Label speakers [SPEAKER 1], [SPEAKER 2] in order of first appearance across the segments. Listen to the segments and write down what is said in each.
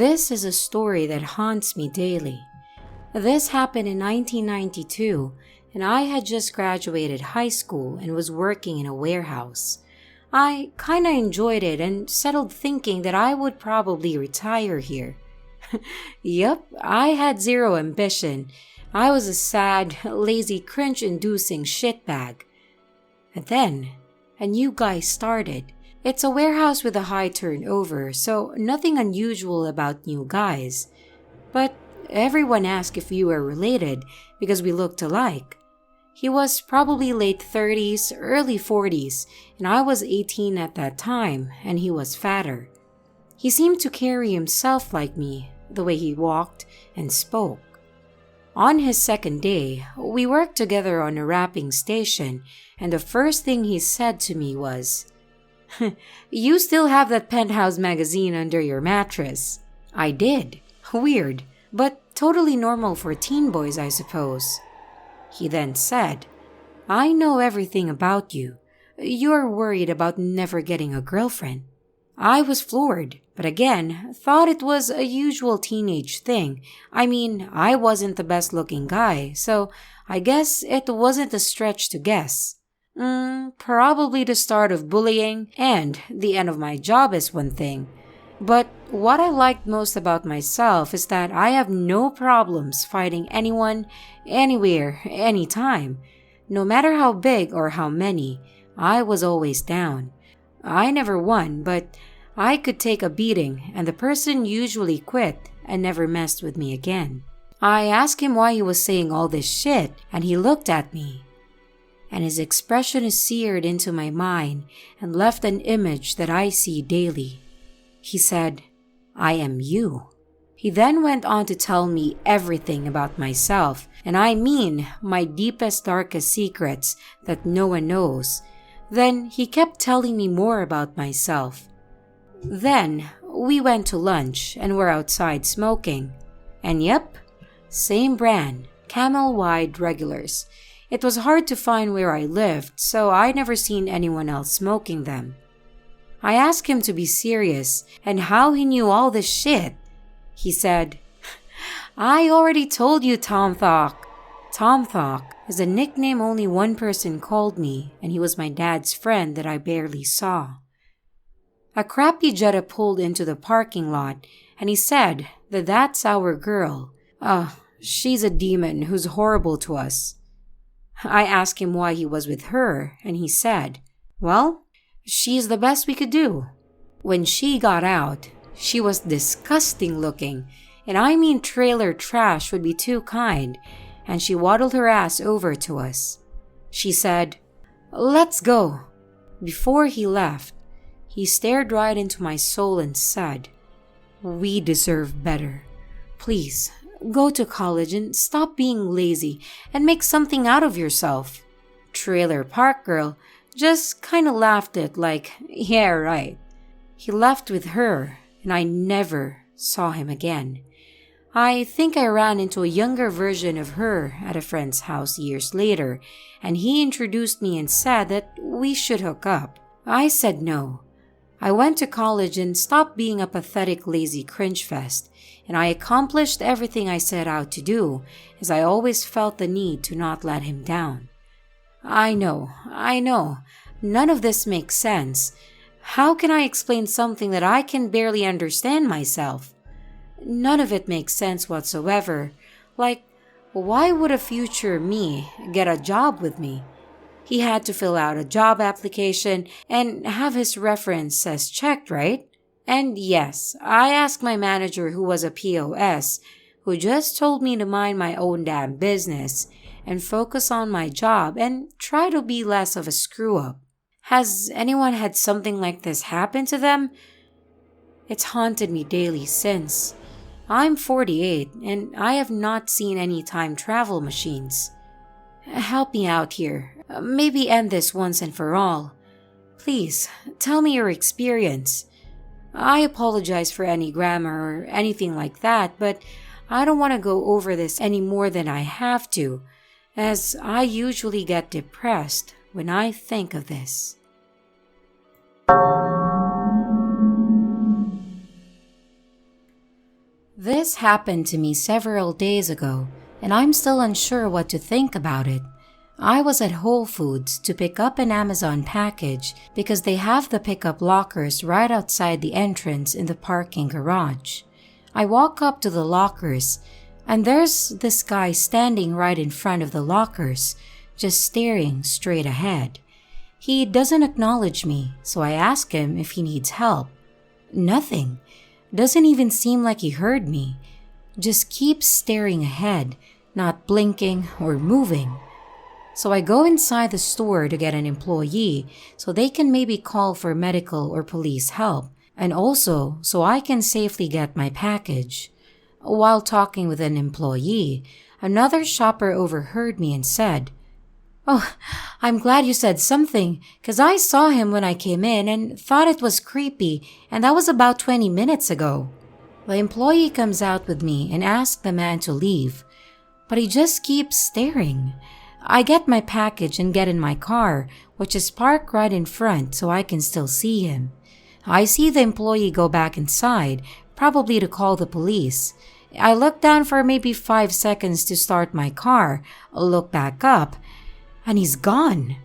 [SPEAKER 1] This is a story that haunts me daily. This happened in 1992, and I had just graduated high school and was working in a warehouse. I kinda enjoyed it and settled thinking that I would probably retire here. Yup, I had zero ambition. I was a sad, lazy, cringe-inducing shitbag. And then, a new guy started. It's a warehouse with a high turnover, so nothing unusual about new guys. But everyone asked if we were related because we looked alike. He was probably late 30s, early 40s, and I was 18 at that time, and he was fatter. He seemed to carry himself like me, the way he walked and spoke. On his second day, we worked together on a wrapping station, and the first thing he said to me was, "You still have that Penthouse magazine under your mattress." I did. Weird, but totally normal for teen boys, I suppose. He then said, "I know everything about you. You're worried about never getting a girlfriend." I was floored, but again, thought it was a usual teenage thing. I mean, I wasn't the best looking guy, so I guess it wasn't a stretch to guess. Probably the start of bullying and the end of my job is one thing. But what I liked most about myself is that I have no problems fighting anyone, anywhere, anytime. No matter how big or how many, I was always down. I never won, but I could take a beating, and the person usually quit and never messed with me again. I asked him why he was saying all this shit, and he looked at me. And his expression is seared into my mind and left an image that I see daily. He said, "I am you." He then went on to tell me everything about myself, and I mean my deepest, darkest secrets that no one knows. Then he kept telling me more about myself. Then we went to lunch and were outside smoking. And yep, same brand, Camel Wide regulars. It was hard to find where I lived, so I never seen anyone else smoking them. I asked him to be serious and how he knew all this shit. He said, "I already told you, Tom Thawk." Tom Thawk is a nickname only one person called me, and he was my dad's friend that I barely saw. A crappy Jetta pulled into the parking lot, and he said that that's our girl. She's a demon who's horrible to us. I asked him why he was with her, and he said, "Well, she's the best we could do." When she got out, she was disgusting looking, and I mean trailer trash would be too kind, and she waddled her ass over to us. She said, "Let's go." Before he left, he stared right into my soul and said, "We deserve better. Please, go to college and stop being lazy and make something out of yourself." Trailer Park Girl just kinda laughed it like, "Yeah, right." He left with her, and I never saw him again. I think I ran into a younger version of her at a friend's house years later, and he introduced me and said that we should hook up. I said no. I went to college and stopped being a pathetic, lazy cringe fest, and I accomplished everything I set out to do, as I always felt the need to not let him down. I know, none of this makes sense. How can I explain something that I can barely understand myself? None of it makes sense whatsoever. Like, why would a future me get a job with me? He had to fill out a job application and have his references checked, right? And yes, I asked my manager, who was a POS, who just told me to mind my own damn business and focus on my job and try to be less of a screw-up. Has anyone had something like this happen to them? It's haunted me daily since. I'm 48 and I have not seen any time travel machines. Help me out here. Maybe end this once and for all. Please, tell me your experience. I apologize for any grammar or anything like that, but I don't want to go over this any more than I have to, as I usually get depressed when I think of this. This happened to me several days ago, and I'm still unsure what to think about it. I was at Whole Foods to pick up an Amazon package because they have the pickup lockers right outside the entrance in the parking garage. I walk up to the lockers, and there's this guy standing right in front of the lockers, just staring straight ahead. He doesn't acknowledge me, so I ask him if he needs help. Nothing. Doesn't even seem like he heard me. Just keeps staring ahead, not blinking or moving. So I go inside the store to get an employee so they can maybe call for medical or police help, and also so I can safely get my package. While talking with an employee, another shopper overheard me and said, "Oh, I'm glad you said something, 'cause I saw him when I came in and thought it was creepy, and that was about 20 minutes ago." The employee comes out with me and asks the man to leave, but he just keeps staring. I get my package and get in my car, which is parked right in front so I can still see him. I see the employee go back inside, probably to call the police. I look down for maybe 5 seconds to start my car, look back up, and he's gone.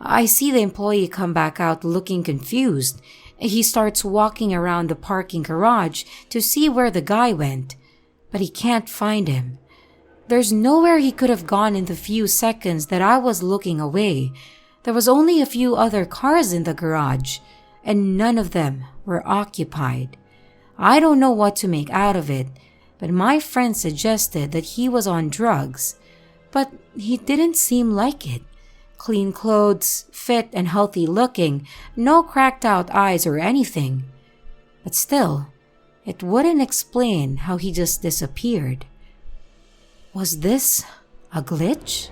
[SPEAKER 1] I see the employee come back out looking confused. He starts walking around the parking garage to see where the guy went, but he can't find him. There's nowhere he could have gone in the few seconds that I was looking away. There was only a few other cars in the garage, and none of them were occupied. I don't know what to make out of it, but my friend suggested that he was on drugs, but he didn't seem like it. Clean clothes, fit and healthy looking, no cracked out eyes or anything. But still, it wouldn't explain how he just disappeared. Was this a glitch?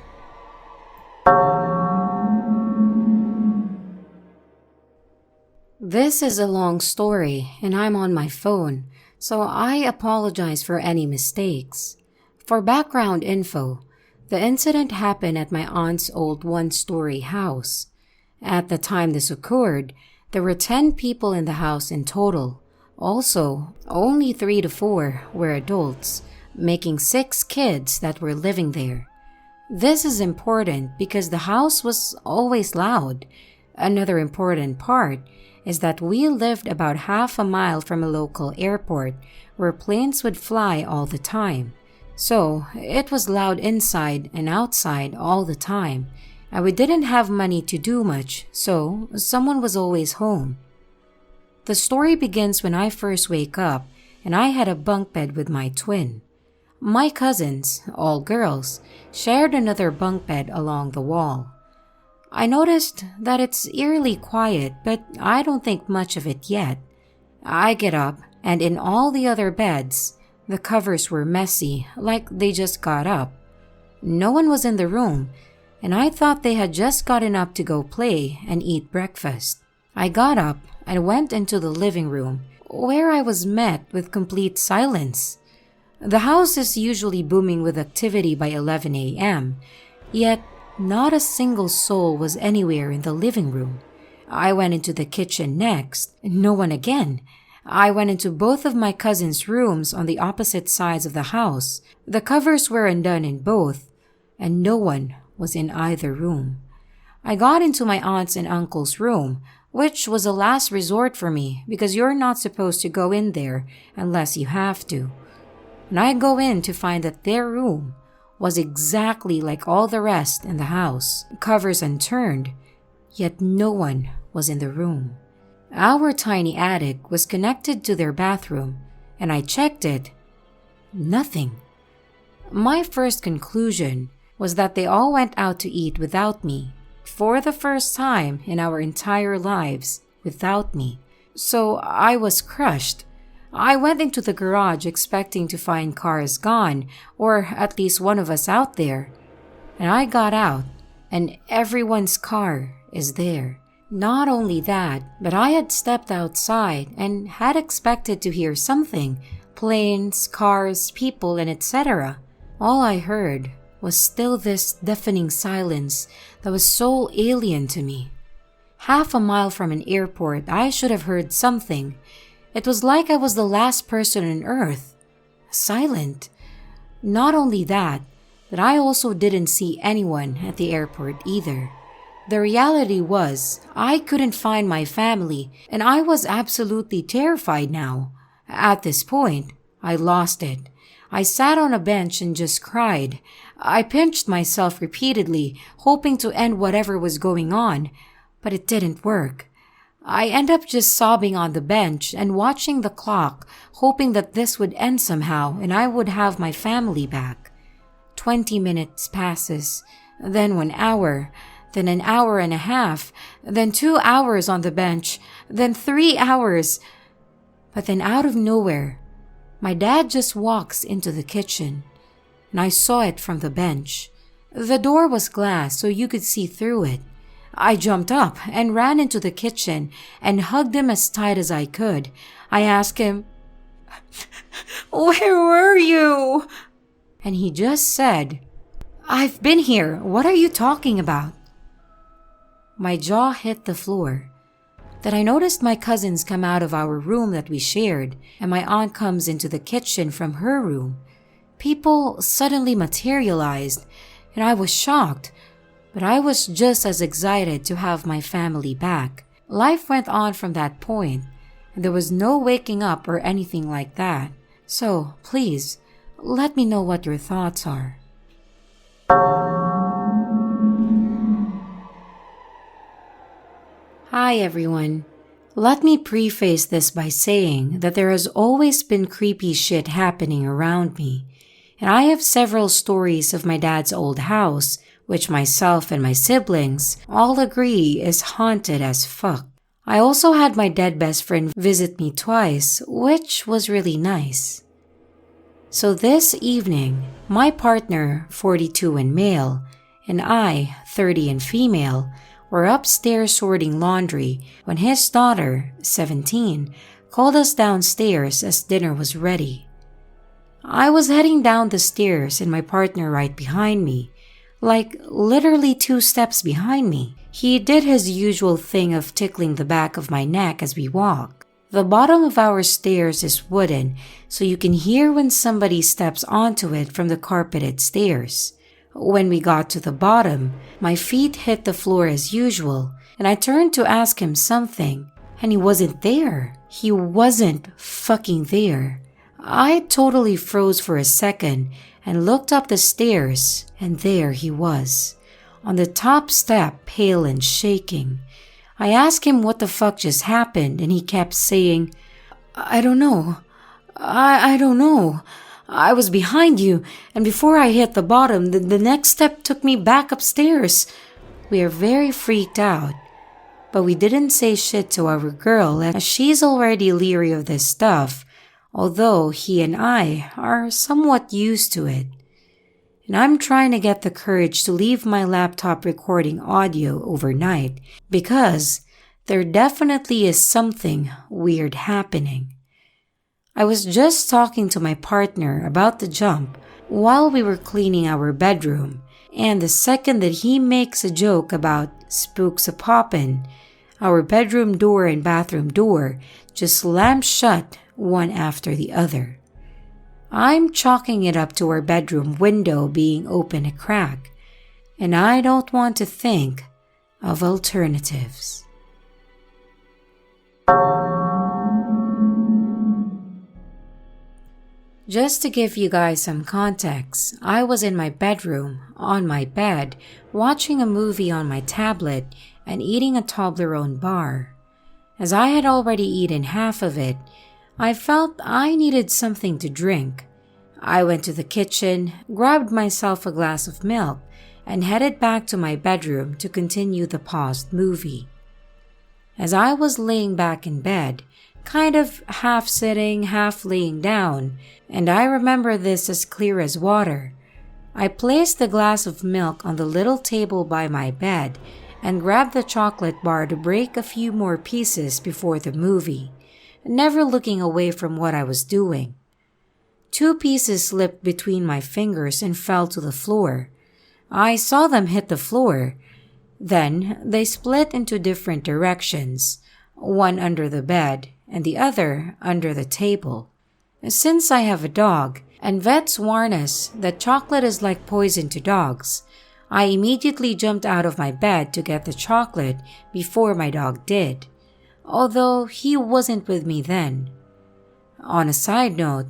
[SPEAKER 1] This is a long story, and I'm on my phone, so I apologize for any mistakes. For background info, the incident happened at my aunt's old one-story house. At the time this occurred, there were 10 people in the house in total. Also, only 3 to 4 were adults, making 6 kids that were living there. This is important because the house was always loud. Another important part is that we lived about half a mile from a local airport where planes would fly all the time. So it was loud inside and outside all the time, and we didn't have money to do much, so someone was always home. The story begins when I first wake up and I had a bunk bed with my twin. My cousins, all girls, shared another bunk bed along the wall. I noticed that it's eerily quiet, but I don't think much of it yet. I get up, and in all the other beds, the covers were messy, like they just got up. No one was in the room, and I thought they had just gotten up to go play and eat breakfast. I got up and went into the living room, where I was met with complete silence. The house is usually booming with activity by 11 a.m., yet not a single soul was anywhere in the living room. I went into the kitchen next, no one again. I went into both of my cousins' rooms on the opposite sides of the house. The covers were undone in both, and no one was in either room. I got into my aunt's and uncle's room, which was a last resort for me because you're not supposed to go in there unless you have to. And I go in to find that their room was exactly like all the rest in the house, covers unturned, yet no one was in the room. Our tiny attic was connected to their bathroom, and I checked it. Nothing. My first conclusion was that they all went out to eat without me, for the first time in our entire lives without me. So I was crushed. I went into the garage expecting to find cars gone, or at least one of us out there. And I got out, and everyone's car is there. Not only that, but I had stepped outside and had expected to hear something, planes, cars, people, and etc. All I heard was still this deafening silence that was so alien to me. Half a mile from an airport, I should have heard something. It was like I was the last person on Earth. silent. Not only that, but I also didn't see anyone at the airport either. The reality was, I couldn't find my family, and I was absolutely terrified now. At this point, I lost it. I sat on a bench and just cried. I pinched myself repeatedly, hoping to end whatever was going on, but it didn't work. I ended up just sobbing on the bench and watching the clock, hoping that this would end somehow and I would have my family back. 20 minutes passes, then 1 hour, then an hour and a half, then 2 hours on the bench, then 3 hours. But then out of nowhere, my dad just walks into the kitchen, and I saw it from the bench. The door was glass, so you could see through it. I jumped up and ran into the kitchen and hugged him as tight as I could. I asked him, "Where were you?" And he just said, "I've been here. What are you talking about?" My jaw hit the floor. Then I noticed my cousins come out of our room that we shared, and my aunt comes into the kitchen from her room. People suddenly materialized, and I was shocked, but I was just as excited to have my family back. Life went on from that point, and there was no waking up or anything like that. So, please, let me know what your thoughts are. Hi everyone. Let me preface this by saying that there has always been creepy shit happening around me, and I have several stories of my dad's old house, which myself and my siblings all agree is haunted as fuck. I also had my dead best friend visit me twice, which was really nice. So this evening, my partner, 42 and male, and I, 30 and female, were upstairs sorting laundry when his daughter, 17, called us downstairs as dinner was ready. I was heading down the stairs and my partner right behind me, like literally 2 steps behind me. He did his usual thing of tickling the back of my neck as we walk. The bottom of our stairs is wooden, so you can hear when somebody steps onto it from the carpeted stairs. When we got to the bottom, my feet hit the floor as usual, and I turned to ask him something, and he wasn't there. He wasn't fucking there. I totally froze for a second and looked up the stairs, and there he was, on the top step, pale and shaking. I asked him what the fuck just happened, and he kept saying, "I don't know. I don't know. I was behind you, and before I hit the bottom, the next step took me back upstairs." We are very freaked out, but we didn't say shit to our girl as she's already leery of this stuff, although he and I are somewhat used to it. And I'm trying to get the courage to leave my laptop recording audio overnight because there definitely is something weird happening. I was just talking to my partner about the jump while we were cleaning our bedroom, and the second that he makes a joke about spooks a-poppin', our bedroom door and bathroom door just slammed shut one after the other. I'm chalking it up to our bedroom window being open a crack, and I don't want to think of alternatives. Just to give you guys some context, I was in my bedroom, on my bed, watching a movie on my tablet and eating a Toblerone bar. As I had already eaten half of it, I felt I needed something to drink. I went to the kitchen, grabbed myself a glass of milk, and headed back to my bedroom to continue the paused movie. As I was laying back in bed, kind of half sitting, half laying down, and I remember this as clear as water, I placed the glass of milk on the little table by my bed and grabbed the chocolate bar to break a few more pieces before the movie, never looking away from what I was doing. 2 pieces slipped between my fingers and fell to the floor. I saw them hit the floor. Then they split into different directions, one under the bed and the other under the table. Since I have a dog, and vets warn us that chocolate is like poison to dogs, I immediately jumped out of my bed to get the chocolate before my dog did, although he wasn't with me then. On a side note,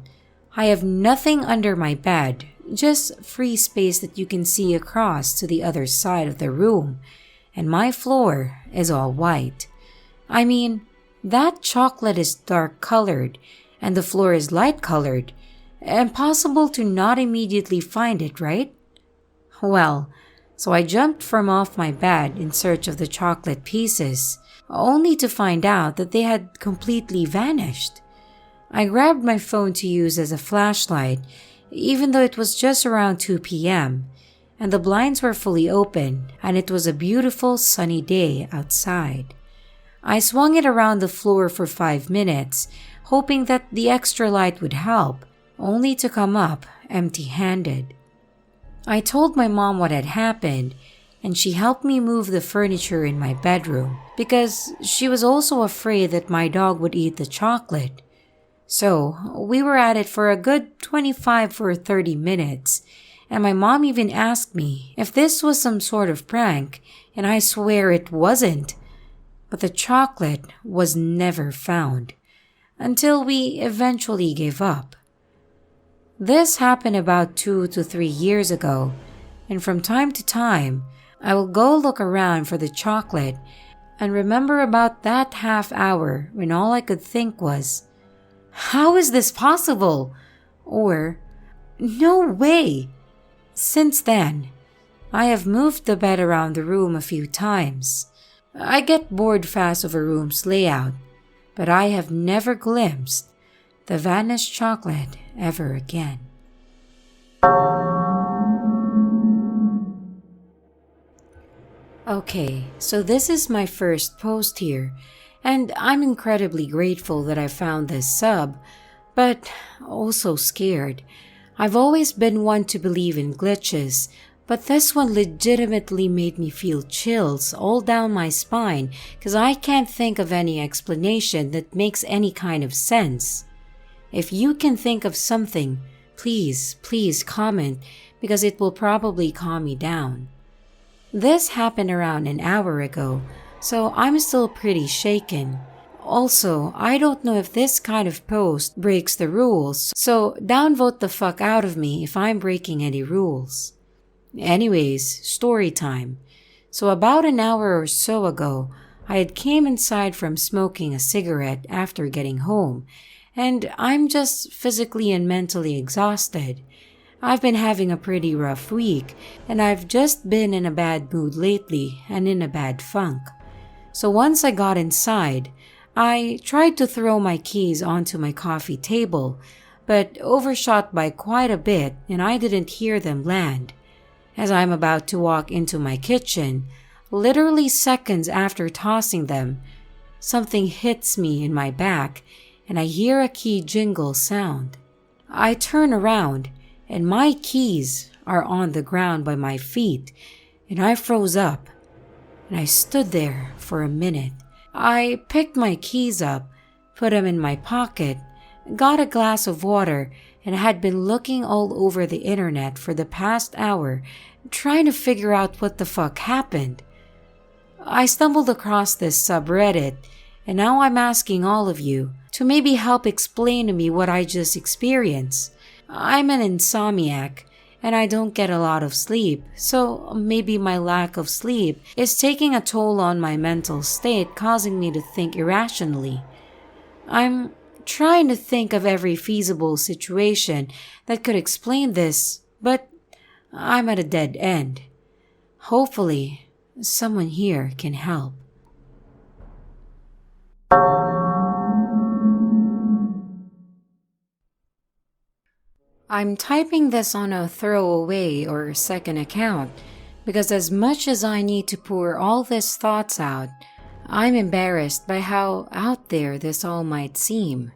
[SPEAKER 1] I have nothing under my bed, just free space that you can see across to the other side of the room, and my floor is all white. I mean, that chocolate is dark colored, and the floor is light colored. Impossible to not immediately find it, right? Well, so I jumped from off my bed in search of the chocolate pieces, only to find out that they had completely vanished. I grabbed my phone to use as a flashlight, even though it was just around 2 p.m., and the blinds were fully open, and it was a beautiful sunny day outside. I swung it around the floor for 5 minutes, hoping that the extra light would help, only to come up empty-handed. I told my mom what had happened, and she helped me move the furniture in my bedroom because she was also afraid that my dog would eat the chocolate. So we were at it for a good 25 or 30 minutes, and my mom even asked me if this was some sort of prank, and I swear it wasn't. But the chocolate was never found, until we eventually gave up. This happened about 2 to 3 years ago, and from time to time, I will go look around for the chocolate and remember about that half hour when all I could think was, "How is this possible?" Or, "No way." Since then, I have moved the bed around the room a few times. I get bored fast of a room's layout, but I have never glimpsed the vanished chocolate ever again. Okay, so this is my first post here, and I'm incredibly grateful that I found this sub, but also scared. I've always been one to believe in glitches, but this one legitimately made me feel chills all down my spine because I can't think of any explanation that makes any kind of sense. If you can think of something, please comment because it will probably calm me down. This happened around an hour ago, so I'm still pretty shaken. Also, I don't know if this kind of post breaks the rules, so downvote the fuck out of me if I'm breaking any rules. Anyways, story time. So about an hour or so ago, I had came inside from smoking a cigarette after getting home, and I'm just physically and mentally exhausted. I've been having a pretty rough week, and I've just been in a bad mood lately and in a bad funk. So once I got inside, I tried to throw my keys onto my coffee table, but overshot by quite a bit and I didn't hear them land. As I'm about to walk into my kitchen, literally seconds after tossing them, something hits me in my back and I hear a key jingle sound. I turn around and my keys are on the ground by my feet, and I froze up, and I stood there for a minute. I picked my keys up, put them in my pocket, got a glass of water, and had been looking all over the internet for the past hour, trying to figure out what the fuck happened. I stumbled across this subreddit, and now I'm asking all of you to maybe help explain to me what I just experienced. I'm an insomniac, and I don't get a lot of sleep, so maybe my lack of sleep is taking a toll on my mental state, causing me to think irrationally. I'm trying to think of every feasible situation that could explain this, but I'm at a dead end. Hopefully, someone here can help. I'm typing this on a throwaway or second account because as much as I need to pour all these thoughts out, I'm embarrassed by how out there this all might seem.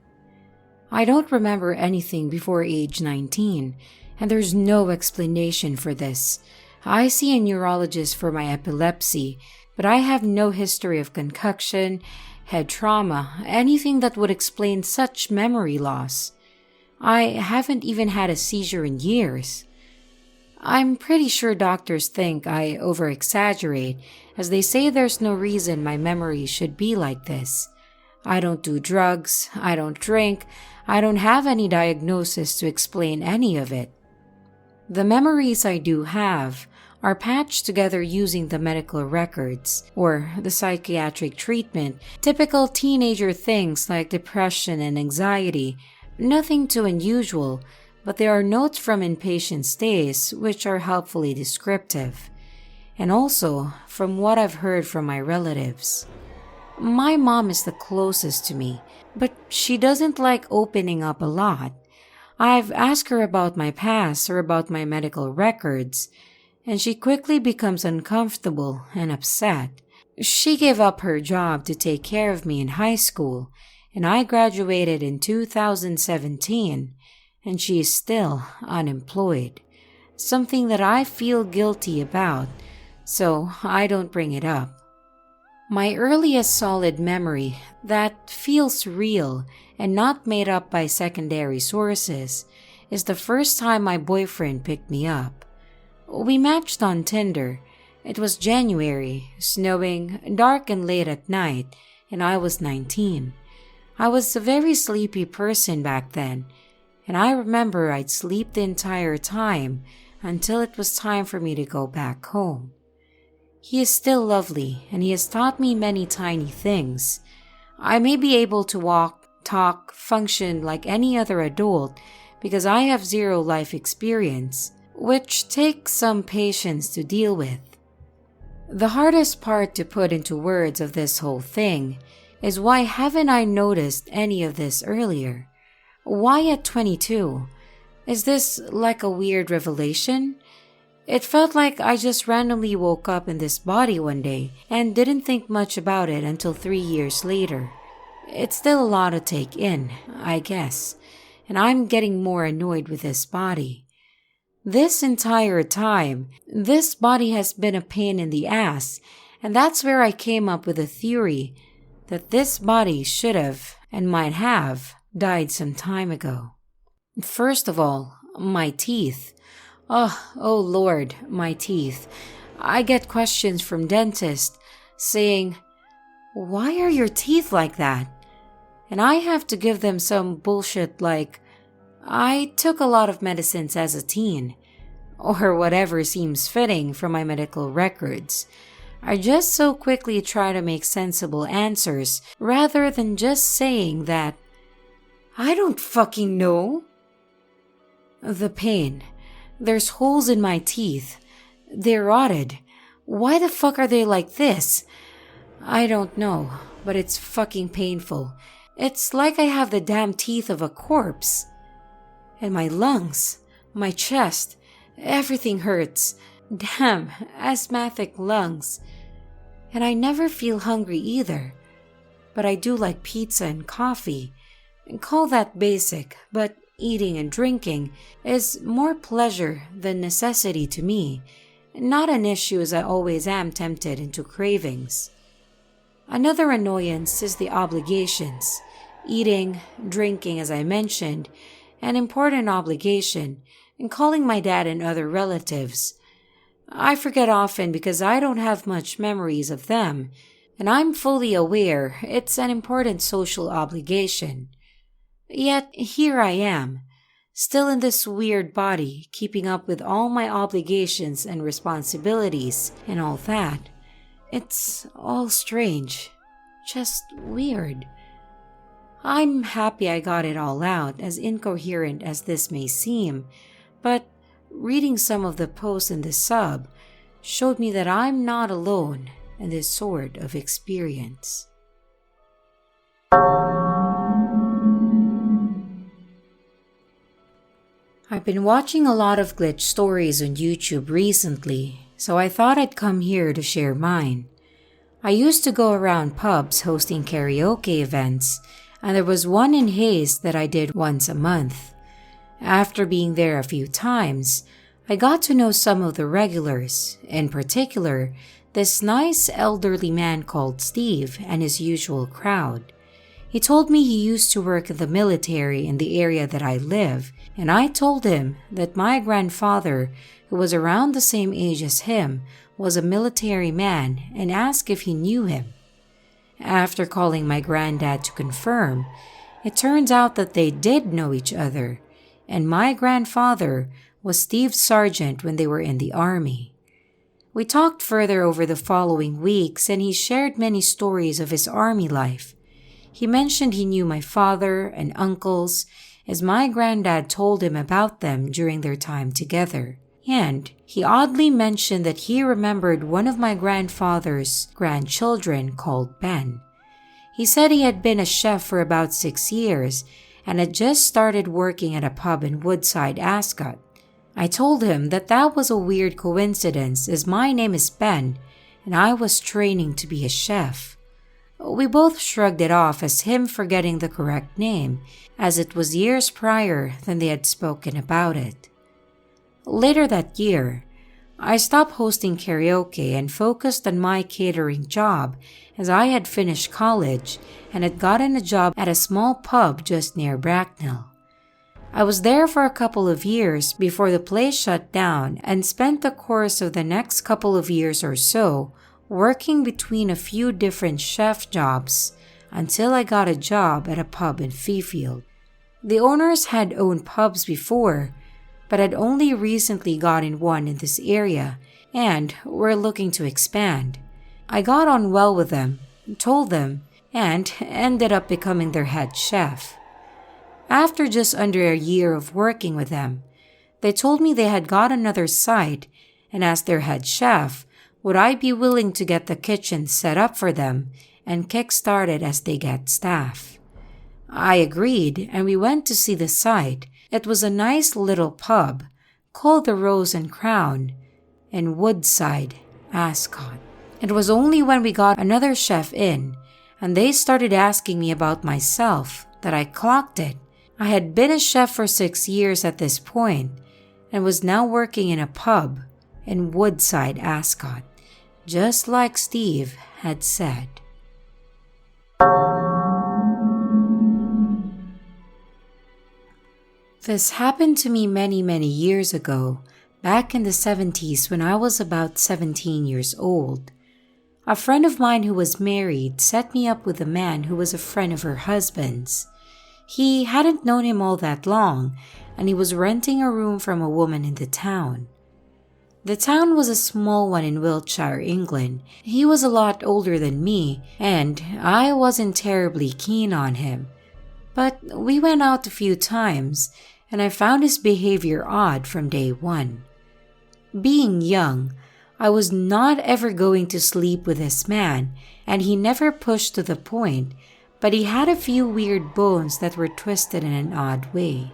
[SPEAKER 1] I don't remember anything before age 19, and there's no explanation for this. I see a neurologist for my epilepsy, but I have no history of concusssion, head trauma, anything that would explain such memory loss. I haven't even had a seizure in years. I'm pretty sure doctors think I over-exaggerate, as they say there's no reason my memory should be like this. I don't do drugs, I don't drink, I don't have any diagnosis to explain any of it. The memories I do have are patched together using the medical records or the psychiatric treatment, typical teenager things like depression and anxiety, nothing too unusual, but there are notes from inpatient stays which are helpfully descriptive, and also from what I've heard from my relatives. My mom is the closest to me, but she doesn't like opening up a lot. I've asked her about my past or about my medical records, and she quickly becomes uncomfortable and upset. She gave up her job to take care of me in high school, and I graduated in 2017, and she is still unemployed, something that I feel guilty about, so I don't bring it up. My earliest solid memory that feels real and not made up by secondary sources is the first time my boyfriend picked me up. We matched on Tinder. It was January, snowing, dark and late at night, and I was 19. I was a very sleepy person back then, and I remember I'd sleep the entire time until it was time for me to go back home. He is still lovely, and he has taught me many tiny things. I may be able to walk, talk, function like any other adult because I have zero life experience, which takes some patience to deal with. The hardest part to put into words of this whole thing is why haven't I noticed any of this earlier? Why at 22? Is this like a weird revelation? It felt like I just randomly woke up in this body one day and didn't think much about it until 3 years later. It's still a lot to take in, I guess, and I'm getting more annoyed with this body. This entire time, this body has been a pain in the ass, and that's where I came up with a theory that this body should have, and might have, died some time ago. First of all, my teeth. Oh Lord, my teeth. I get questions from dentists saying, "Why are your teeth like that?" And I have to give them some bullshit like, "I took a lot of medicines as a teen," or whatever seems fitting from my medical records. I just so quickly try to make sensible answers rather than just saying that, "I don't fucking know." The pain. There's holes in my teeth. They're rotted. Why the fuck are they like this? I don't know, but it's fucking painful. It's like I have the damn teeth of a corpse. And my lungs, my chest, everything hurts. Damn, asthmatic lungs. And I never feel hungry either. But I do like pizza and coffee. And call that basic, but eating and drinking is more pleasure than necessity to me, not an issue as I always am tempted into cravings. Another annoyance is the obligations. Eating, drinking as I mentioned, an important obligation, and calling my dad and other relatives. I forget often because I don't have much memories of them, and I'm fully aware it's an important social obligation. Yet here I am, still in this weird body, keeping up with all my obligations and responsibilities and all that. It's all strange, just weird. I'm happy I got it all out, as incoherent as this may seem, but reading some of the posts in the sub showed me that I'm not alone in this sort of experience. I've been watching a lot of glitch stories on YouTube recently, so I thought I'd come here to share mine. I used to go around pubs hosting karaoke events, and there was one in Hayes that I did once a month. After being there a few times, I got to know some of the regulars, in particular, this nice elderly man called Steve and his usual crowd. He told me he used to work in the military in the area that I live, and I told him that my grandfather, who was around the same age as him, was a military man, and asked if he knew him. After calling my granddad to confirm, it turns out that they did know each other, and my grandfather was Steve's sergeant when they were in the army. We talked further over the following weeks, and he shared many stories of his army life. He mentioned he knew my father and uncles, as my granddad told him about them during their time together. And he oddly mentioned that he remembered one of my grandfather's grandchildren called Ben. He said he had been a chef for about 6 years and had just started working at a pub in Woodside, Ascot. I told him that that was a weird coincidence, as my name is Ben and I was training to be a chef. We both shrugged it off as him forgetting the correct name, as it was years prior than they had spoken about it. Later that year, I stopped hosting karaoke and focused on my catering job, as I had finished college and had gotten a job at a small pub just near Bracknell. I was there for a couple of years before the place shut down, and spent the course of the next couple of years or so working between a few different chef jobs until I got a job at a pub in Fifield. The owners had owned pubs before, but had only recently gotten one in this area and were looking to expand. I got on well with them, told them, and ended up becoming their head chef. After just under a year of working with them, they told me they had got another site, and as their head chef, would I be willing to get the kitchen set up for them and kick-start it as they get staff. I agreed, and we went to see the site. It was a nice little pub called the Rose and Crown in Woodside, Ascot. It was only when we got another chef in and they started asking me about myself that I clocked it. I had been a chef for 6 years at this point and was now working in a pub in Woodside, Ascot, just like Steve had said. This happened to me many years ago, back in the 70s when I was about 17 years old. A friend of mine who was married set me up with a man who was a friend of her husband's. He hadn't known him all that long, and he was renting a room from a woman in the town. The town was a small one in Wiltshire, England. He was a lot older than me, and I wasn't terribly keen on him. But we went out a few times, and I found his behavior odd from day one. Being young, I was not ever going to sleep with this man, and he never pushed to the point, but he had a few weird bones that were twisted in an odd way.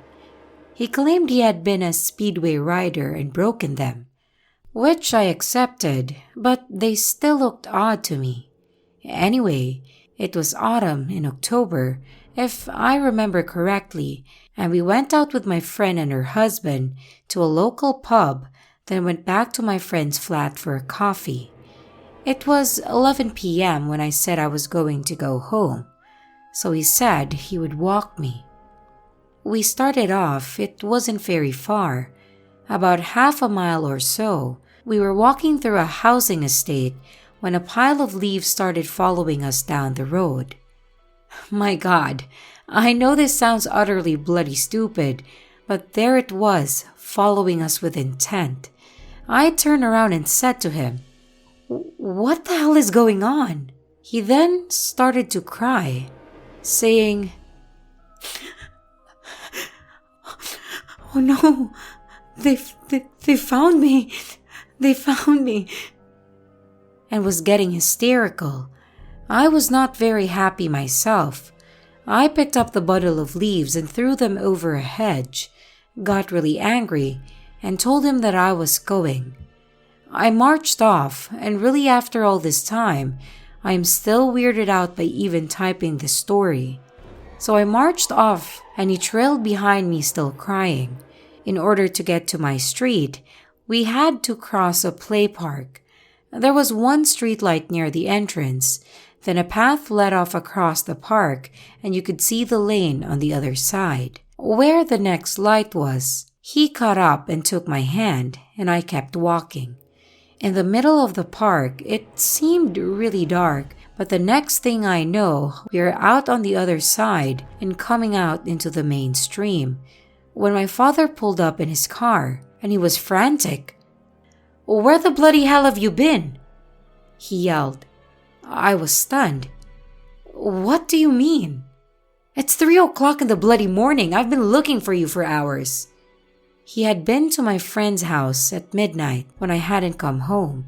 [SPEAKER 1] He claimed he had been a speedway rider and broken them, which I accepted, but they still looked odd to me. Anyway, it was autumn in October, if I remember correctly, and we went out with my friend and her husband to a local pub, then went back to my friend's flat for a coffee. It was 11 p.m. when I said I was going to go home, so he said he would walk me. We started off, it wasn't very far, about half a mile or so. We were walking through a housing estate when a pile of leaves started following us down the road. My God, I know this sounds utterly bloody stupid, but there it was, following us with intent. I turned around and said to him, "What the hell is going on?" He then started to cry, saying, "Oh no, they found me, they found me," and was getting hysterical. I was not very happy myself. I picked up the bundle of leaves and threw them over a hedge, got really angry, and told him that I was going. I marched off, and really after all this time, I am still weirded out by even typing this story. So I marched off, and he trailed behind me still crying. In order to get to my street, we had to cross a play park. There was one streetlight near the entrance, Then a path led off across the park and you could see the lane on the other side. Where the next light was, he caught up and took my hand and I kept walking. In the middle of the park, it seemed really dark, but the next thing I know, we are out on the other side and coming out into the main stream when my father pulled up in his car and he was frantic. "Where the bloody hell have you been?" he yelled. I was stunned. "What do you mean?" "It's 3 o'clock in the bloody morning. I've been looking for you for hours." He had been to my friend's house at midnight when I hadn't come home,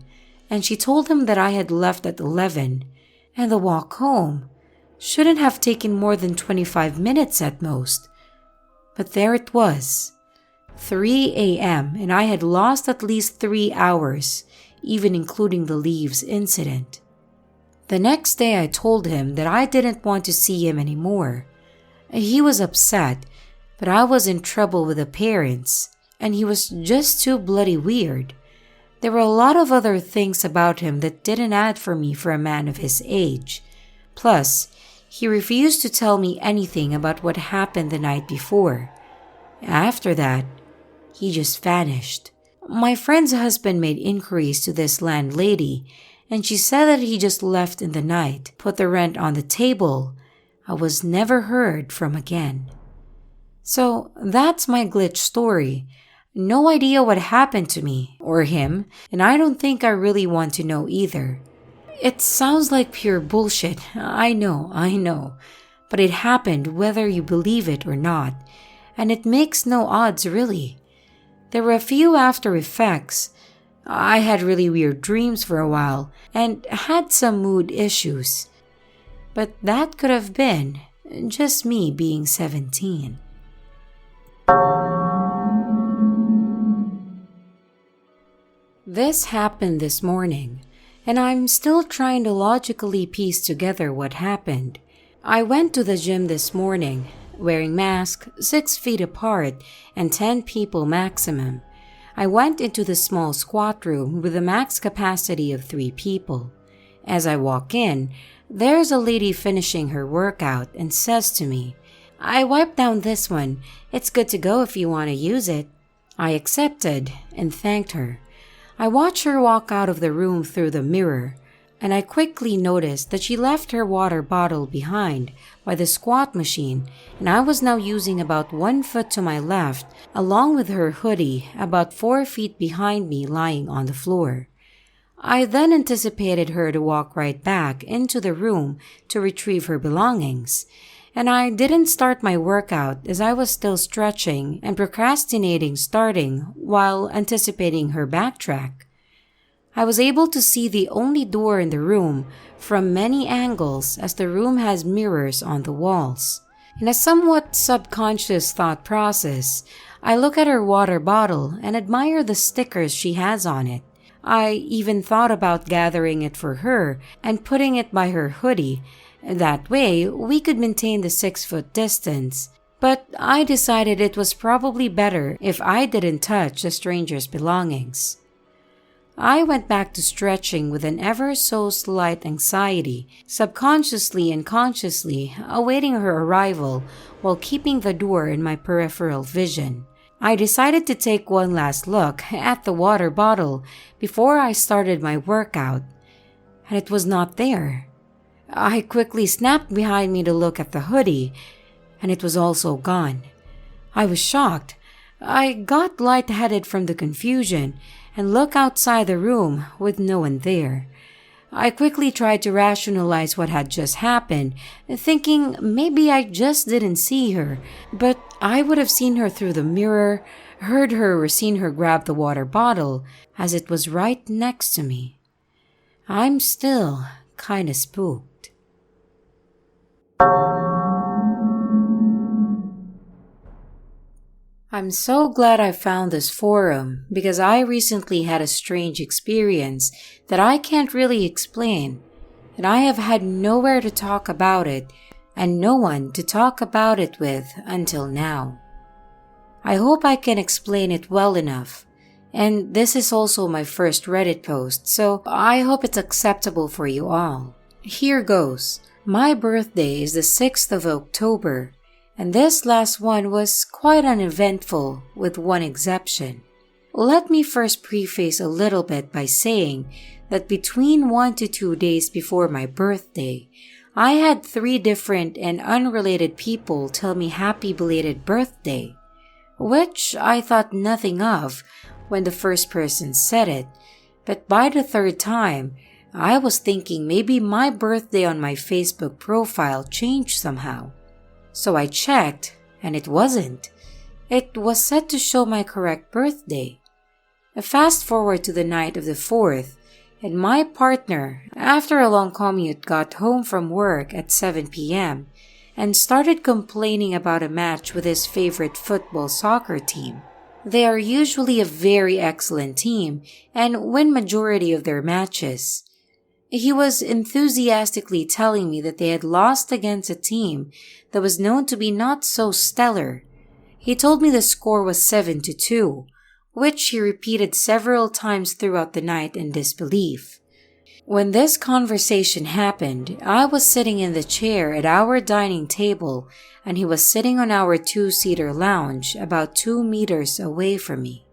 [SPEAKER 1] and she told him that I had left at 11, and the walk home shouldn't have taken more than 25 minutes at most. But there it was, 3 a.m., and I had lost at least 3 hours, even including the leaves incident. The next day I told him that I didn't want to see him anymore. He was upset, but I was in trouble with the parents, and he was just too bloody weird. There were a lot of other things about him that didn't add for me for a man of his age. Plus, he refused to tell me anything about what happened the night before. After that, he just vanished. My friend's husband made inquiries to this landlady, and she said that he just left in the night, put the rent on the table. I was never heard from again. So that's my glitch story. No idea what happened to me or him, and I don't think I really want to know either. It sounds like pure bullshit, I know, but it happened whether you believe it or not, and it makes no odds really. There were a few after effects. I had really weird dreams for a while and had some mood issues. But that could have been just me being 17. This happened this morning, and I'm still trying to logically piece together what happened. I went to the gym this morning, wearing masks 6 feet apart and 10 people maximum. I went into the small squat room with a max capacity of 3 people. As I walk in, there's a lady finishing her workout and says to me, "I wiped down this one. It's good to go if you want to use it." I accepted and thanked her. I watched her walk out of the room through the mirror, and I quickly noticed that she left her water bottle behind by the squat machine, and I was now using about 1 foot to my left, along with her hoodie about 4 feet behind me lying on the floor. I then anticipated her to walk right back into the room to retrieve her belongings, and I didn't start my workout as I was still stretching and procrastinating starting while anticipating her backtrack. I was able to see the only door in the room from many angles as the room has mirrors on the walls. In a somewhat subconscious thought process, I look at her water bottle and admire the stickers she has on it. I even thought about gathering it for her and putting it by her hoodie. That way, we could maintain the 6-foot distance. But I decided it was probably better if I didn't touch a stranger's belongings. I went back to stretching with an ever so slight anxiety, subconsciously and consciously awaiting her arrival while keeping the door in my peripheral vision. I decided to take one last look at the water bottle before I started my workout, and it was not there. I quickly snapped behind me to look at the hoodie, and it was also gone. I was shocked. I got lightheaded from the confusion and looked outside the room with no one there. I quickly tried to rationalize what had just happened, thinking maybe I just didn't see her, but I would have seen her through the mirror, heard her or seen her grab the water bottle, as it was right next to me. I'm still kinda spooked. I'm so glad I found this forum because I recently had a strange experience that I can't really explain, and I have had nowhere to talk about it and no one to talk about it with until now. I hope I can explain it well enough, and this is also my first Reddit post, so I hope it's acceptable for you all. Here goes. My birthday is the 6th of October, and this last one was quite uneventful with one exception. Let me first preface a little bit by saying that between 1 to 2 days before my birthday, I had 3 different and unrelated people tell me happy belated birthday, which I thought nothing of when the first person said it, but by the 3rd time, I was thinking maybe my birthday on my Facebook profile changed somehow. So I checked, and it wasn't. It was set to show my correct birthday. Fast forward to the night of the 4th, and my partner, after a long commute, got home from work at 7 p.m. and started complaining about a match with his favorite soccer team. They are usually a very excellent team and win majority of their matches. He was enthusiastically telling me that they had lost against a team that was known to be not so stellar. He told me the score was 7-2, which he repeated several times throughout the night in disbelief. When this conversation happened, I was sitting in the chair at our dining table and he was sitting on our 2-seater lounge about 2 meters away from me.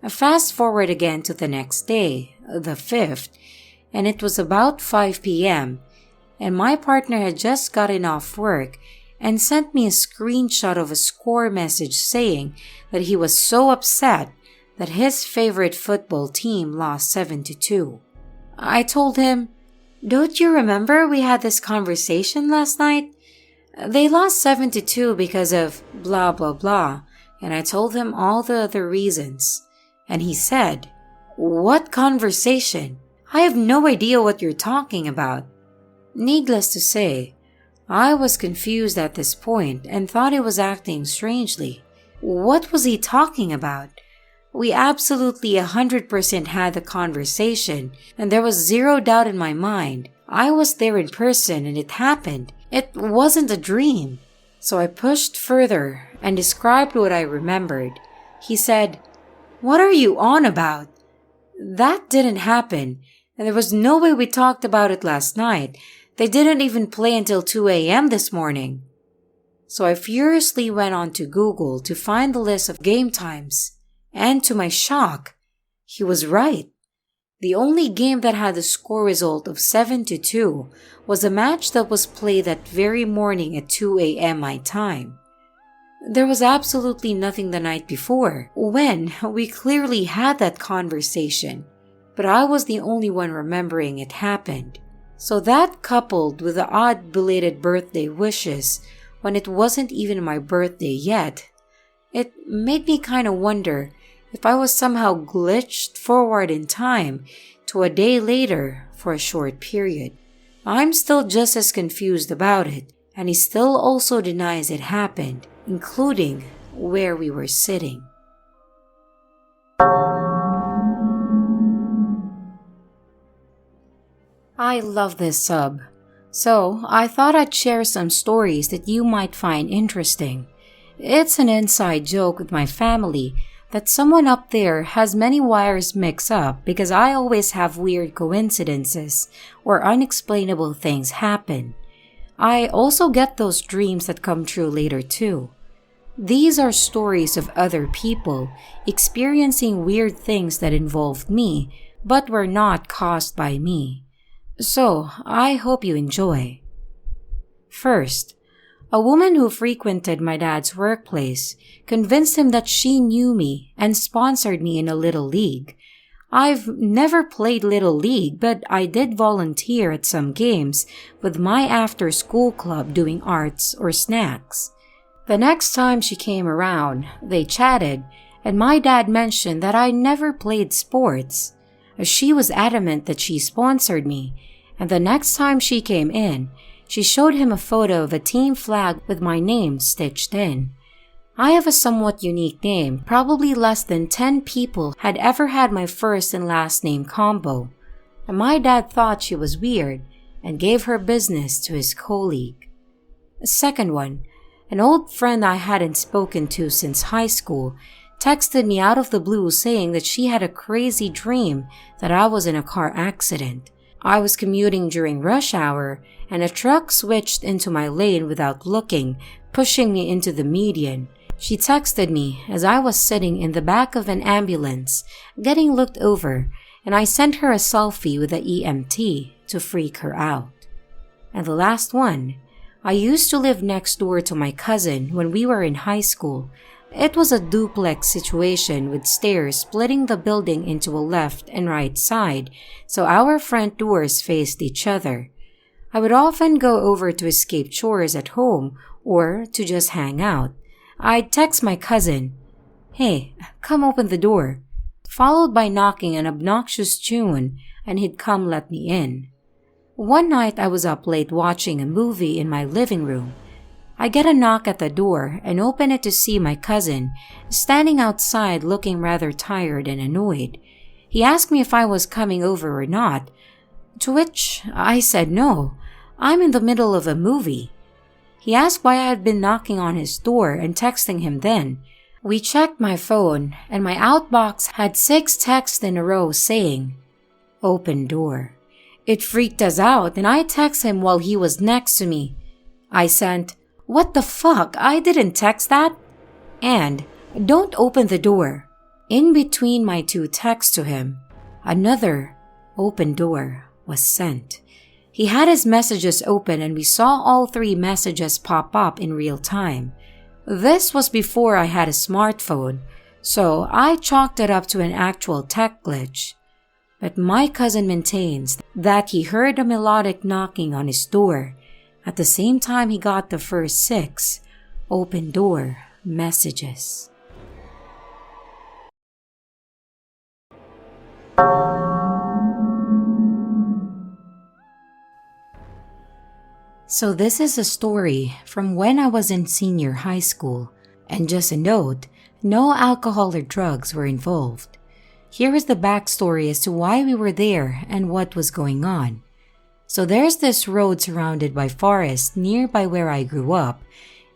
[SPEAKER 1] Fast forward again to the next day, the 5th, and it was about 5 p.m., and my partner had just gotten off work and sent me a screenshot of a score message saying that he was so upset that his favorite football team lost 7-2. I told him, "Don't you remember we had this conversation last night? They lost 7-2 because of blah blah blah," and I told him all the other reasons. And he said, "What conversation? I have no idea what you're talking about." Needless to say, I was confused at this point and thought he was acting strangely. What was he talking about? We absolutely 100% had the conversation, and there was zero doubt in my mind. I was there in person and it happened. It wasn't a dream. So I pushed further and described what I remembered. He said, "What are you on about? That didn't happen. And there was no way we talked about it last night. They didn't even play until 2 a.m. this morning." So I furiously went on to Google to find the list of game times. And to my shock, he was right. The only game that had the score result of 7-2 was a match that was played that very morning at 2 a.m. my time. There was absolutely nothing the night before, when we clearly had that conversation. But I was the only one remembering it happened. So that coupled with the odd belated birthday wishes when it wasn't even my birthday yet, it made me kind of wonder if I was somehow glitched forward in time to a day later for a short period. I'm still just as confused about it, and he still also denies it happened, including where we were sitting. I love this sub, so I thought I'd share some stories that you might find interesting. It's an inside joke with my family that someone up there has many wires mixed up because I always have weird coincidences or unexplainable things happen. I also get those dreams that come true later too. These are stories of other people experiencing weird things that involved me but were not caused by me. So, I hope you enjoy. First, a woman who frequented my dad's workplace convinced him that she knew me and sponsored me in a little league. I've never played Little League, but I did volunteer at some games with my after-school club doing arts or snacks. The next time she came around, they chatted, and my dad mentioned that I never played sports. She was adamant that she sponsored me, and the next time she came in, she showed him a photo of a team flag with my name stitched in. I have a somewhat unique name. Probably less than 10 people had ever had my first and last name combo, and my dad thought she was weird and gave her business to his colleague. A second one, an old friend I hadn't spoken to since high school, texted me out of the blue saying that she had a crazy dream that I was in a car accident. I was commuting during rush hour and a truck switched into my lane without looking, pushing me into the median. She texted me as I was sitting in the back of an ambulance, getting looked over, and I sent her a selfie with the EMT to freak her out. And the last one, I used to live next door to my cousin when we were in high school. It was a duplex situation with stairs splitting the building into a left and right side, so our front doors faced each other. I would often go over to escape chores at home or to just hang out. I'd text my cousin, "Hey, come open the door," followed by knocking an obnoxious tune, and he'd come let me in. One night I was up late watching a movie in my living room. I get a knock at the door and open it to see my cousin standing outside looking rather tired and annoyed. He asked me if I was coming over or not, to which I said no, I'm in the middle of a movie. He asked why I had been knocking on his door and texting him then. We checked my phone and my outbox had 6 texts in a row saying, "Open door." It freaked us out and I texted him while he was next to me. I sent, "What the fuck? I didn't text that." And, "Don't open the door." In between my 2 texts to him, another "open door" was sent. He had his messages open and we saw all 3 messages pop up in real time. This was before I had a smartphone, so I chalked it up to an actual tech glitch. But my cousin maintains that he heard a melodic knocking on his door at the same time he got the first 6 open door messages. So this is a story from when I was in senior high school, and just a note, no alcohol or drugs were involved. Here is the backstory as to why we were there and what was going on. So there's this road surrounded by forest nearby where I grew up.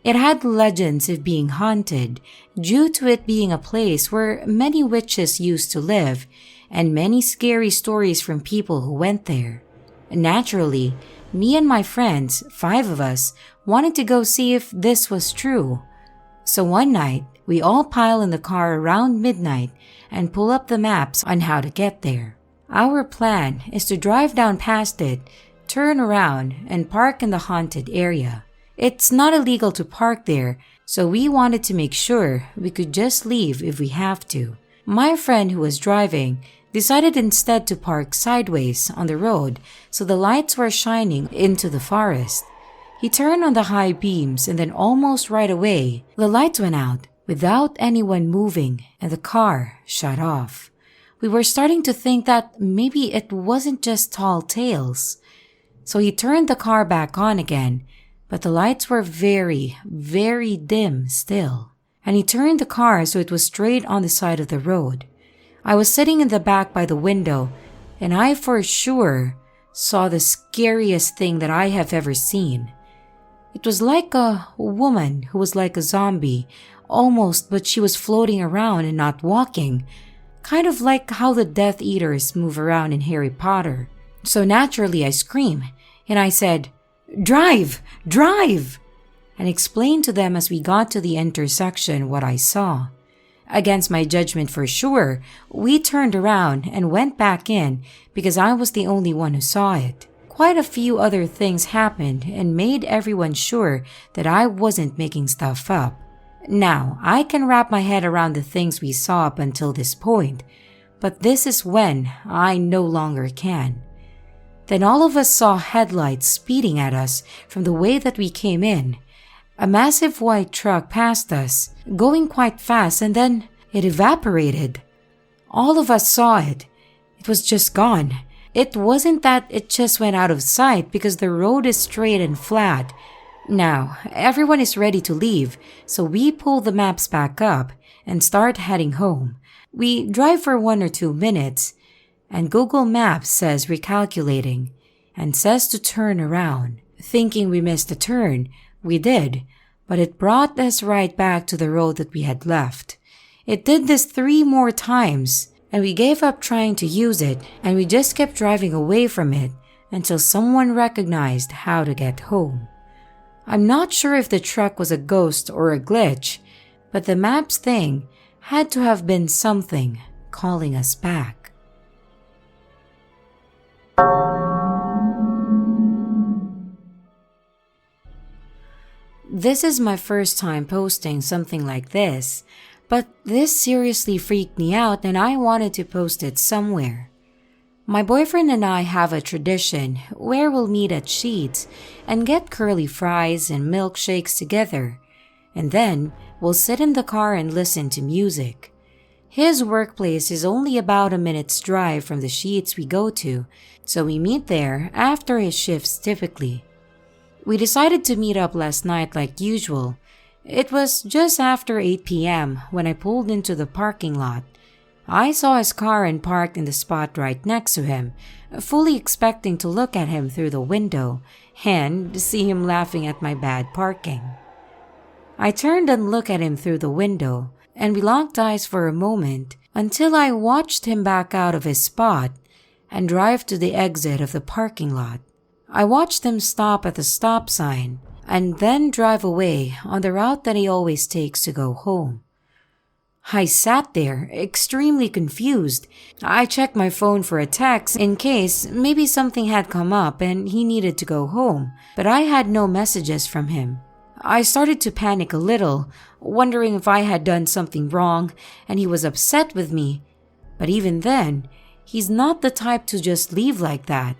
[SPEAKER 1] It had legends of being haunted due to it being a place where many witches used to live and many scary stories from people who went there. Naturally, me and my friends, 5 of us, wanted to go see if this was true. So one night, we all pile in the car around midnight and pull up the maps on how to get there. Our plan is to drive down past it, turn around, and park in the haunted area. It's not illegal to park there, so we wanted to make sure we could just leave if we have to. My friend who was driving decided instead to park sideways on the road so the lights were shining into the forest. He turned on the high beams and then almost right away, the lights went out without anyone moving and the car shut off. We were starting to think that maybe it wasn't just tall tales. So he turned the car back on again, but the lights were very, very dim still. And he turned the car so it was straight on the side of the road. I was sitting in the back by the window, and I for sure saw the scariest thing that I have ever seen. It was like a woman who was like a zombie, almost, but she was floating around and not walking, kind of like how the Death Eaters move around in Harry Potter. So naturally I screamed, and I said, "Drive! Drive!" and explained to them as we got to the intersection what I saw. Against my judgment for sure, we turned around and went back in because I was the only one who saw it. Quite a few other things happened and made everyone sure that I wasn't making stuff up. Now, I can wrap my head around the things we saw up until this point, but this is when I no longer can. Then all of us saw headlights speeding at us from the way that we came in. A massive white truck passed us, going quite fast, and then it evaporated. All of us saw it. It was just gone. It wasn't that it just went out of sight because the road is straight and flat. Now, everyone is ready to leave, so we pull the maps back up and start heading home. We drive for 1 or 2 minutes, and Google Maps says recalculating and says to turn around. Thinking we missed a turn, we did, but it brought us right back to the road that we had left. It did this 3 more times, and we gave up trying to use it, and we just kept driving away from it until someone recognized how to get home. I'm not sure if the truck was a ghost or a glitch, but the maps thing had to have been something calling us back. This is my first time posting something like this, but this seriously freaked me out and I wanted to post it somewhere. My boyfriend and I have a tradition where we'll meet at Sheetz and get curly fries and milkshakes together, and then we'll sit in the car and listen to music. His workplace is only about a minute's drive from the Sheetz we go to, so we meet there after his shifts typically. We decided to meet up last night like usual. It was just after 8 p.m. when I pulled into the parking lot. I saw his car and parked in the spot right next to him, fully expecting to look at him through the window and see him laughing at my bad parking. I turned and looked at him through the window, and we locked eyes for a moment until I watched him back out of his spot and drive to the exit of the parking lot. I watched him stop at the stop sign and then drive away on the route that he always takes to go home. I sat there, extremely confused. I checked my phone for a text in case maybe something had come up and he needed to go home, but I had no messages from him. I started to panic a little, wondering if I had done something wrong and he was upset with me. But even then, he's not the type to just leave like that.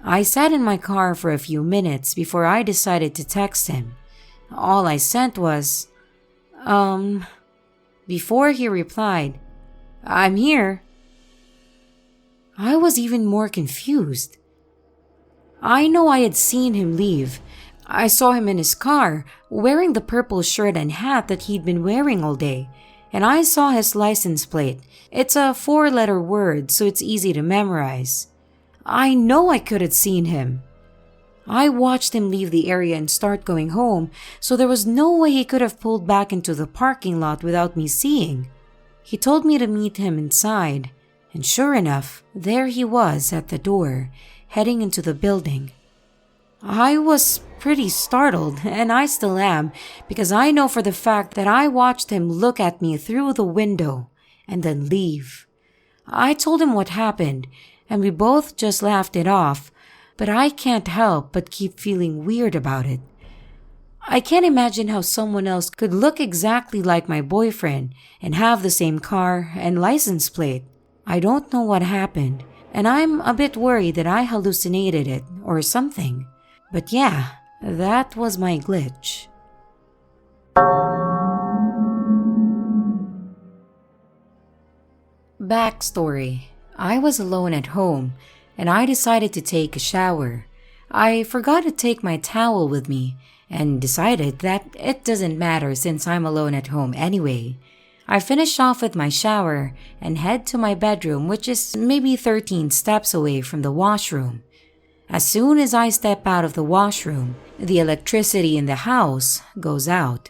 [SPEAKER 1] I sat in my car for a few minutes before I decided to text him. All I sent was, Before he replied, "I'm here." I was even more confused. I know I had seen him leave. I saw him in his car, wearing the purple shirt and hat that he'd been wearing all day, and I saw his license plate. It's a 4-letter word, so it's easy to memorize. I know I could have seen him. I watched him leave the area and start going home, so there was no way he could have pulled back into the parking lot without me seeing. He told me to meet him inside, and sure enough, there he was at the door, heading into the building. I was pretty startled, and I still am, because I know for the fact that I watched him look at me through the window and then leave. I told him what happened, and we both just laughed it off, but I can't help but keep feeling weird about it. I can't imagine how someone else could look exactly like my boyfriend and have the same car and license plate. I don't know what happened, and I'm a bit worried that I hallucinated it or something. But yeah, that was my glitch. Backstory. I was alone at home, and I decided to take a shower. I forgot to take my towel with me, and decided that it doesn't matter since I'm alone at home anyway. I finish off with my shower and head to my bedroom, which is maybe 13 steps away from the washroom. As soon as I step out of the washroom, the electricity in the house goes out.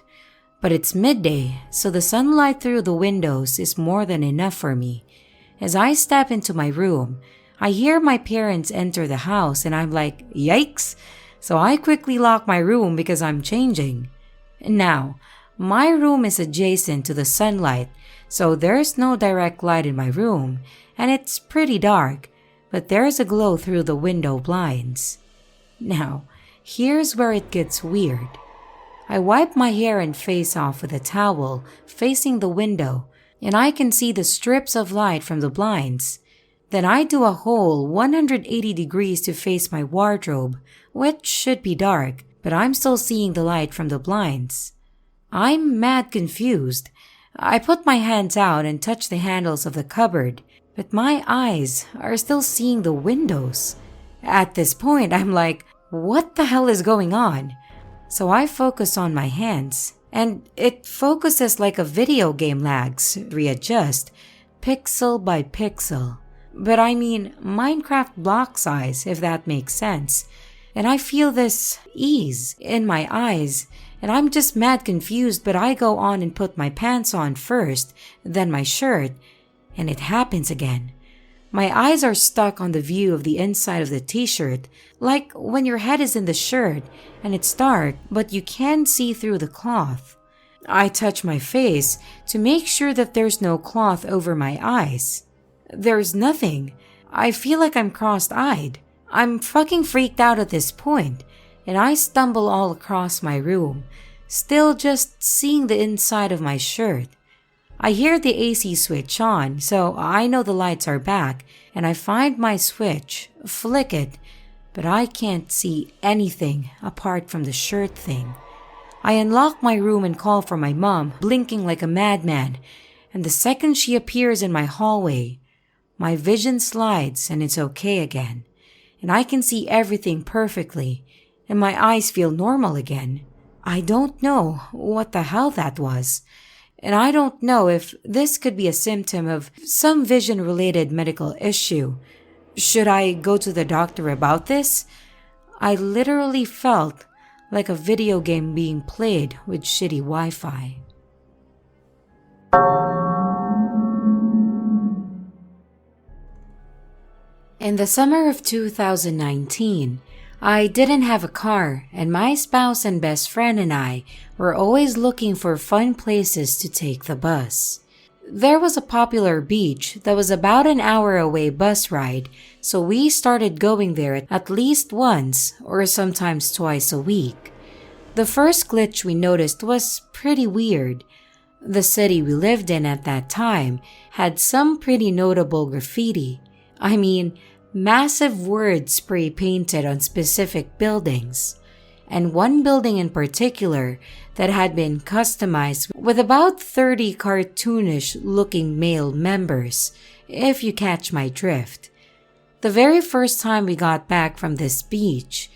[SPEAKER 1] But it's midday, so the sunlight through the windows is more than enough for me. As I step into my room, I hear my parents enter the house and I'm like, yikes! So I quickly lock my room because I'm changing. Now, my room is adjacent to the sunlight, so there's no direct light in my room, and it's pretty dark, but there's a glow through the window blinds. Now, here's where it gets weird. I wipe my hair and face off with a towel facing the window, and I can see the strips of light from the blinds. Then I do a whole 180 degrees to face my wardrobe, which should be dark, but I'm still seeing the light from the blinds. I'm mad confused. I put my hands out and touch the handles of the cupboard, but my eyes are still seeing the windows. At this point, I'm like, what the hell is going on? So I focus on my hands, and it focuses like a video game lags, readjust, pixel by pixel. But I mean Minecraft block size, if that makes sense. And I feel this ease in my eyes, and I'm just mad confused, but I go on and put my pants on first, then my shirt, and it happens again. My eyes are stuck on the view of the inside of the t-shirt, like when your head is in the shirt and it's dark but you can see through the cloth. I touch my face to make sure that there's no cloth over my eyes. There's nothing. I feel like I'm cross-eyed. I'm fucking freaked out at this point, and I stumble all across my room, still just seeing the inside of my shirt. I hear the AC switch on, so I know the lights are back, and I find my switch, flick it, but I can't see anything apart from the shirt thing. I unlock my room and call for my mom, blinking like a madman, and the second she appears in my hallway, my vision slides and it's okay again, and I can see everything perfectly, and my eyes feel normal again. I don't know what the hell that was. And I don't know if this could be a symptom of some vision-related medical issue. Should I go to the doctor about this? I literally felt like a video game being played with shitty Wi-Fi. In the summer of 2019, I didn't have a car, and my spouse and best friend and I were always looking for fun places to take the bus. There was a popular beach that was about an hour away bus ride, so we started going there at least once or sometimes twice a week. The first glitch we noticed was pretty weird. The city we lived in at that time had some pretty notable graffiti. I mean, massive words spray painted on specific buildings, and one building in particular that had been customized with about 30 cartoonish looking male members, if you catch my drift. The very first time we got back from this beach,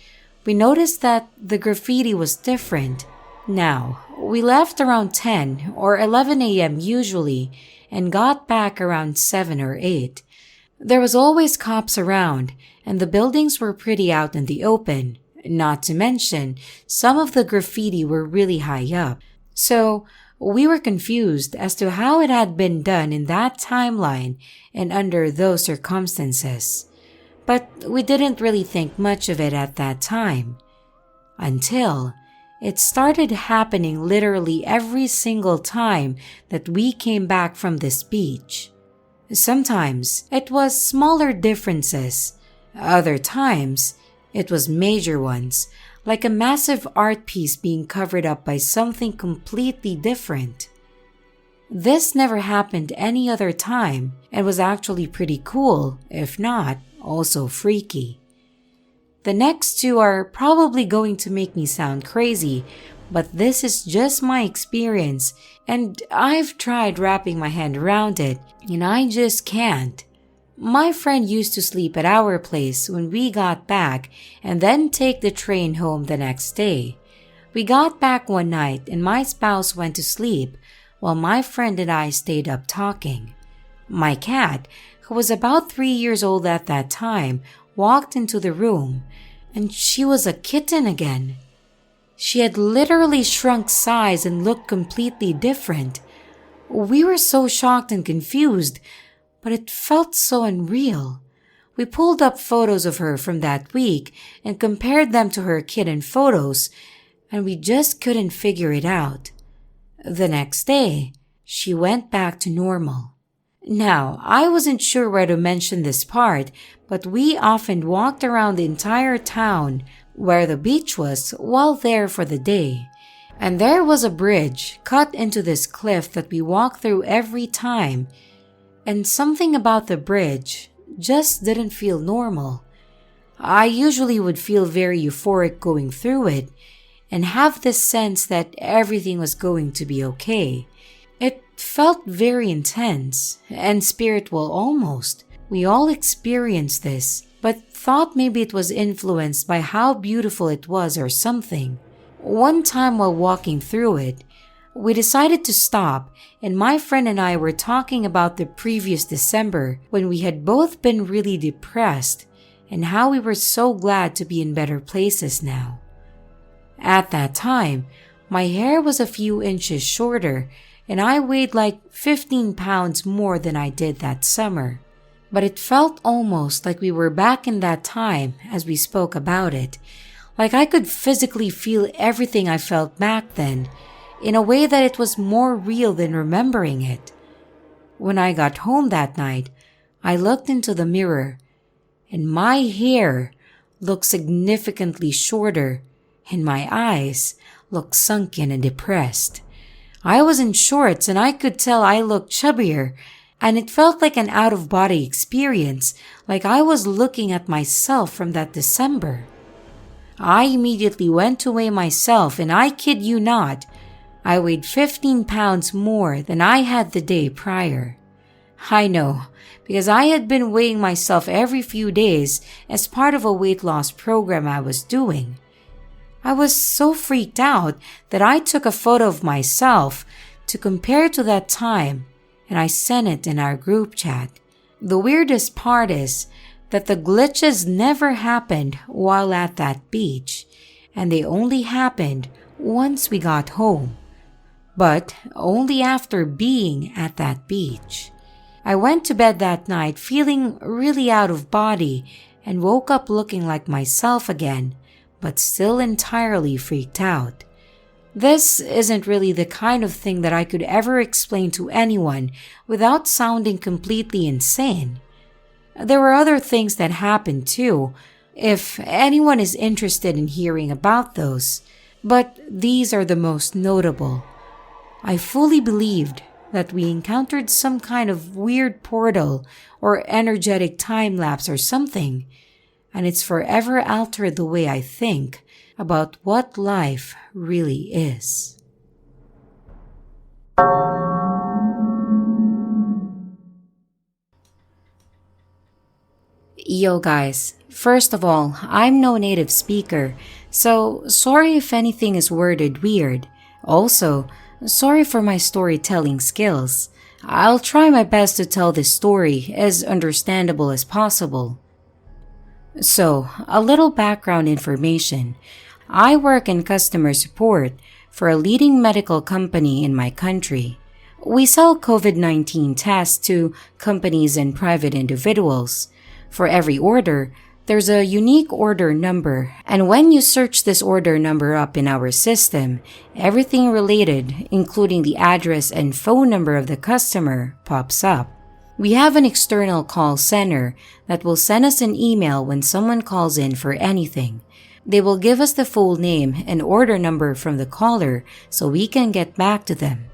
[SPEAKER 1] we noticed that the graffiti was different. Now, we left around 10 or 11 a.m. usually and got back around 7 or 8. There was always cops around, and the buildings were pretty out in the open, not to mention some of the graffiti were really high up. So we were confused as to how it had been done in that timeline and under those circumstances. But we didn't really think much of it at that time. Until it started happening literally every single time that we came back from this beach. Sometimes it was smaller differences. Other times it was major ones, like a massive art piece being covered up by something completely different. This never happened any other time and was actually pretty cool, if not also freaky. The next two are probably going to make me sound crazy, but this is just my experience, and I've tried wrapping my hand around it, and I just can't. My friend used to sleep at our place when we got back and then take the train home the next day. We got back one night and my spouse went to sleep while my friend and I stayed up talking. My cat, who was about 3 years old at that time, walked into the room, and she was a kitten again. She had literally shrunk size and looked completely different. We were so shocked and confused, but it felt so unreal. We pulled up photos of her from that week and compared them to her kitten photos, and we just couldn't figure it out. The next day, she went back to normal. Now, I wasn't sure where to mention this part, but we often walked around the entire town where the beach was while there for the day. And there was a bridge cut into this cliff that we walked through every time. And something about the bridge just didn't feel normal. I usually would feel very euphoric going through it and have this sense that everything was going to be okay. It felt very intense and spiritual almost. We all experienced this, but thought maybe it was influenced by how beautiful it was or something. One time while walking through it, we decided to stop, and my friend and I were talking about the previous December when we had both been really depressed and how we were so glad to be in better places now. At that time, my hair was a few inches shorter and I weighed like 15 pounds more than I did that summer. But it felt almost like we were back in that time as we spoke about it, like I could physically feel everything I felt back then, in a way that it was more real than remembering it. When I got home that night, I looked into the mirror, and my hair looked significantly shorter, and my eyes looked sunken and depressed. I was in shorts, and I could tell I looked chubbier, and it felt like an out-of-body experience, like I was looking at myself from that December. I immediately went to weigh myself, and I kid you not, I weighed 15 pounds more than I had the day prior. I know, because I had been weighing myself every few days as part of a weight loss program I was doing. I was so freaked out that I took a photo of myself to compare to that time, and I sent it in our group chat. The weirdest part is that the glitches never happened while at that beach, and they only happened once we got home, but only after being at that beach. I went to bed that night feeling really out of body and woke up looking like myself again, but still entirely freaked out. This isn't really the kind of thing that I could ever explain to anyone without sounding completely insane. There were other things that happened too, if anyone is interested in hearing about those, but these are the most notable. I fully believed that we encountered some kind of weird portal or energetic time lapse or something, and it's forever altered the way I think about what life really is. Yo guys, first of all, I'm no native speaker, so sorry if anything is worded weird. Also, sorry for my storytelling skills. I'll try my best to tell this story as understandable as possible. So, a little background information. I work in customer support for a leading medical company in my country. We sell COVID-19 tests to companies and private individuals. For every order, there's a unique order number, and when you search this order number up in our system, everything related, including the address and phone number of the customer, pops up. We have an external call center that will send us an email when someone calls in for anything. They will give us the full name and order number from the caller so we can get back to them.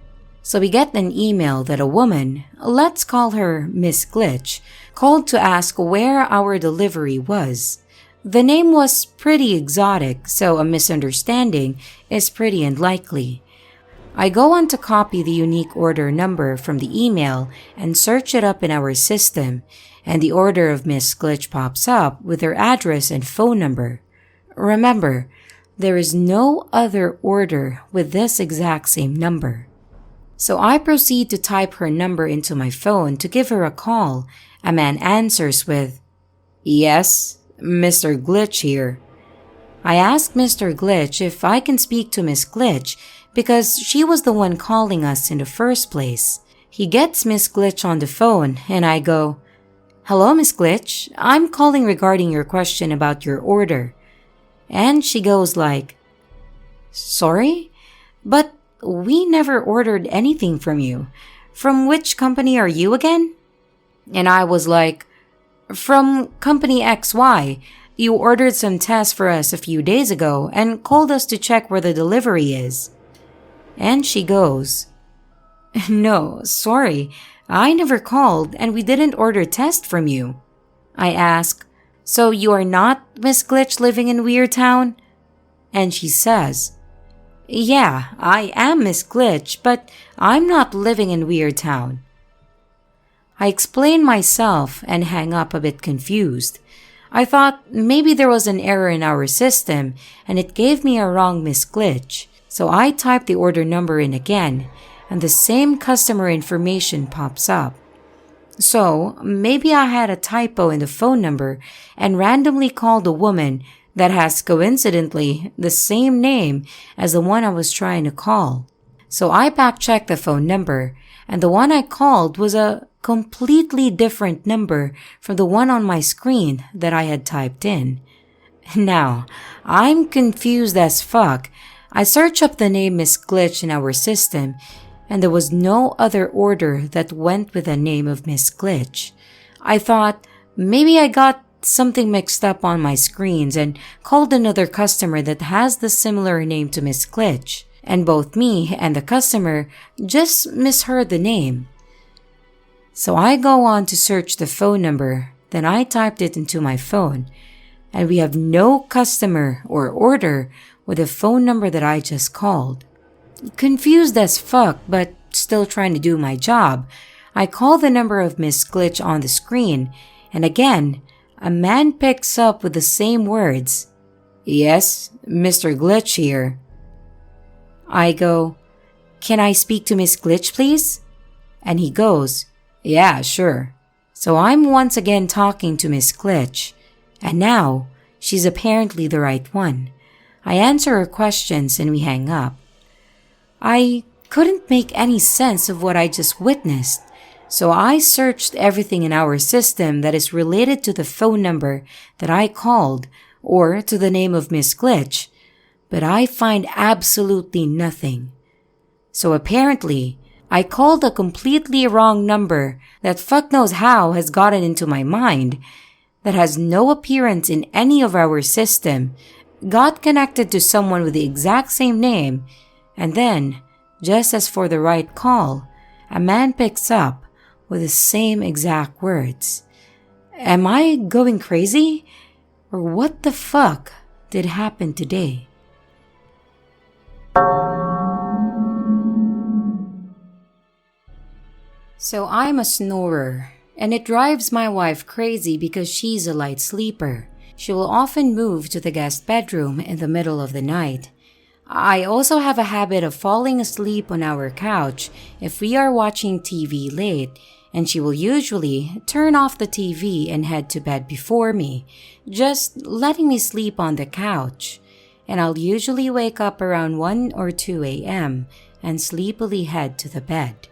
[SPEAKER 1] So we get an email that a woman, let's call her Miss Glitch, called to ask where our delivery was. The name was pretty exotic, so a misunderstanding is pretty unlikely. I go on to copy the unique order number from the email and search it up in our system, and the order of Miss Glitch pops up with her address and phone number. Remember, there is no other order with this exact same number. So I proceed to type her number into my phone to give her a call. A man answers with, "Yes, Mr. Glitch here." I ask Mr. Glitch if I can speak to Miss Glitch because she was the one calling us in the first place. He gets Miss Glitch on the phone and I go, "Hello, Miss Glitch. I'm calling regarding your question about your order." And she goes like, "Sorry? But we never ordered anything from you. From which company are you again?" And I was like, "From Company XY. You ordered some tests for us a few days ago and called us to check where the delivery is." And she goes, "No, sorry. I never called and we didn't order tests from you." I ask, "So you are not Miss Glitch living in Weird Town?" And she says, "Yeah, I am Miss Glitch, but I'm not living in Weird Town." I explain myself and hang up a bit confused. I thought maybe there was an error in our system and it gave me a wrong Miss Glitch. So I type the order number in again and the same customer information pops up. So maybe I had a typo in the phone number and randomly called a woman that has coincidentally the same name as the one I was trying to call. So I back-checked the phone number, and the one I called was a completely different number from the one on my screen that I had typed in. Now, I'm confused as fuck. I searched up the name Miss Glitch in our system, and there was no other order that went with the name of Miss Glitch. I thought maybe I got something mixed up on my screens and called another customer that has the similar name to Miss Glitch, and both me and the customer just misheard the name. So I go on to search the phone number, then I typed it into my phone, and we have no customer or order with the phone number that I just called. Confused as fuck, but still trying to do my job, I call the number of Miss Glitch on the screen, and again, a man picks up with the same words. "Yes, Mr. Glitch here." I go, "Can I speak to Miss Glitch, please?" And he goes, "Yeah, sure." So I'm once again talking to Miss Glitch, and now she's apparently the right one. I answer her questions and we hang up. I couldn't make any sense of what I just witnessed, so I searched everything in our system that is related to the phone number that I called or to the name of Miss Glitch, but I find absolutely nothing. So apparently, I called a completely wrong number that fuck knows how has gotten into my mind, that has no appearance in any of our system, got connected to someone with the exact same name, and then, just as for the right call, a man picks up with the same exact words. Am I going crazy? Or what the fuck did happen today? So I'm a snorer, and it drives my wife crazy because she's a light sleeper. She will often move to the guest bedroom in the middle of the night. I also have a habit of falling asleep on our couch if we are watching TV late, and she will usually turn off the TV and head to bed before me, just letting me sleep on the couch. And I'll usually wake up around 1 or 2 a.m. and sleepily head to the bed.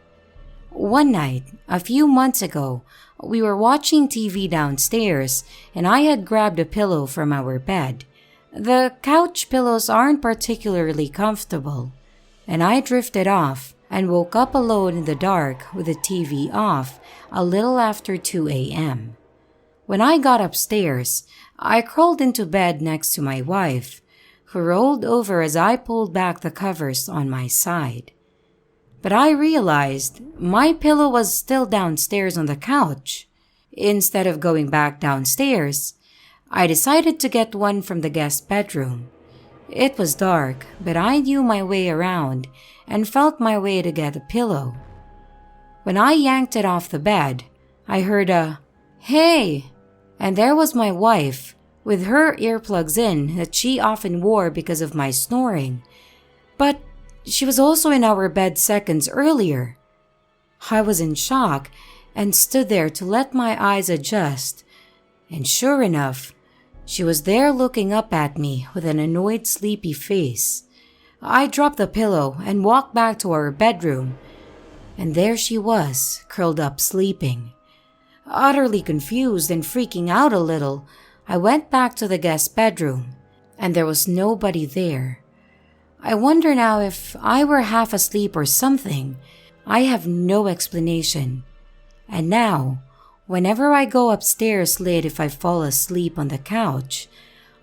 [SPEAKER 1] One night, a few months ago, we were watching TV downstairs, and I had grabbed a pillow from our bed. The couch pillows aren't particularly comfortable, and I drifted off and woke up alone in the dark with the TV off a little after 2 a.m. When I got upstairs, I crawled into bed next to my wife, who rolled over as I pulled back the covers on my side. But I realized my pillow was still downstairs on the couch. Instead of going back downstairs, I decided to get one from the guest bedroom. It was dark, but I knew my way around and felt my way to get a pillow. When I yanked it off the bed, I heard a, "Hey!" And there was my wife, with her earplugs in that she often wore because of my snoring. But she was also in our bed seconds earlier. I was in shock and stood there to let my eyes adjust. And sure enough, she was there looking up at me with an annoyed, sleepy face. I dropped the pillow and walked back to our bedroom, and there she was, curled up sleeping. Utterly confused and freaking out a little, I went back to the guest bedroom, and there was nobody there. I wonder now if I were half asleep or something. I have no explanation. And now, whenever I go upstairs late if I fall asleep on the couch,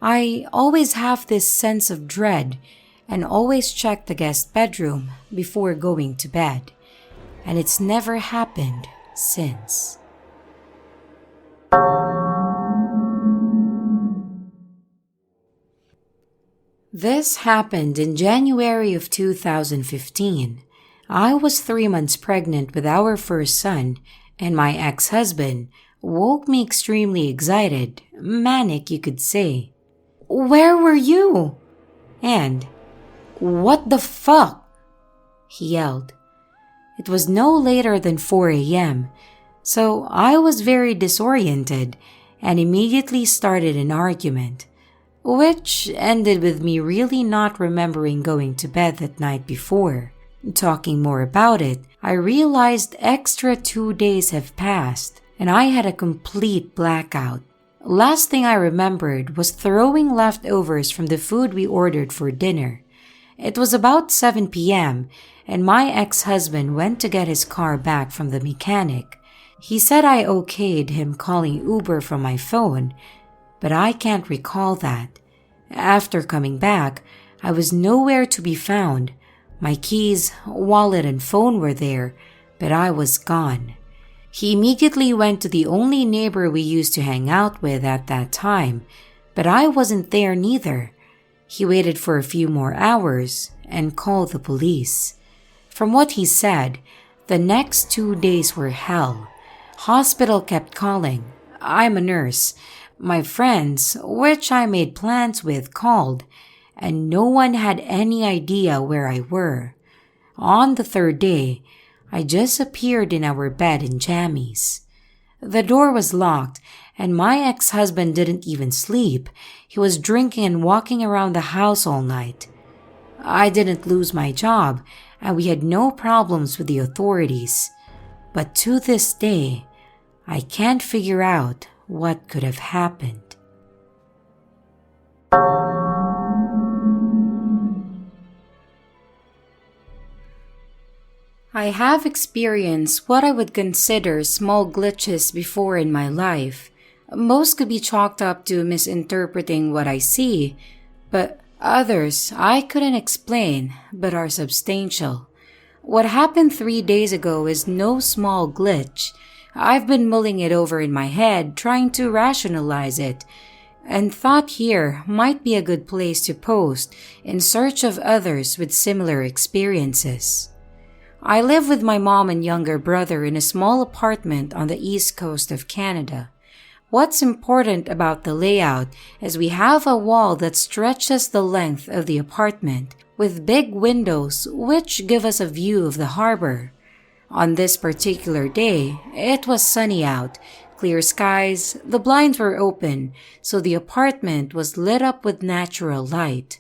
[SPEAKER 1] I always have this sense of dread and always check the guest bedroom before going to bed. And it's never happened since. This happened in January of 2015. I was 3 months pregnant with our first son, and my ex-husband woke me extremely excited, manic you could say. "Where were you?" And, "What the fuck?" he yelled. It was no later than 4 a.m., so I was very disoriented and immediately started an argument, which ended with me really not remembering going to bed that night before. Talking more about it, I realized extra 2 days have passed and I had a complete blackout. Last thing I remembered was throwing leftovers from the food we ordered for dinner. It was about 7 p.m. and my ex-husband went to get his car back from the mechanic. He said I okayed him calling Uber from my phone, but I can't recall that. After coming back, I was nowhere to be found. My keys, wallet, and phone were there, but I was gone. He immediately went to the only neighbor we used to hang out with at that time, but I wasn't there neither. He waited for a few more hours and called the police. From what he said, the next 2 days were hell. Hospital kept calling. I'm a nurse. My friends, which I made plans with, called, and no one had any idea where I were. On the 3rd day, I just appeared in our bed in jammies. The door was locked, and my ex-husband didn't even sleep. He was drinking and walking around the house all night. I didn't lose my job, and we had no problems with the authorities. But to this day, I can't figure out what could have happened. I have experienced what I would consider small glitches before in my life. Most could be chalked up to misinterpreting what I see, but others I couldn't explain but are substantial. What happened 3 days ago is no small glitch. I've been mulling it over in my head, trying to rationalize it, and thought here might be a good place to post in search of others with similar experiences. I live with my mom and younger brother in a small apartment on the east coast of Canada. What's important about the layout is we have a wall that stretches the length of the apartment with big windows which give us a view of the harbor. On this particular day, it was sunny out, clear skies, the blinds were open, so the apartment was lit up with natural light.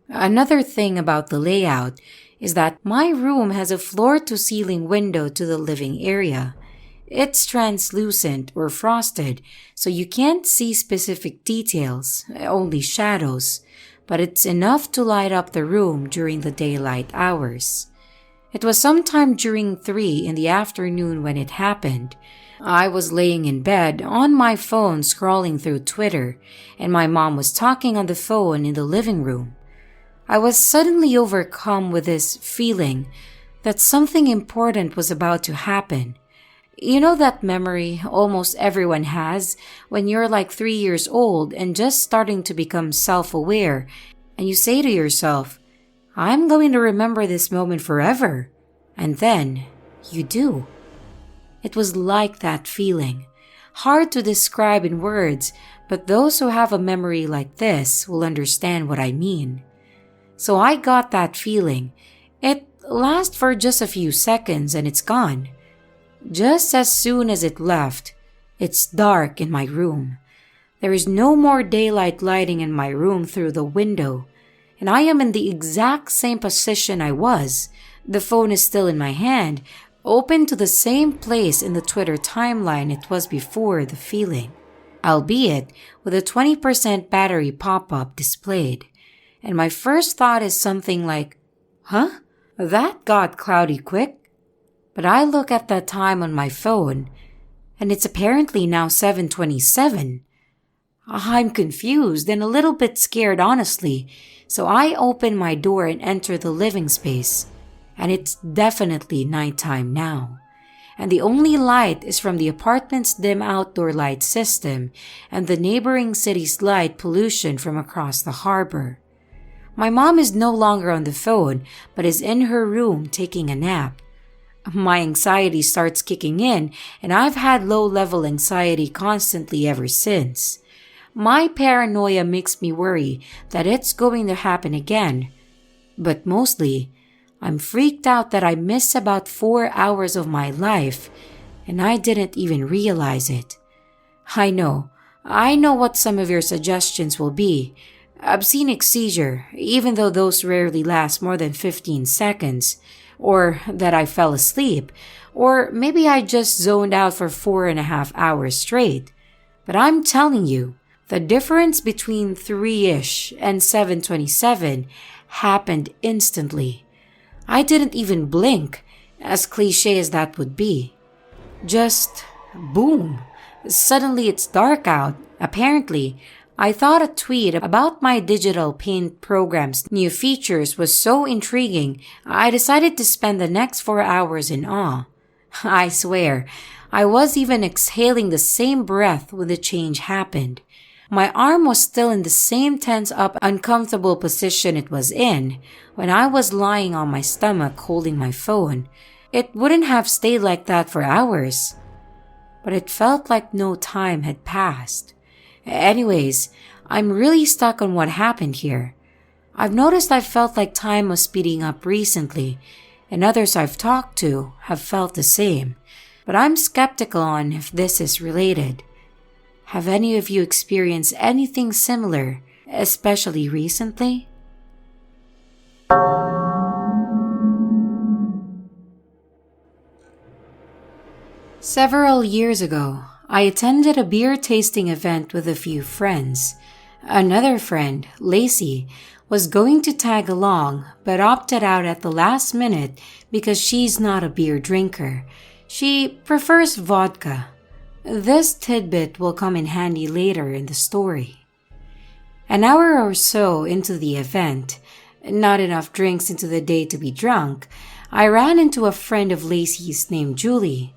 [SPEAKER 1] Another thing about the layout is that my room has a floor-to-ceiling window to the living area. It's translucent or frosted, so you can't see specific details, only shadows, but it's enough to light up the room during the daylight hours. It was sometime during 3 in the afternoon when it happened. I was laying in bed on my phone scrolling through Twitter, and my mom was talking on the phone in the living room. I was suddenly overcome with this feeling that something important was about to happen. You know that memory almost everyone has when you're like 3 years old and just starting to become self-aware, and you say to yourself, I'm going to remember this moment forever. And then, you do. It was like that feeling. Hard to describe in words, but those who have a memory like this will understand what I mean. So I got that feeling. It lasts for just a few seconds and it's gone. Just as soon as it left, it's dark in my room. There is no more daylight lighting in my room through the window, and I am in the exact same position I was. The phone is still in my hand, open to the same place in the Twitter timeline it was before the feeling, albeit with a 20% battery pop-up displayed. And my first thought is something like, that got cloudy quick. But I look at that time on my phone, and it's apparently now 7:27. I'm confused and a little bit scared, honestly, so I open my door and enter the living space, and it's definitely nighttime now. And the only light is from the apartment's dim outdoor light system and the neighboring city's light pollution from across the harbor. My mom is no longer on the phone, but is in her room taking a nap. My anxiety starts kicking in, and I've had low-level anxiety constantly ever since. My paranoia makes me worry that it's going to happen again. But mostly, I'm freaked out that I missed about 4 hours of my life, and I didn't even realize it. I know what some of your suggestions will be. Obscenic seizure, even though those rarely last more than 15 seconds. or that I fell asleep, or maybe I just zoned out for 4.5 hours straight. But I'm telling you, the difference between 3-ish and 7:27 happened instantly. I didn't even blink, as cliche as that would be. Just boom. Suddenly it's dark out. Apparently, I thought a tweet about my digital paint program's new features was so intriguing, I decided to spend the next 4 hours in awe. I swear, I was even exhaling the same breath when the change happened. My arm was still in the same tense up, uncomfortable position it was in when I was lying on my stomach holding my phone. It wouldn't have stayed like that for hours. But it felt like no time had passed. Anyways, I'm really stuck on what happened here. I've noticed I've felt like time was speeding up recently, and others I've talked to have felt the same, but I'm skeptical on if this is related. Have any of you experienced anything similar, especially recently? Several years ago, I attended a beer tasting event with a few friends. Another friend, Lacey, was going to tag along but opted out at the last minute because she's not a beer drinker. She prefers vodka. This tidbit will come in handy later in the story. An hour or so into the event, not enough drinks into the day to be drunk, I ran into a friend of Lacey's named Julie.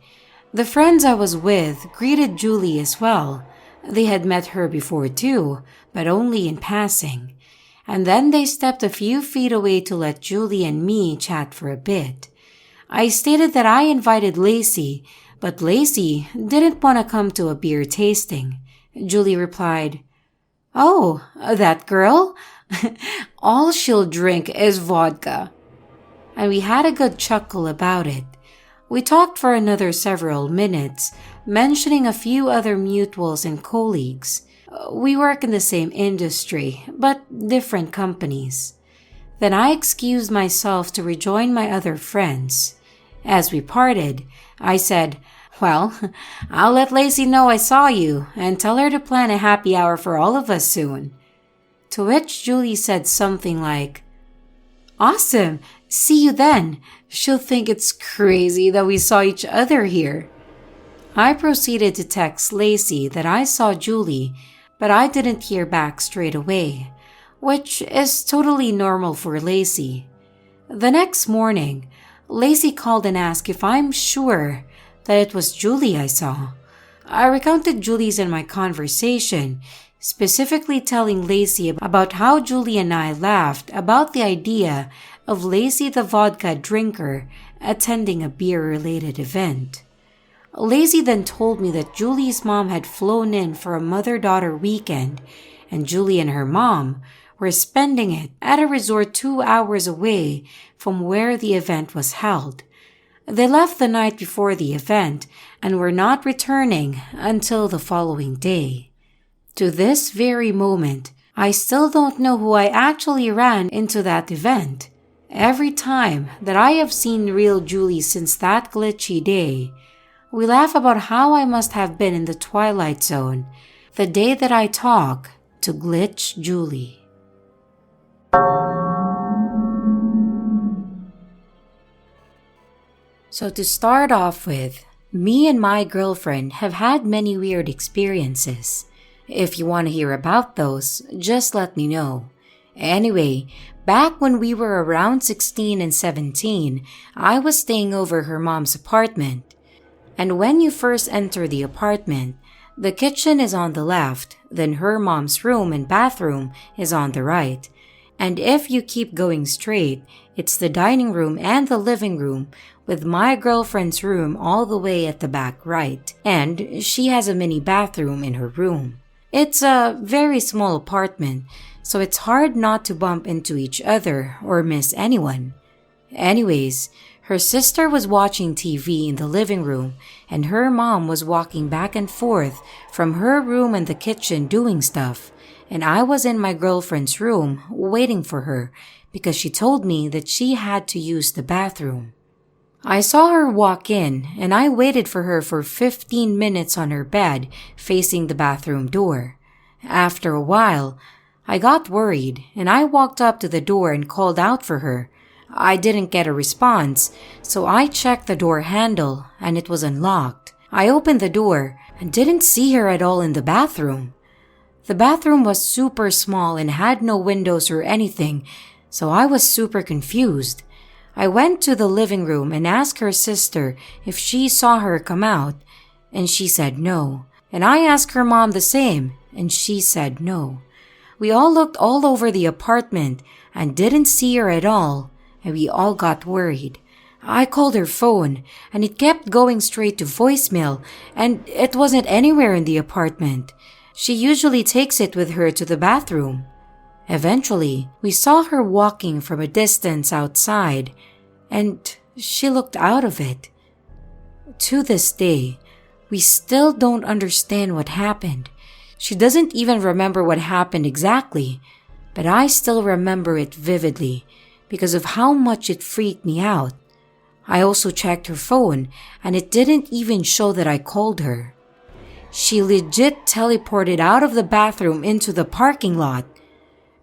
[SPEAKER 1] The friends I was with greeted Julie as well. They had met her before too, but only in passing. And then they stepped a few feet away to let Julie and me chat for a bit. I stated that I invited Lacey, but Lacey didn't want to come to a beer tasting. Julie replied, "Oh, that girl? All she'll drink is vodka." And we had a good chuckle about it. We talked for another several minutes, mentioning a few other mutuals and colleagues. We work in the same industry, but different companies. Then I excused myself to rejoin my other friends. As we parted, I said, "Well, I'll let Lacey know I saw you and tell her to plan a happy hour for all of us soon." To which Julie said something like, "Awesome, see you then. She'll think it's crazy that we saw each other here." I proceeded to text Lacey that I saw Julie, but I didn't hear back straight away, which is totally normal for Lacey. The next morning, Lacey called and asked if I'm sure that it was Julie I saw. I recounted Julie's in my conversation, specifically telling Lacey about how Julie and I laughed about the idea of Lacey the vodka drinker attending a beer-related event. Lacey then told me that Julie's mom had flown in for a mother-daughter weekend, and Julie and her mom were spending it at a resort 2 hours away from where the event was held. They left the night before the event and were not returning until the following day. To this very moment, I still don't know who I actually ran into that event. Every time that I have seen real Julie since that glitchy day, we laugh about how I must have been in the Twilight Zone the day that I talk to Glitch Julie. So to start off with, me and my girlfriend have had many weird experiences. If you want to hear about those, just let me know. Anyway, back when we were around 16 and 17, I was staying over her mom's apartment. And when you first enter the apartment, the kitchen is on the left, then her mom's room and bathroom is on the right. And if you keep going straight, it's the dining room and the living room, with my girlfriend's room all the way at the back right, and she has a mini bathroom in her room. It's a very small apartment, so it's hard not to bump into each other or miss anyone. Anyways, Her sister was watching TV in the living room, and her mom was walking back and forth from her room and the kitchen doing stuff, and I was in my girlfriend's room waiting for her because she told me that she had to use the bathroom. I saw her walk in, and I waited for her for 15 minutes on her bed facing the bathroom door. After a while, I got worried, and I walked up to the door and called out for her. I didn't get a response, so I checked the door handle, and it was unlocked. I opened the door and didn't see her at all in the bathroom. The bathroom was super small and had no windows or anything, so I was super confused. I went to the living room and asked her sister if she saw her come out, and she said no. And I asked her mom the same, and she said no. We all looked all over the apartment and didn't see her at all, and we all got worried. I called her phone, and it kept going straight to voicemail, and it wasn't anywhere in the apartment. She usually takes it with her to the bathroom. Eventually, we saw her walking from a distance outside, and she looked out of it. To this day, we still don't understand what happened. She doesn't even remember what happened exactly, but I still remember it vividly because of how much it freaked me out. I also checked her phone, and it didn't even show that I called her. She legit teleported out of the bathroom into the parking lot.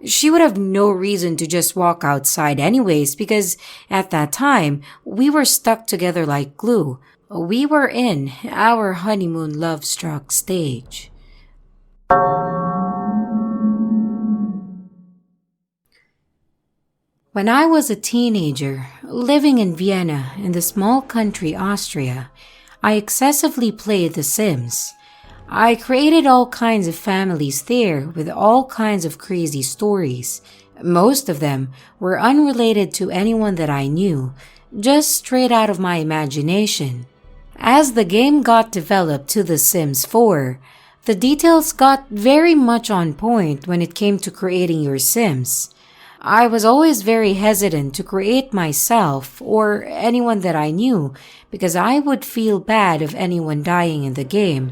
[SPEAKER 1] She would have no reason to just walk outside anyways because at that time, we were stuck together like glue. We were in our honeymoon love-struck stage. When I was a teenager, living in Vienna in the small country Austria, I excessively played The Sims. I created all kinds of families there with all kinds of crazy stories. Most of them were unrelated to anyone that I knew, just straight out of my imagination. As the game got developed to The Sims 4, the details got very much on point when it came to creating your Sims. I was always very hesitant to create myself or anyone that I knew because I would feel bad of anyone dying in the game,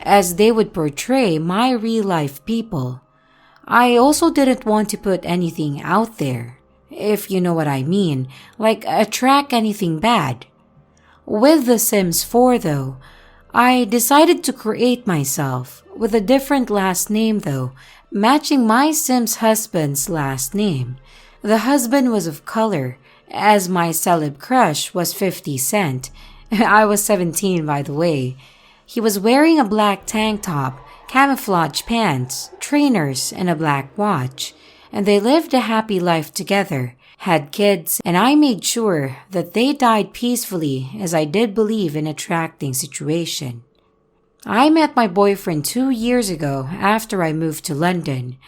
[SPEAKER 1] as they would portray my real-life people. I also didn't want to put anything out there, if you know what I mean, like attract anything bad. With The Sims 4 though, I decided to create myself with a different last name though, matching my Sim's husband's last name. The husband was of color, as my celeb crush was 50 Cent. I was 17 by the way. He was wearing a black tank top, camouflage pants, trainers, and a black watch, and they lived a happy life together, had kids, and I made sure that they died peacefully as I did believe in attracting situation. I met my boyfriend 2 years ago after I moved to London.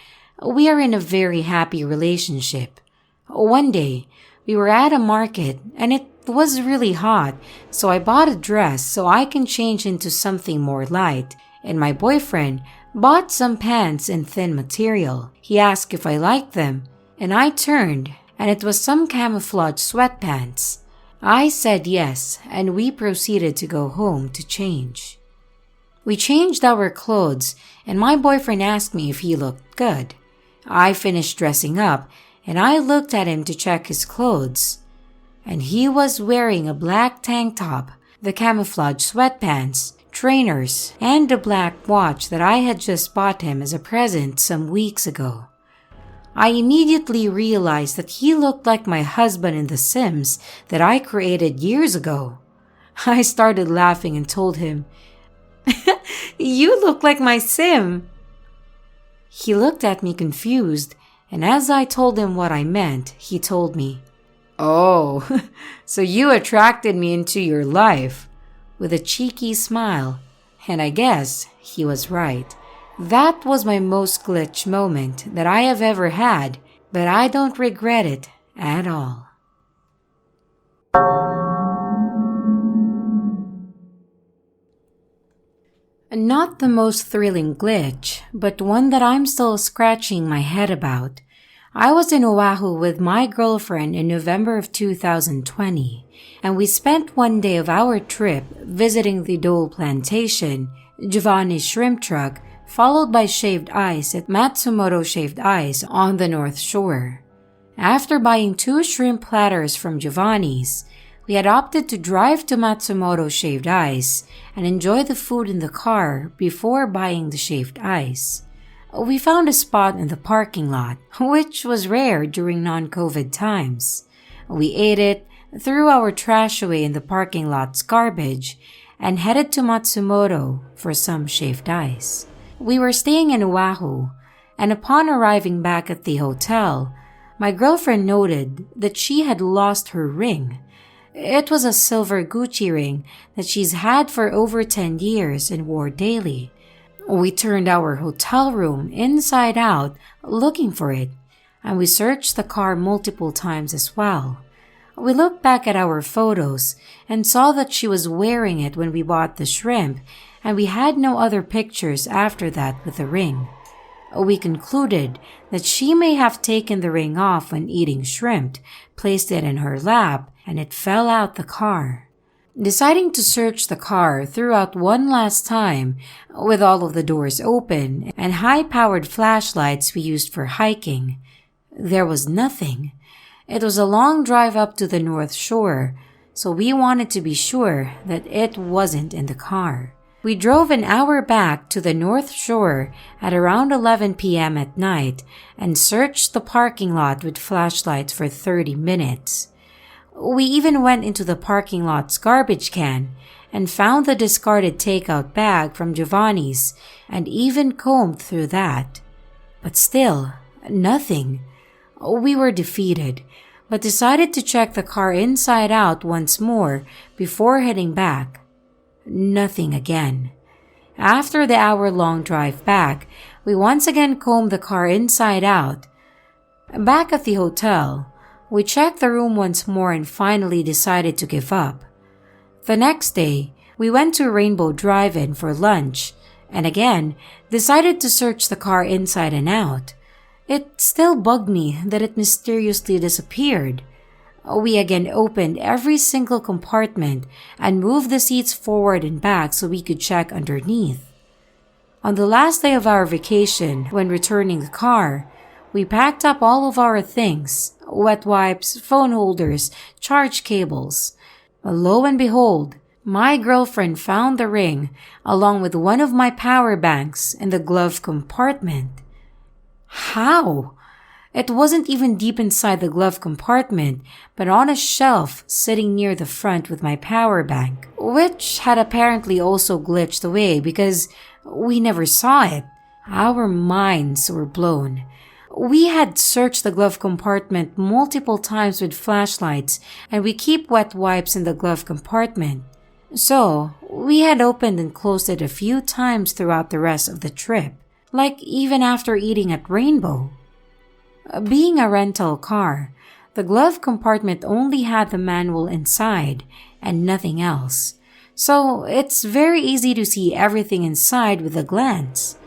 [SPEAKER 1] We are in a very happy relationship. One day, we were at a market and it was really hot, so I bought a dress so I can change into something more light, and my boyfriend bought some pants in thin material. He asked if I liked them, and I turned, and it was some camouflage sweatpants. I said yes, and we proceeded to go home to change. We changed our clothes, and my boyfriend asked me if he looked good. I finished dressing up, and I looked at him to check his clothes. And he was wearing a black tank top, the camouflage sweatpants, trainers, and a black watch that I had just bought him as a present some weeks ago. I immediately realized that he looked like my husband in The Sims that I created years ago. I started laughing and told him, "You look like my Sim." He looked at me confused, and as I told him what I meant, he told me, "Oh, so you attracted me into your life," with a cheeky smile, and I guess he was right. That was my most glitch moment that I have ever had, but I don't regret it at all. Not the most thrilling glitch, but one that I'm still scratching my head about. I was in Oahu with my girlfriend in November of 2020, and we spent one day of our trip visiting the Dole Plantation, Giovanni's Shrimp Truck, followed by shaved ice at Matsumoto Shaved Ice on the North Shore. After buying 2 shrimp platters from Giovanni's, we had opted to drive to Matsumoto Shaved Ice and enjoy the food in the car before buying the shaved ice. We found a spot in the parking lot, which was rare during non-COVID times. We ate it, threw our trash away in the parking lot's garbage, and headed to Matsumoto for some shaved ice. We were staying in Oahu, and upon arriving back at the hotel, my girlfriend noted that she had lost her ring. It was a silver Gucci ring that she's had for over 10 years and wore daily. We turned our hotel room inside out looking for it, and we searched the car multiple times as well. We looked back at our photos and saw that she was wearing it when we bought the shrimp, and we had no other pictures after that with the ring. We concluded that she may have taken the ring off when eating shrimp, placed it in her lap, and it fell out the car. Deciding to search the car throughout one last time, with all of the doors open and high-powered flashlights we used for hiking, there was nothing. It was a long drive up to the North Shore, so we wanted to be sure that it wasn't in the car. We drove an hour back to the North Shore at around 11 p.m. at night and searched the parking lot with flashlights for 30 minutes. We even went into the parking lot's garbage can and found the discarded takeout bag from Giovanni's and even combed through that. But still, nothing. We were defeated, but decided to check the car inside out once more before heading back. Nothing again. After the hour-long drive back, we once again combed the car inside out. Back at the hotel, we checked the room once more and finally decided to give up. The next day, we went to Rainbow Drive-In for lunch and again decided to search the car inside and out. It still bugged me that it mysteriously disappeared. We again opened every single compartment and moved the seats forward and back so we could check underneath. On the last day of our vacation, when returning the car, we packed up all of our things, wet wipes, phone holders, charge cables. Lo and behold, my girlfriend found the ring along with one of my power banks in the glove compartment. How? It wasn't even deep inside the glove compartment, but on a shelf sitting near the front with my power bank, which had apparently also glitched away because we never saw it. Our minds were blown. We had searched the glove compartment multiple times with flashlights, and we keep wet wipes in the glove compartment. So, we had opened and closed it a few times throughout the rest of the trip, like even after eating at Rainbow. Being a rental car, the glove compartment only had the manual inside and nothing else, so it's very easy to see everything inside with a glance.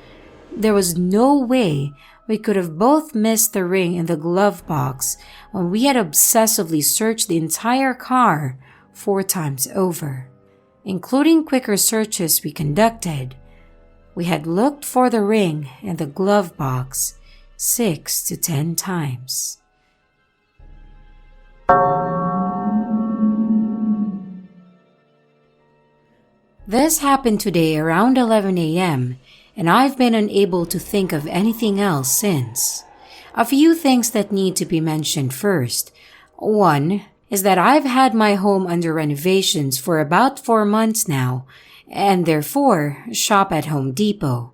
[SPEAKER 1] There was no way we could have both missed the ring in the glove box when we had obsessively searched the entire car 4 times over. Including quicker searches we conducted, we had looked for the ring in the glove box 6 to 10 times. This happened today around 11 a.m., and I've been unable to think of anything else since. A few things that need to be mentioned first. One is that I've had my home under renovations for about 4 months now, and therefore shop at Home Depot.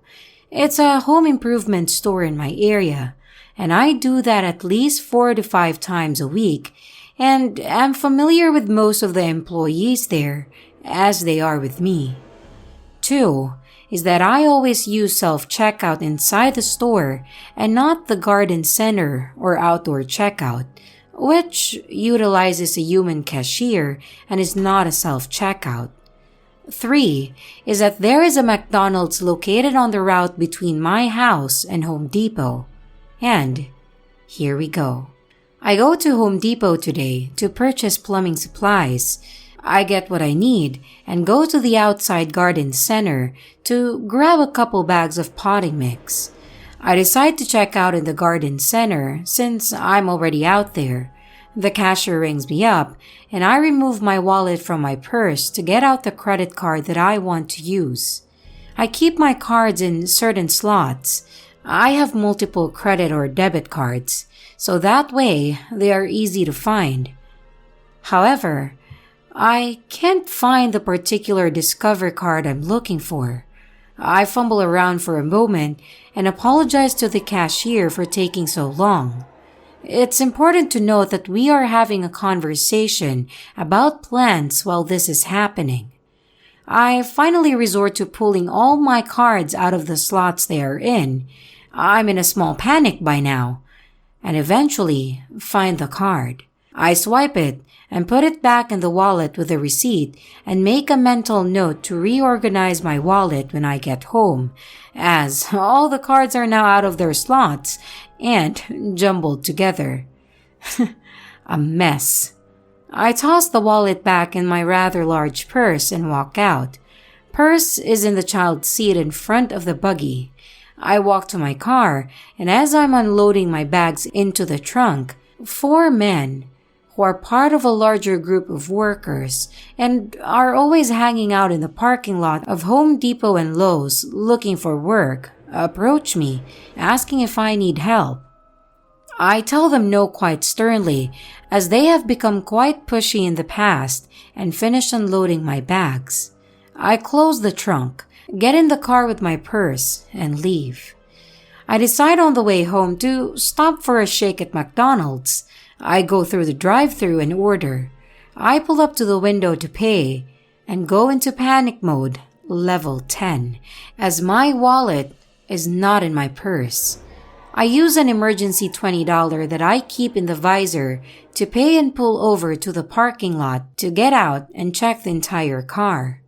[SPEAKER 1] It's a home improvement store in my area, and I do that at least 4 to 5 times a week, and am familiar with most of the employees there, as they are with me. 2 is that I always use self-checkout inside the store and not the garden center or outdoor checkout, which utilizes a human cashier and is not a self-checkout. 3 is that there is a McDonald's located on the route between my house and Home Depot. And Here we go. I go to Home Depot today to purchase plumbing supplies. I get what I need and go to the outside garden center to grab a couple bags of potting mix. I decide to check out in the garden center since I'm already out there. The cashier rings me up and I remove my wallet from my purse to get out the credit card that I want to use. I keep my cards in certain slots. I have multiple credit or debit cards, so that way they are easy to find. However, I can't find the particular Discover card I'm looking for. I fumble around for a moment and apologize to the cashier for taking so long. It's important to note that we are having a conversation about plants while this is happening. I finally resort to pulling all my cards out of the slots they are in. I'm in a small panic by now, and eventually find the card. I swipe it and put it back in the wallet with a receipt and make a mental note to reorganize my wallet when I get home, as all the cards are now out of their slots and jumbled together. A mess. I toss the wallet back in my rather large purse and walk out. Purse is in the child's seat in front of the buggy. I walk to my car, and as I'm unloading my bags into the trunk, 4 men, who are part of a larger group of workers and are always hanging out in the parking lot of Home Depot and Lowe's looking for work, approach me, asking if I need help. I tell them no quite sternly, as they have become quite pushy in the past and finish unloading my bags. I close the trunk, get in the car with my purse, and leave. I decide on the way home to stop for a shake at McDonald's. I go through the drive-thru and order. I pull up to the window to pay and go into panic mode, level 10, as my wallet is not in my purse. I use an emergency $20 that I keep in the visor to pay and pull over to the parking lot to get out and check the entire car.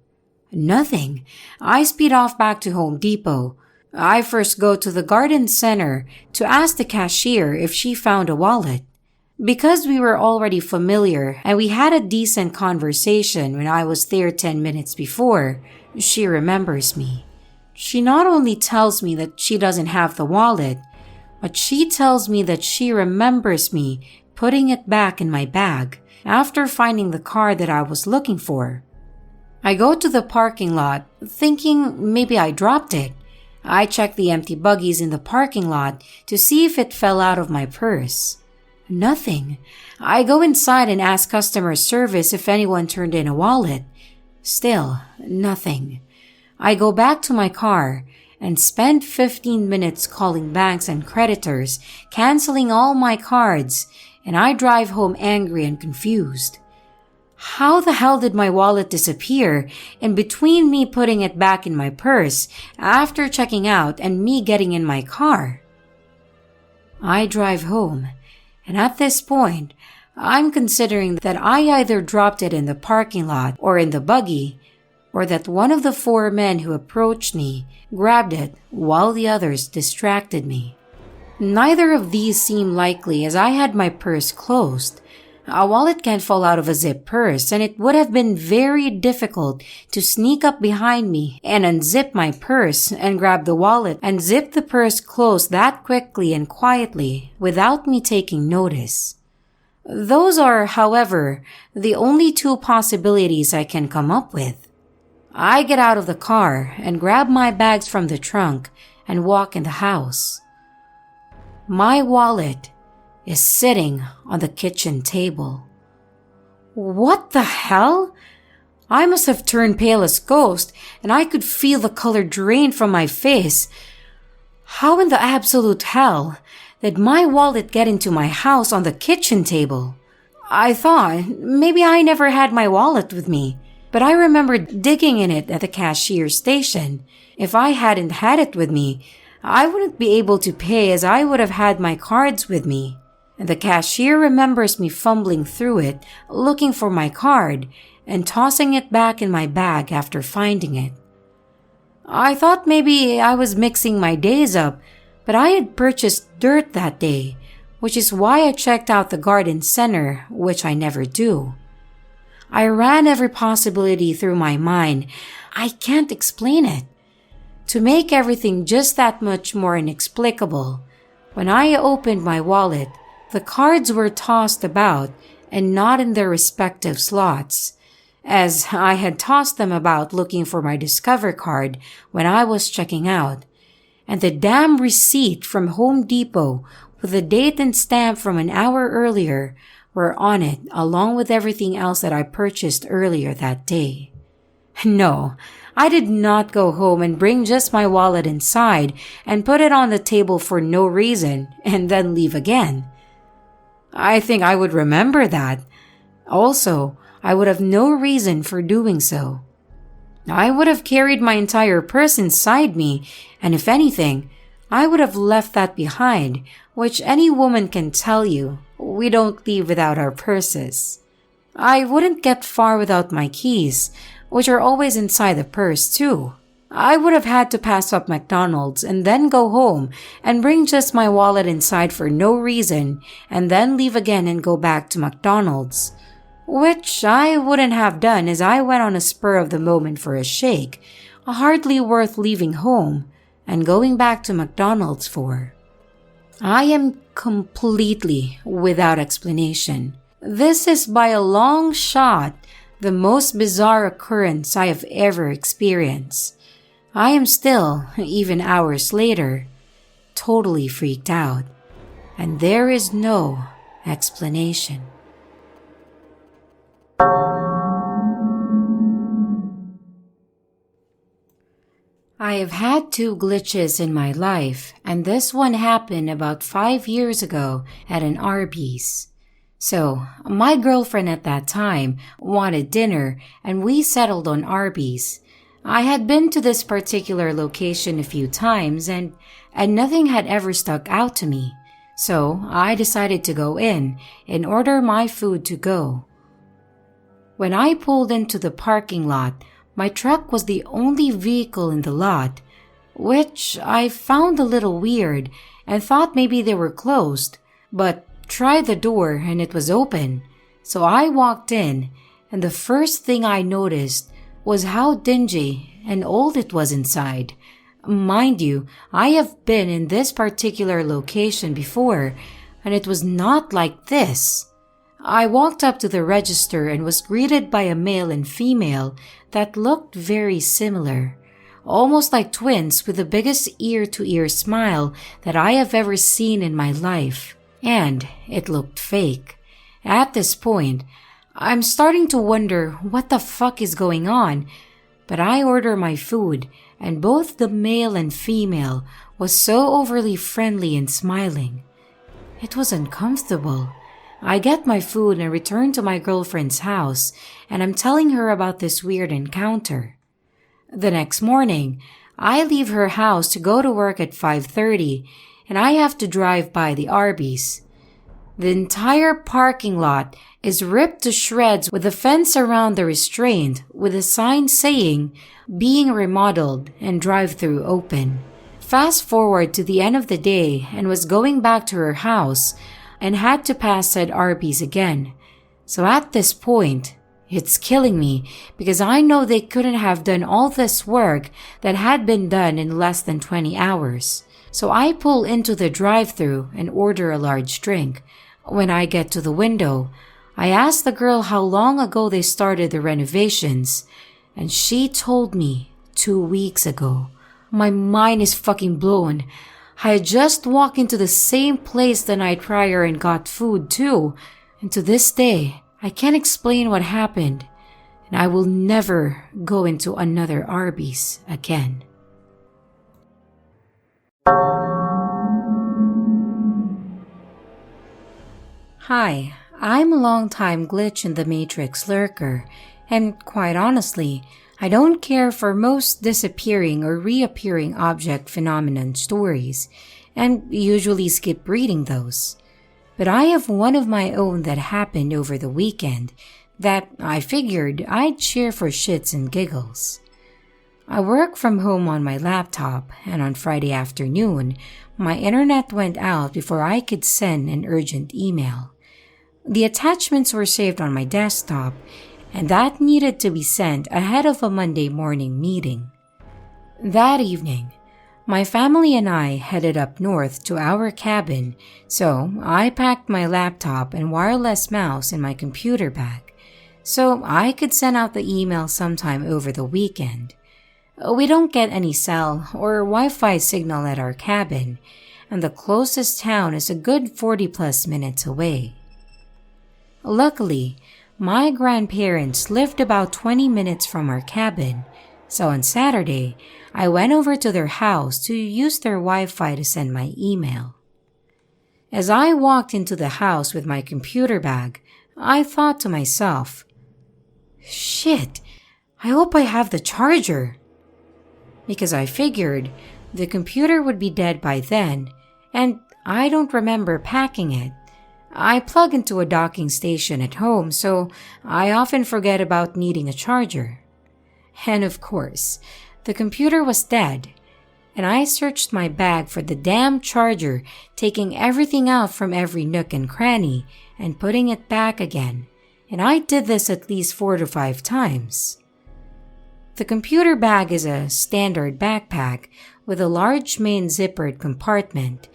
[SPEAKER 1] Nothing. I speed off back to Home Depot. I first go to the garden center to ask the cashier if she found a wallet. Because we were already familiar and we had a decent conversation when I was there 10 minutes before, she remembers me. She not only tells me that she doesn't have the wallet, but she tells me that she remembers me putting it back in my bag after finding the car that I was looking for. I go to the parking lot thinking maybe I dropped it. I check the empty buggies in the parking lot to see if it fell out of my purse. Nothing. I go inside and ask customer service if anyone turned in a wallet. Still, nothing. I go back to my car and spend 15 minutes calling banks and creditors, canceling all my cards, and I drive home angry and confused. How the hell did my wallet disappear in between me putting it back in my purse after checking out and me getting in my car? I drive home, and at this point, I'm considering that I either dropped it in the parking lot or in the buggy, or that one of the 4 men who approached me grabbed it while the others distracted me. Neither of these seem likely as I had my purse closed. A wallet can't fall out of a zip purse, and it would have been very difficult to sneak up behind me and unzip my purse and grab the wallet and zip the purse closed that quickly and quietly without me taking notice. Those are, however, the only 2 possibilities I can come up with. I get out of the car and grab my bags from the trunk and walk in the house. My wallet is sitting on the kitchen table. What the hell? I must have turned pale as ghost, and I could feel the color drain from my face. How in the absolute hell did my wallet get into my house on the kitchen table? I thought maybe I never had my wallet with me, but I remembered digging in it at the cashier station. If I hadn't had it with me, I wouldn't be able to pay as I would have had my cards with me. And the cashier remembers me fumbling through it, looking for my card, and tossing it back in my bag after finding it. I thought maybe I was mixing my days up, but I had purchased dirt that day, which is why I checked out the garden center, which I never do. I ran every possibility through my mind. I can't explain it. To make everything just that much more inexplicable, when I opened my wallet, the cards were tossed about and not in their respective slots, as I had tossed them about looking for my Discover card when I was checking out. And the damn receipt from Home Depot with the date and stamp from an hour earlier were on it, along with everything else that I purchased earlier that day. No, I did not go home and bring just my wallet inside and put it on the table for no reason and then leave again. I think I would remember that. Also, I would have no reason for doing so. I would have carried my entire purse inside me, and if anything, I would have left that behind, which any woman can tell you, we don't leave without our purses. I wouldn't get far without my keys, which are always inside the purse too. I would have had to pass up McDonald's and then go home and bring just my wallet inside for no reason and then leave again and go back to McDonald's. Which I wouldn't have done as I went on a spur of the moment for a shake, hardly worth leaving home and going back to McDonald's for. I am completely without explanation. This is by a long shot the most bizarre occurrence I have ever experienced. I am still, even hours later, totally freaked out, and there is no explanation. I have had 2 glitches in my life, and this one happened about 5 years ago at an Arby's. So, my girlfriend at that time wanted dinner, and we settled on Arby's. I had been to this particular location a few times, and nothing had ever stuck out to me. So, I decided to go in and order my food to go. When I pulled into the parking lot, my truck was the only vehicle in the lot, which I found a little weird and thought maybe they were closed, but tried the door and it was open. So I walked in, and the first thing I noticed was how dingy and old it was inside. Mind you, I have been in this particular location before, and it was not like this. I walked up to the register and was greeted by a male and female that looked very similar, almost like twins with the biggest ear-to-ear smile that I have ever seen in my life, and it looked fake. At this point, I'm starting to wonder what the fuck is going on, but I order my food, and both the male and female was so overly friendly and smiling. It was uncomfortable. I get my food and return to my girlfriend's house, and I'm telling her about this weird encounter. The next morning, I leave her house to go to work at 5:30, and I have to drive by the Arby's. The entire parking lot is ripped to shreds with the fence around the restraint with a sign saying, being remodeled and drive-through open. Fast forward to the end of the day and was going back to her house and had to pass said Arby's again. So at this point, it's killing me because I know they couldn't have done all this work that had been done in less than 20 hours. So I pull into the drive-thru and order a large drink. When I get to the window, I ask the girl how long ago they started the renovations, and she told me 2 weeks ago. My mind is fucking blown. I had just walked into the same place the night prior and got food too, and to this day, I can't explain what happened, and I will never go into another Arby's again. Hi, I'm a long-time glitch in the Matrix lurker, and quite honestly, I don't care for most disappearing or reappearing object phenomenon stories, and usually skip reading those. But I have one of my own that happened over the weekend that I figured I'd share for shits and giggles. I work from home on my laptop, and on Friday afternoon, my internet went out before I could send an urgent email. The attachments were saved on my desktop, and that needed to be sent ahead of a Monday morning meeting. That evening, my family and I headed up north to our cabin, so I packed my laptop and wireless mouse in my computer bag, so I could send out the email sometime over the weekend. We don't get any cell or Wi-Fi signal at our cabin, and the closest town is a good 40 plus minutes away. Luckily, my grandparents lived about 20 minutes from our cabin, so on Saturday, I went over to their house to use their Wi-Fi to send my email. As I walked into the house with my computer bag, I thought to myself, "Shit, I hope I have the charger." Because I figured the computer would be dead by then, and I don't remember packing it. I plug into a docking station at home, so I often forget about needing a charger. And of course, the computer was dead, and I searched my bag for the damn charger, taking everything out from every nook and cranny and putting it back again, and I did this at least 4 to 5 times. The computer bag is a standard backpack with a large main zippered compartment.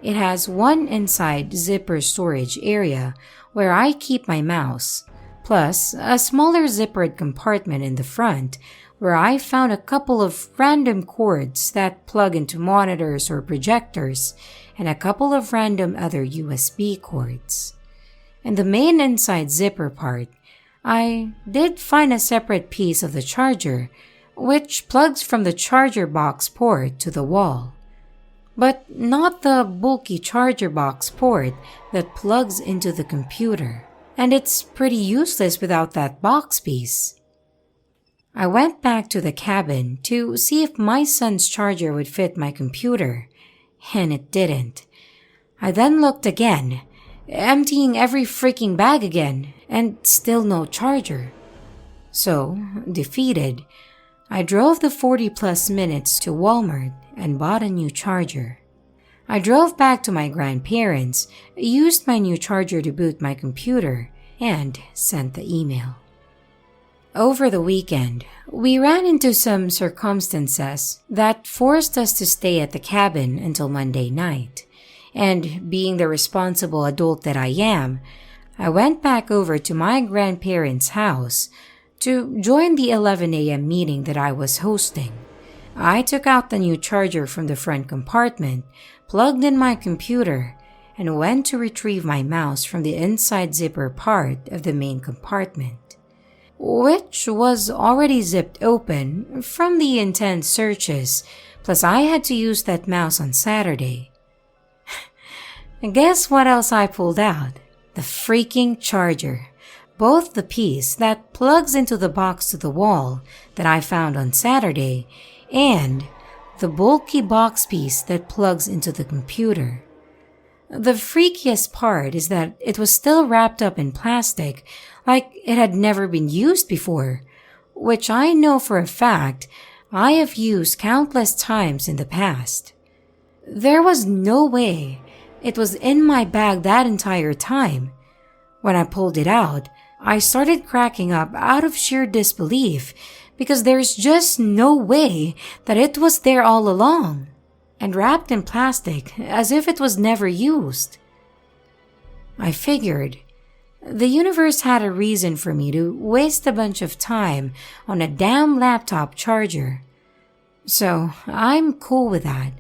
[SPEAKER 1] It has one inside zipper storage area where I keep my mouse, plus a smaller zippered compartment in the front where I found a couple of random cords that plug into monitors or projectors and a couple of random other USB cords. In the main inside zipper part, I did find a separate piece of the charger, which plugs from the charger box port to the wall. But not the bulky charger box port that plugs into the computer, and it's pretty useless without that box piece. I went back to the cabin to see if my son's charger would fit my computer, and it didn't. I then looked again, emptying every freaking bag again, and still no charger. So, defeated, I drove the 40 plus minutes to Walmart and bought a new charger. I drove back to my grandparents, used my new charger to boot my computer, and sent the email. Over the weekend, we ran into some circumstances that forced us to stay at the cabin until Monday night. And being the responsible adult that I am, I went back over to my grandparents' house to join the 11 a.m. meeting that I was hosting. I took out the new charger from the front compartment, plugged in my computer, and went to retrieve my mouse from the inside zipper part of the main compartment, which was already zipped open from the intense searches, plus I had to use that mouse on Saturday. And guess what else I pulled out? The freaking charger. Both the piece that plugs into the box to the wall that I found on Saturday and the bulky box piece that plugs into the computer. The freakiest part is that it was still wrapped up in plastic like it had never been used before, which I know for a fact I have used countless times in the past. There was no way it was in my bag that entire time. When I pulled it out, I started cracking up out of sheer disbelief because there's just no way that it was there all along and wrapped in plastic as if it was never used. I figured the universe had a reason for me to waste a bunch of time on a damn laptop charger. So I'm cool with that.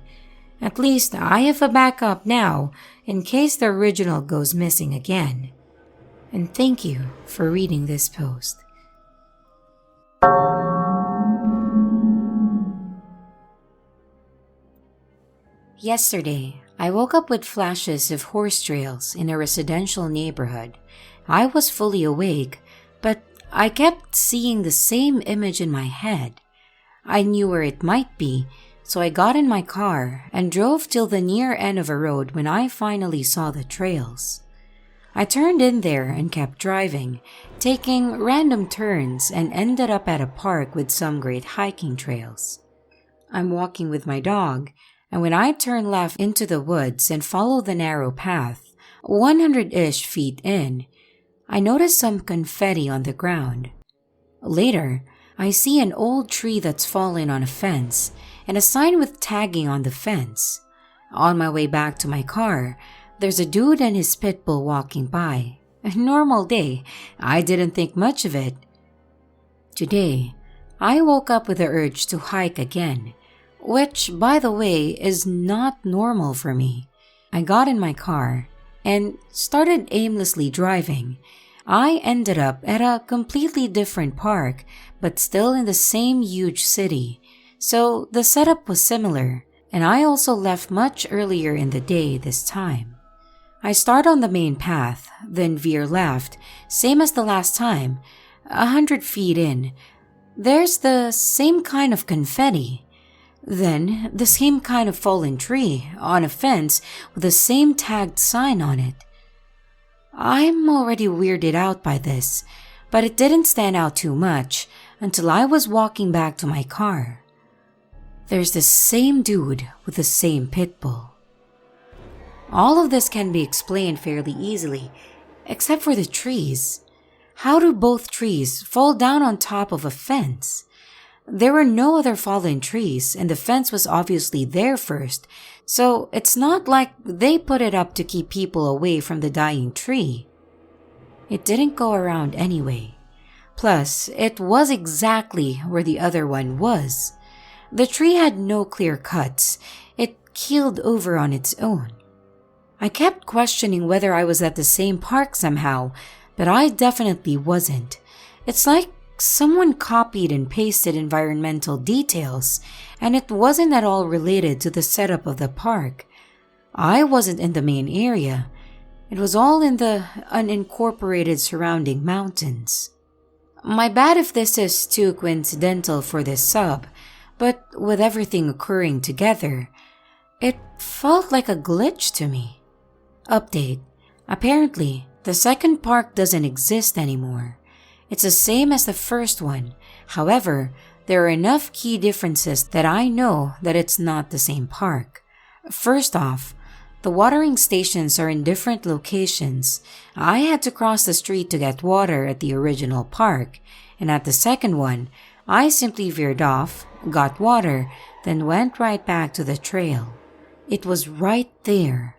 [SPEAKER 1] At least I have a backup now in case the original goes missing again. And thank you for reading this post. Yesterday, I woke up with flashes of horse trails in a residential neighborhood. I was fully awake, but I kept seeing the same image in my head. I knew where it might be, so I got in my car and drove till the near end of a road when I finally saw the trails. I turned in there and kept driving, taking random turns, and ended up at a park with some great hiking trails. I'm walking with my dog, and when I turn left into the woods and follow the narrow path, 100-ish feet in, I notice some confetti on the ground. Later, I see an old tree that's fallen on a fence and a sign with tagging on the fence. On my way back to my car, there's a dude and his pit bull walking by. A normal day, I didn't think much of it. Today, I woke up with the urge to hike again, which, by the way, is not normal for me. I got in my car and started aimlessly driving. I ended up at a completely different park, but still in the same huge city. So the setup was similar, and I also left much earlier in the day this time. I start on the main path, then veer left, same as the last time. 100 feet in, there's the same kind of confetti. Then the same kind of fallen tree on a fence with the same tagged sign on it. I'm already weirded out by this, but it didn't stand out too much until I was walking back to my car. There's the same dude with the same pit bull. All of this can be explained fairly easily, except for the trees. How do both trees fall down on top of a fence? There were no other fallen trees, and the fence was obviously there first, so it's not like they put it up to keep people away from the dying tree. It didn't go around anyway. Plus, it was exactly where the other one was. The tree had no clear cuts. It keeled over on its own. I kept questioning whether I was at the same park somehow, but I definitely wasn't. It's like someone copied and pasted environmental details, and it wasn't at all related to the setup of the park. I wasn't in the main area. It was all in the unincorporated surrounding mountains. My bad if this is too coincidental for this sub, but with everything occurring together, it felt like a glitch to me. Update. Apparently, the second park doesn't exist anymore. It's the same as the first one. However, there are enough key differences that I know that it's not the same park. First off, the watering stations are in different locations. I had to cross the street to get water at the original park, and at the second one, I simply veered off, got water, then went right back to the trail. It was right there.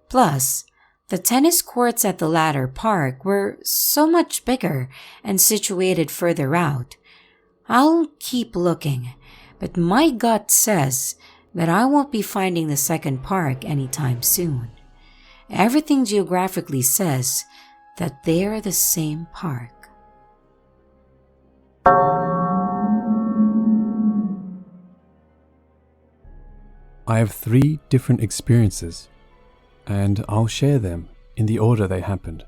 [SPEAKER 1] Plus, the tennis courts at the latter park were so much bigger and situated further out. I'll keep looking, but my gut says that I won't be finding the second park anytime soon. Everything geographically says that they're the same park.
[SPEAKER 2] I have 3 different experiences, and I'll share them in the order they happened.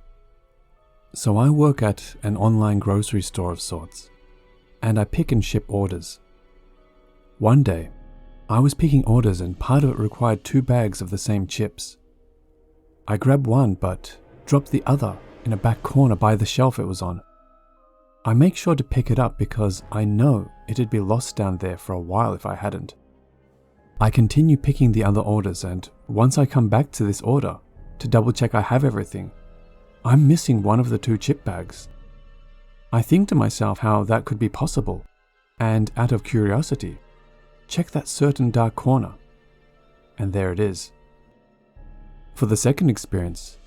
[SPEAKER 2] So I work at an online grocery store of sorts, and I pick and ship orders. One day, I was picking orders and part of it required 2 bags of the same chips. I grabbed one but dropped the other in a back corner by the shelf it was on. I make sure to pick it up because I know it'd be lost down there for a while if I hadn't. I continue picking the other orders, and once I come back to this order to double check I have everything, I'm missing one of the 2 chip bags. I think to myself how that could be possible, and out of curiosity, check that certain dark corner, and there it is. For the second experience,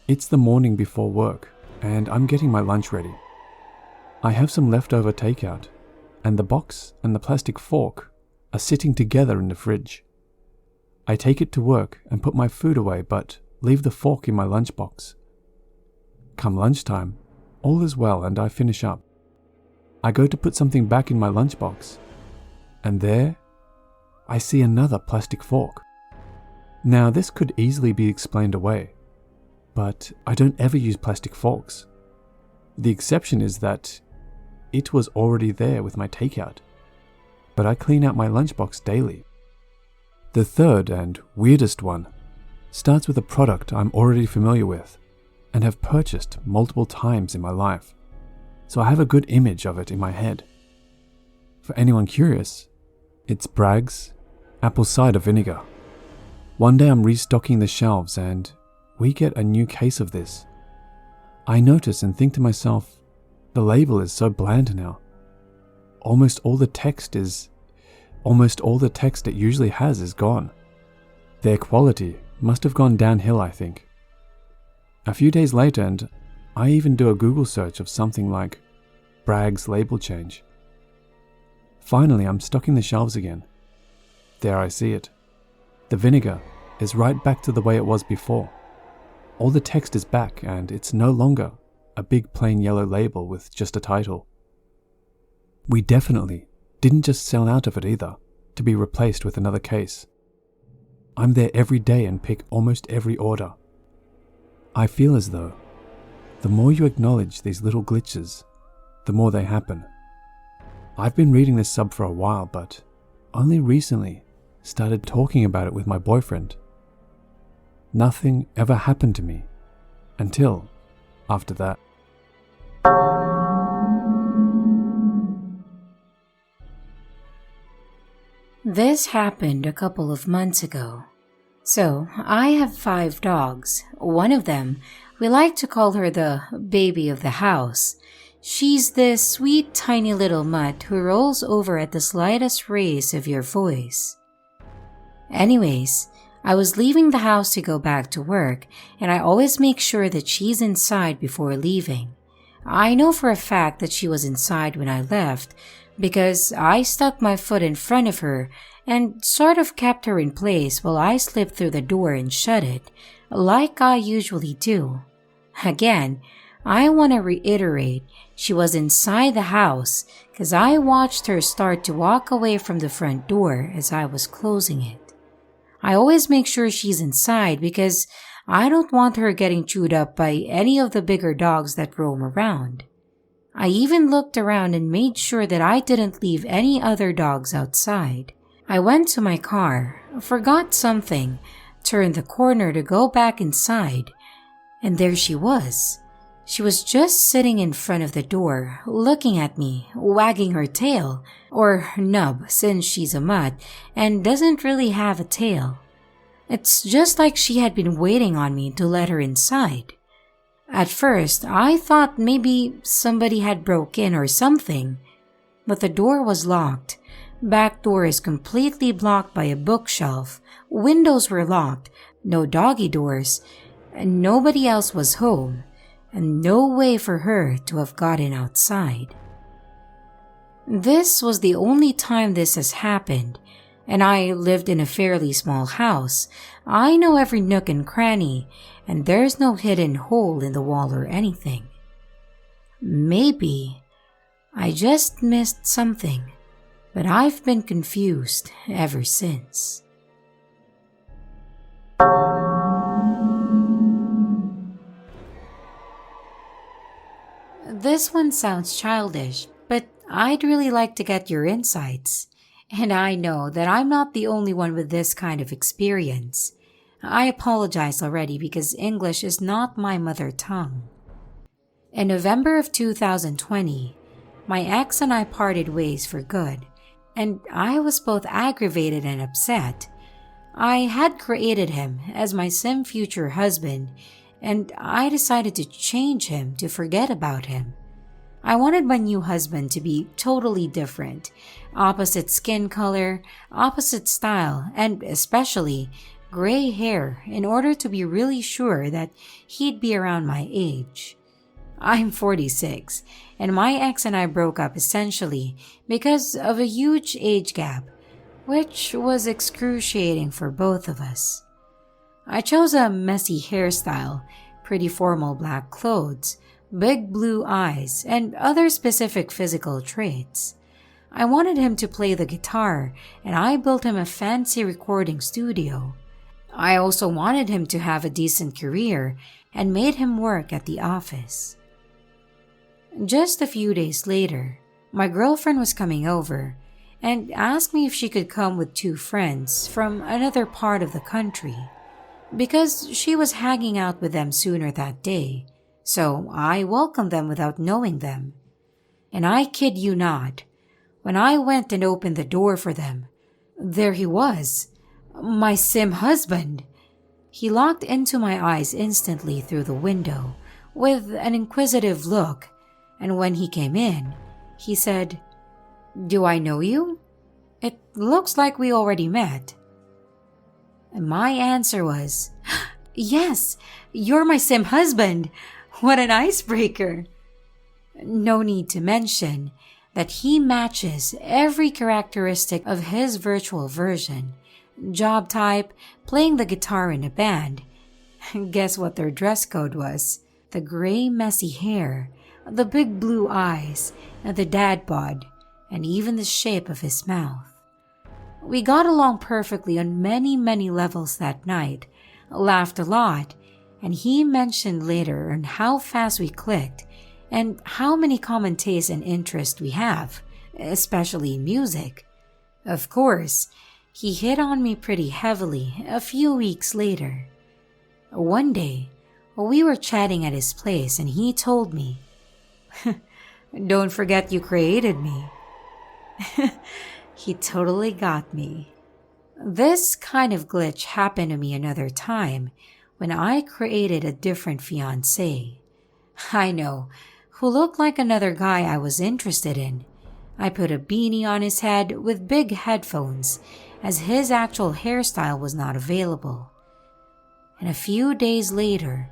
[SPEAKER 2] it's the morning before work, and I'm getting my lunch ready. I have some leftover takeout, and the box and the plastic fork are sitting together in the fridge. I take it to work and put my food away, but leave the fork in my lunchbox. Come lunchtime, all is well and I finish up. I go to put something back in my lunchbox, and there, I see another plastic fork. Now this could easily be explained away, but I don't ever use plastic forks. The exception is that it was already there with my takeout, but I clean out my lunchbox daily. The third and weirdest one starts with a product I'm already familiar with, and have purchased multiple times in my life, so I have a good image of it in my head. For anyone curious, it's Bragg's apple cider vinegar. One day I'm restocking the shelves and we get a new case of this. I notice and think to myself, the label is so bland now. Almost all the text it usually has is gone. Their quality must have gone downhill, I think. A few days later, and I even do a Google search of something like Bragg's label change. Finally, I'm stocking the shelves again. There I see it. The vinegar is right back to the way it was before. All the text is back and it's no longer a big plain yellow label with just a title. We definitely didn't just sell out of it either, to be replaced with another case. I'm there every day and pick almost every order. I feel as though the more you acknowledge these little glitches, the more they happen. I've been reading this sub for a while, but only recently started talking about it with my boyfriend. Nothing ever happened to me until after that.
[SPEAKER 1] This happened a couple of months ago. So, I have 5 dogs. One of them, we like to call her the baby of the house. She's this sweet tiny little mutt who rolls over at the slightest raise of your voice. Anyways, I was leaving the house to go back to work, and I always make sure that she's inside before leaving. I know for a fact that she was inside when I left, because I stuck my foot in front of her and sort of kept her in place while I slipped through the door and shut it, like I usually do. Again, I want to reiterate, she was inside the house because I watched her start to walk away from the front door as I was closing it. I always make sure she's inside because I don't want her getting chewed up by any of the bigger dogs that roam around. I even looked around and made sure that I didn't leave any other dogs outside. I went to my car, forgot something, turned the corner to go back inside, and there she was. She was just sitting in front of the door, looking at me, wagging her tail, or nub since she's a mutt and doesn't really have a tail. It's just like she had been waiting on me to let her inside. At first, I thought maybe somebody had broke in or something, but the door was locked. Back door is completely blocked by a bookshelf. Windows were locked, no doggy doors, and nobody else was home, and no way for her to have gotten outside. This was the only time this has happened, and I lived in a fairly small house. I know every nook and cranny, and there's no hidden hole in the wall or anything. Maybe I just missed something, but I've been confused ever since. This one sounds childish, but I'd really like to get your insights. And I know that I'm not the only one with this kind of experience. I apologize already because English is not my mother tongue. In November of 2020, my ex and I parted ways for good, and I was both aggravated and upset. I had created him as my future husband, and I decided to change him to forget about him. I wanted my new husband to be totally different, opposite skin color, opposite style, and especially gray hair in order to be really sure that he'd be around my age. I'm 46, and my ex and I broke up essentially because of a huge age gap, which was excruciating for both of us. I chose a messy hairstyle, pretty formal black clothes, big blue eyes, and other specific physical traits. I wanted him to play the guitar, and I built him a fancy recording studio. I also wanted him to have a decent career and made him work at the office. Just a few days later, my girlfriend was coming over and asked me if she could come with 2 friends from another part of the country. because she was hanging out with them sooner that day, so I welcomed them without knowing them. And I kid you not, when I went and opened the door for them, there he was, my sim husband. He locked into my eyes instantly through the window with an inquisitive look, and when he came in, he said, "Do I know you? It looks like we already met." And my answer was, "Yes, you're my sim husband. What an icebreaker." No need to mention that he matches every characteristic of his virtual version. Job type, playing the guitar in a band. Guess what their dress code was? The gray messy hair, the big blue eyes, and the dad bod, and even the shape of his mouth. We got along perfectly on many levels that night, laughed a lot, and he mentioned later on how fast we clicked and how many common tastes and interests we have, especially in music. Of course, he hit on me pretty heavily a few weeks later. One day, we were chatting at his place and he told me, "Don't forget you created me." He totally got me. This kind of glitch happened to me another time when I created a different fiancé. I know, who looked like another guy I was interested in. I put a beanie on his head with big headphones, as his actual hairstyle was not available. And a few days later,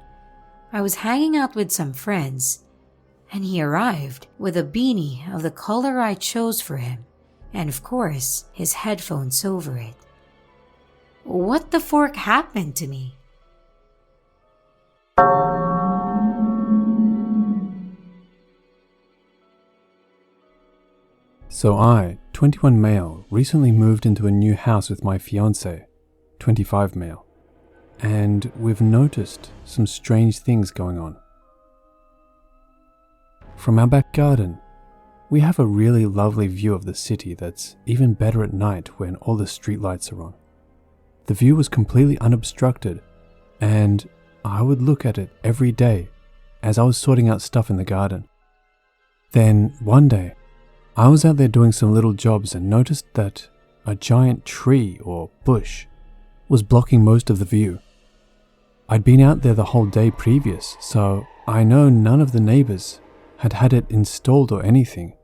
[SPEAKER 1] I was hanging out with some friends, and he arrived with a beanie of the color I chose for him, and of course, his headphones over it. What the fork happened to me?
[SPEAKER 2] So I, 21 male, recently moved into a new house with my fiancé, 25 male, and we've noticed some strange things going on. From our back garden, we have a really lovely view of the city that's even better at night when all the streetlights are on. The view was completely unobstructed, and I would look at it every day as I was sorting out stuff in the garden. Then one day, I was out there doing some little jobs and noticed that a giant tree or bush was blocking most of the view. I'd been out there the whole day previous, so I know none of the neighbors had had it installed or anything.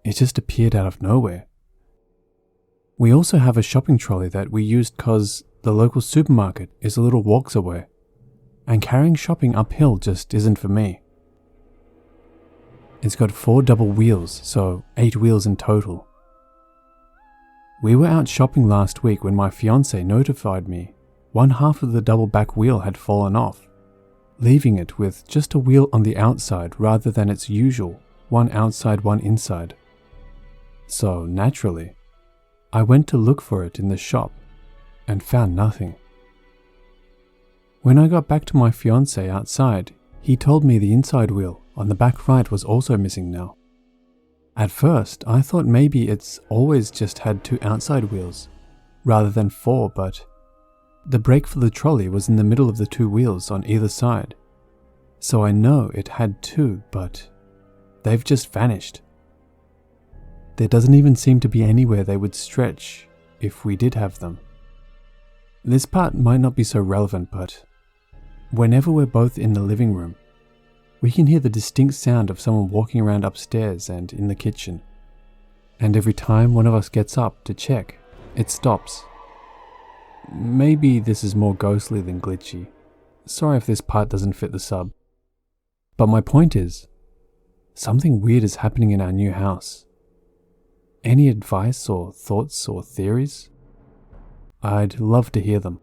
[SPEAKER 2] It just appeared out of nowhere. We also have a shopping trolley that we used cause the local supermarket is a little walks away, and carrying shopping uphill just isn't for me. It's got 4 double wheels, so 8 wheels in total. We were out shopping last week when my fiancé notified me one half of the double back wheel had fallen off, leaving it with just a wheel on the outside rather than its usual, one outside, one inside. So naturally, I went to look for it in the shop and found nothing. When I got back to my fiancé outside, he told me the inside wheel on the back right was also missing now. At first, I thought maybe it's always just had 2 outside wheels, rather than 4, but the brake for the trolley was in the middle of the 2 wheels on either side. So I know it had 2, but they've just vanished. There doesn't even seem to be anywhere they would stretch if we did have them. This part might not be so relevant, but whenever we're both in the living room, we can hear the distinct sound of someone walking around upstairs and in the kitchen. And every time one of us gets up to check, it stops. Maybe this is more ghostly than glitchy. Sorry if this part doesn't fit the sub. But my point is, something weird is happening in our new house. Any advice or thoughts or theories? I'd love to hear them.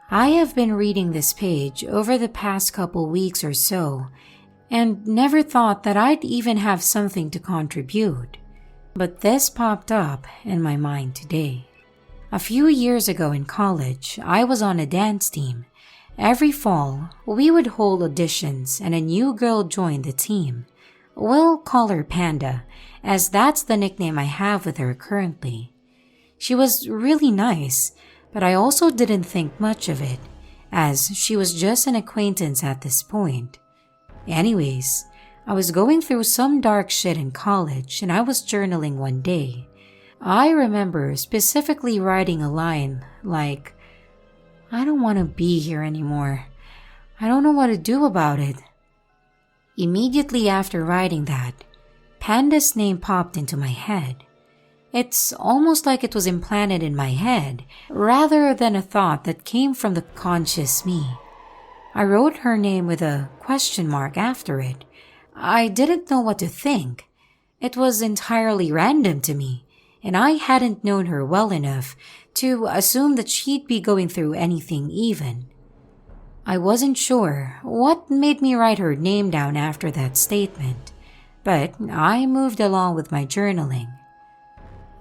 [SPEAKER 1] I have been reading this page over the past couple weeks or so, and never thought that I'd even have something to contribute. But this popped up in my mind today. A few years ago in college, I was on a dance team. Every fall, we would hold auditions and a new girl joined the team. We'll call her Panda, as that's the nickname I have with her currently. She was really nice, but I also didn't think much of it, as she was just an acquaintance at this point. Anyways, I was going through some dark shit in college and I was journaling one day. I remember specifically writing a line like, "I don't want to be here anymore. I don't know what to do about it." Immediately after writing that, Panda's name popped into my head. It's almost like it was implanted in my head, rather than a thought that came from the conscious me. I wrote her name with a question mark after it. I didn't know what to think. It was entirely random to me, and I hadn't known her well enough to assume that she'd be going through anything even. I wasn't sure what made me write her name down after that statement, but I moved along with my journaling.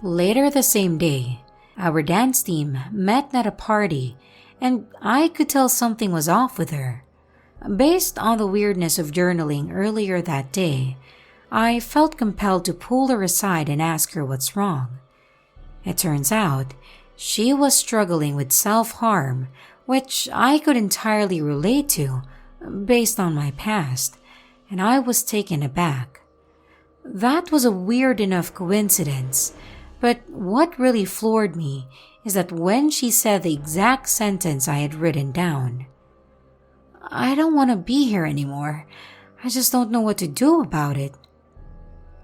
[SPEAKER 1] Later the same day, our dance team met at a party, and I could tell something was off with her. Based on the weirdness of journaling earlier that day, I felt compelled to pull her aside and ask her what's wrong. It turns out, she was struggling with self-harm, which I could entirely relate to based on my past, and I was taken aback. That was a weird enough coincidence, but what really floored me is that when she said the exact sentence I had written down, "I don't want to be here anymore. I just don't know what to do about it."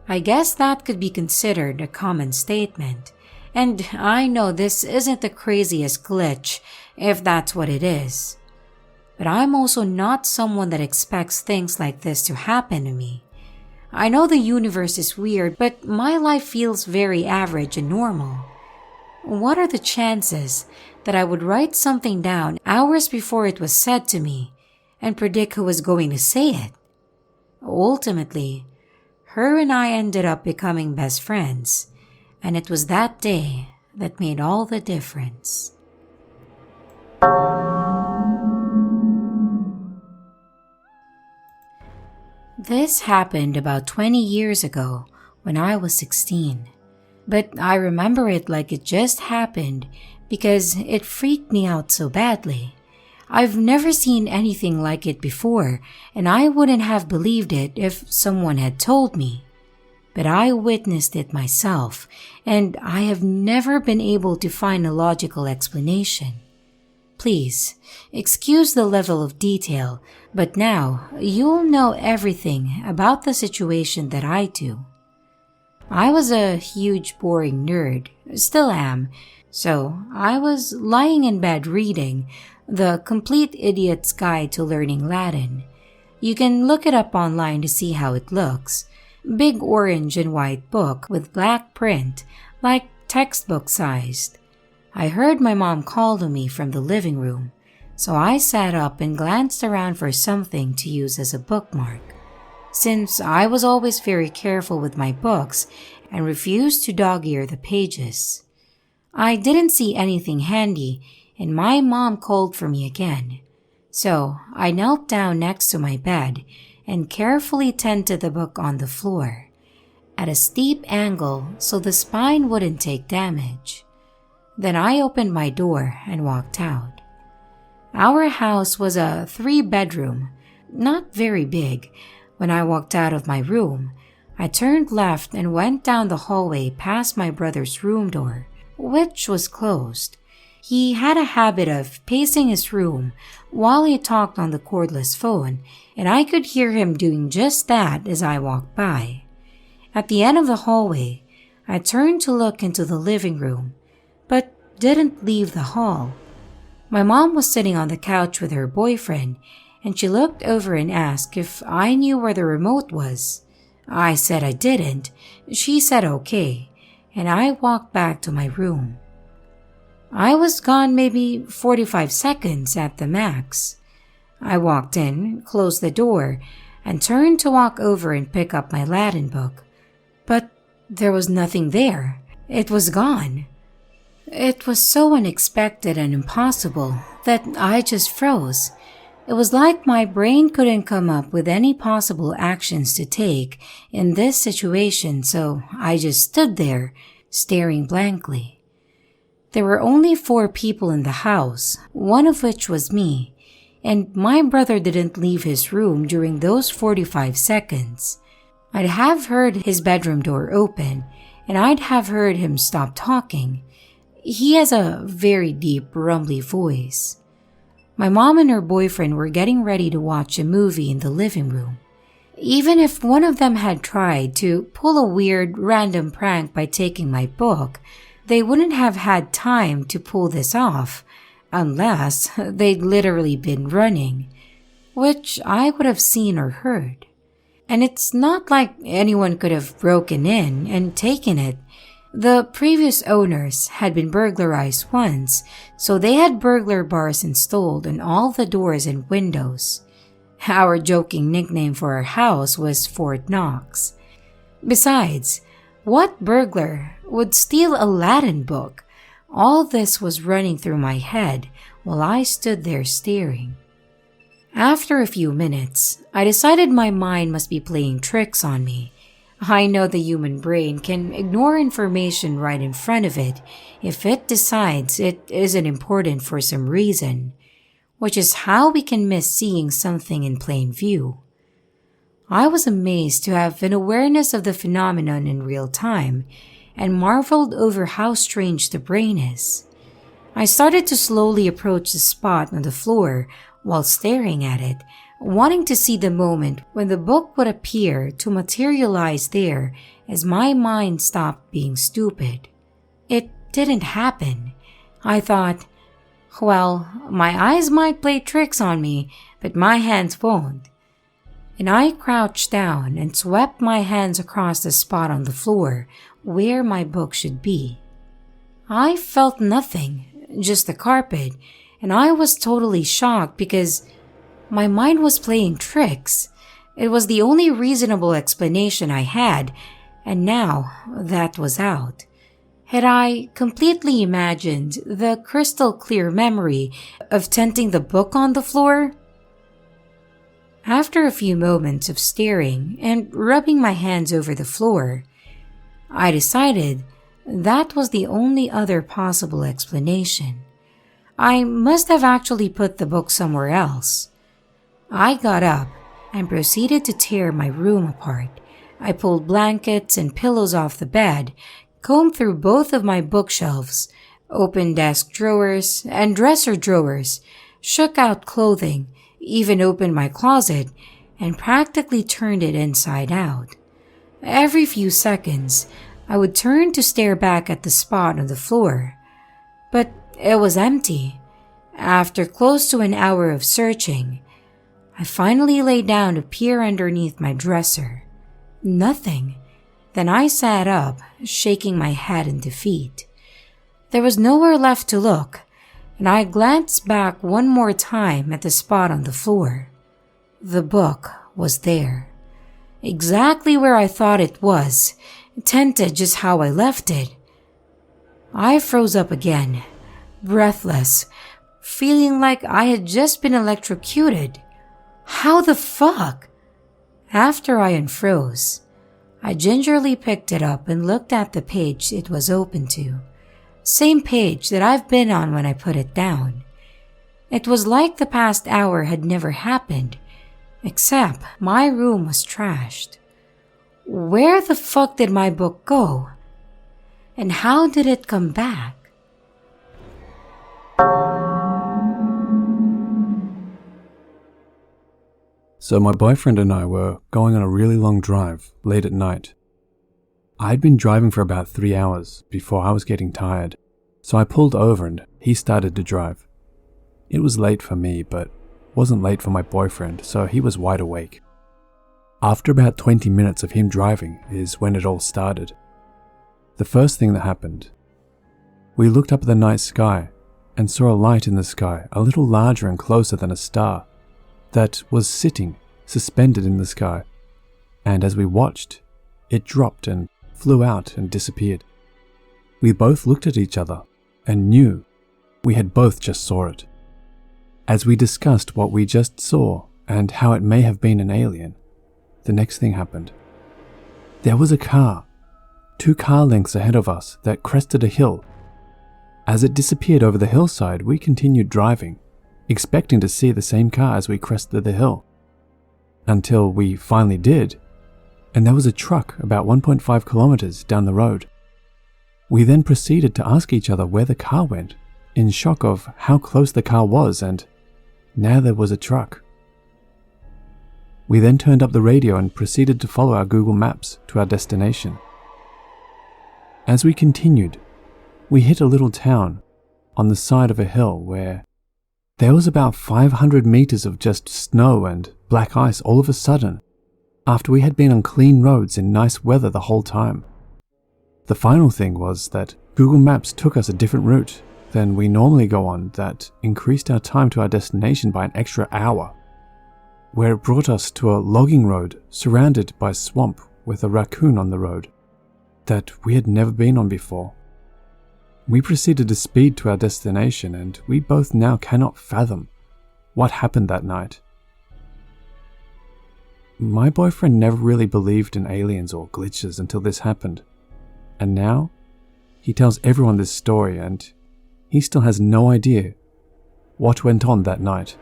[SPEAKER 1] I guess that could be considered a common statement, and I know this isn't the craziest glitch if that's what it is. But I'm also not someone that expects things like this to happen to me. I know the universe is weird, but my life feels very average and normal. What are the chances that I would write something down hours before it was said to me and predict who was going to say it? Ultimately, her and I ended up becoming best friends, and it was that day that made all the difference. This happened about 20 years ago when I was 16, but I remember it like it just happened because it freaked me out so badly. I've never seen anything like it before, and I wouldn't have believed it if someone had told me. But I witnessed it myself, and I have never been able to find a logical explanation. Please, excuse the level of detail, but now you'll know everything about the situation that I do. I was a huge boring nerd, still am, so I was lying in bed reading The Complete Idiot's Guide to Learning Latin. You can look it up online to see how it looks. Big orange and white book with black print, like textbook sized. I heard my mom call to me from the living room, so I sat up and glanced around for something to use as a bookmark. Since I was always very careful with my books and refused to dog-ear the pages, I didn't see anything handy, and my mom called for me again. So I knelt down next to my bed and carefully tented the book on the floor, at a steep angle so the spine wouldn't take damage. Then I opened my door and walked out. Our house was a 3-bedroom, not very big. When I walked out of my room, I turned left and went down the hallway past my brother's room door, which was closed. He had a habit of pacing his room while he talked on the cordless phone, and I could hear him doing just that as I walked by. At the end of the hallway, I turned to look into the living room, but didn't leave the hall. My mom was sitting on the couch with her boyfriend, and she looked over and asked if I knew where the remote was. I said I didn't. She said okay, and I walked back to my room. I was gone maybe 45 seconds at the max. I walked in, closed the door, and turned to walk over and pick up my Latin book. But there was nothing there. It was gone. It was so unexpected and impossible that I just froze. It was like my brain couldn't come up with any possible actions to take in this situation, so I just stood there, staring blankly. There were only 4 people in the house, one of which was me, and my brother didn't leave his room during those 45 seconds. I'd have heard his bedroom door open, and I'd have heard him stop talking. He has a very deep, rumbly voice. My mom and her boyfriend were getting ready to watch a movie in the living room. Even if one of them had tried to pull a weird, random prank by taking my book, they wouldn't have had time to pull this off, unless they'd literally been running, which I would have seen or heard. And it's not like anyone could have broken in and taken it. The previous owners had been burglarized once, so they had burglar bars installed on all the doors and windows. Our joking nickname for our house was Fort Knox. Besides, what burglar would steal a Latin book? All this was running through my head while I stood there staring. After a few minutes, I decided my mind must be playing tricks on me. I know the human brain can ignore information right in front of it if it decides it isn't important for some reason, which is how we can miss seeing something in plain view. I was amazed to have an awareness of the phenomenon in real time and marveled over how strange the brain is. I started to slowly approach the spot on the floor while staring at it, wanting to see the moment when the book would appear to materialize there as my mind stopped being stupid. It didn't happen. I thought, well, my eyes might play tricks on me, but my hands won't. And I crouched down and swept my hands across the spot on the floor where my book should be. I felt nothing, just the carpet, and I was totally shocked because my mind was playing tricks. It was the only reasonable explanation I had, and now that was out. Had I completely imagined the crystal clear memory of tenting the book on the floor? After a few moments of staring and rubbing my hands over the floor, I decided that was the only other possible explanation. I must have actually put the book somewhere else. I got up and proceeded to tear my room apart. I pulled blankets and pillows off the bed, combed through both of my bookshelves, opened desk drawers and dresser drawers, shook out clothing, even opened my closet, and practically turned it inside out. Every few seconds, I would turn to stare back at the spot on the floor, but it was empty. After close to an hour of searching, I finally lay down to peer underneath my dresser. Nothing. Then I sat up, shaking my head in defeat. There was nowhere left to look, and I glanced back one more time at the spot on the floor. The book was there, exactly where I thought it was, tented just how I left it. I froze up again, breathless, feeling like I had just been electrocuted. How the fuck? After I unfroze, I gingerly picked it up and looked at the page it was open to. Same page that I've been on when I put it down. It was like the past hour had never happened, except my room was trashed. Where the fuck did my book go? And how did it come back?
[SPEAKER 2] So my boyfriend and I were going on a really long drive late at night. I'd been driving for about 3 hours before I was getting tired, so I pulled over and he started to drive. It was late for me, but wasn't late for my boyfriend, so he was wide awake. After about 20 minutes of him driving is when it all started. The first thing that happened, we looked up at the night sky and saw a light in the sky a little larger and closer than a star that was sitting suspended in the sky, and as we watched, it dropped and flew out and disappeared. We both looked at each other and knew we had both just saw it. As we discussed what we just saw and how it may have been an alien, the next thing happened. There was a car, 2 car lengths ahead of us, that crested a hill. As it disappeared over the hillside, we continued driving, expecting to see the same car as we crested the hill. Until we finally did, and there was a truck about 1.5 kilometers down the road. We then proceeded to ask each other where the car went, in shock of how close the car was, and now there was a truck. We then turned up the radio and proceeded to follow our Google Maps to our destination. As we continued, we hit a little town on the side of a hill where there was about 500 meters of just snow and black ice all of a sudden, after we had been on clean roads in nice weather the whole time. The final thing was that Google Maps took us a different route than we normally go on that increased our time to our destination by an extra hour, where it brought us to a logging road surrounded by swamp with a raccoon on the road that we had never been on before. We proceeded to speed to our destination, and we both now cannot fathom what happened that night. My boyfriend never really believed in aliens or glitches until this happened, and now he tells everyone this story, and he still has no idea what went on that night.